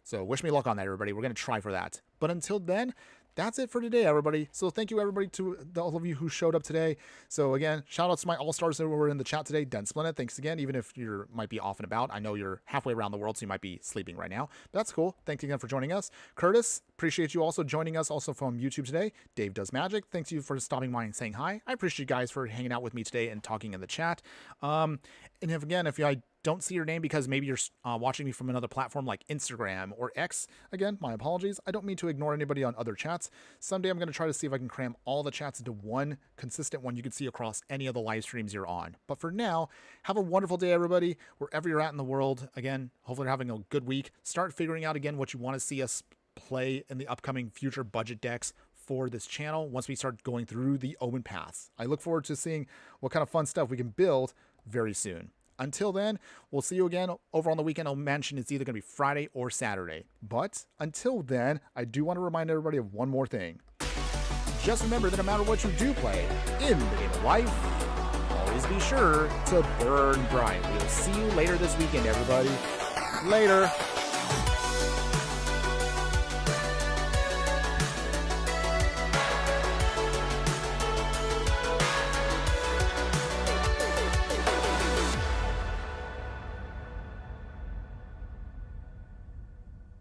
So wish me luck on that, everybody. We're going to try for that. But until then, that's it for today, everybody. So thank you, everybody, to all of you who showed up today. So again, shout outs to my all-stars that were in the chat today. Den Splinter, thanks again. Even if you might be off and about, I know you're halfway around the world, so you might be sleeping right now. But that's cool. Thanks again for joining us. Curtis, appreciate you also joining us also from YouTube today. Dave Does Magic, thanks you for stopping by and saying hi. I appreciate you guys for hanging out with me today and talking in the chat. And if I don't see your name because maybe you're watching me from another platform like Instagram or X, again, my apologies. I don't mean to ignore anybody on other chats. Someday I'm going to try to see if I can cram all the chats into one consistent one you can see across any of the live streams you're on. But for now, have a wonderful day, everybody, wherever you're at in the world. Again, hopefully you're having a good week. Start figuring out, again, what you want to see us play in the upcoming future budget decks for this channel once we start going through the Omen paths. I look forward to seeing what kind of fun stuff we can build very soon. Until then, we'll see you again over on the weekend. I'll mention it's either going to be Friday or Saturday. But until then, I do want to remind everybody of one more thing. Just remember that no matter what you do play in the game of life, always please be sure to burn bright. We'll see you later this weekend, everybody. Later.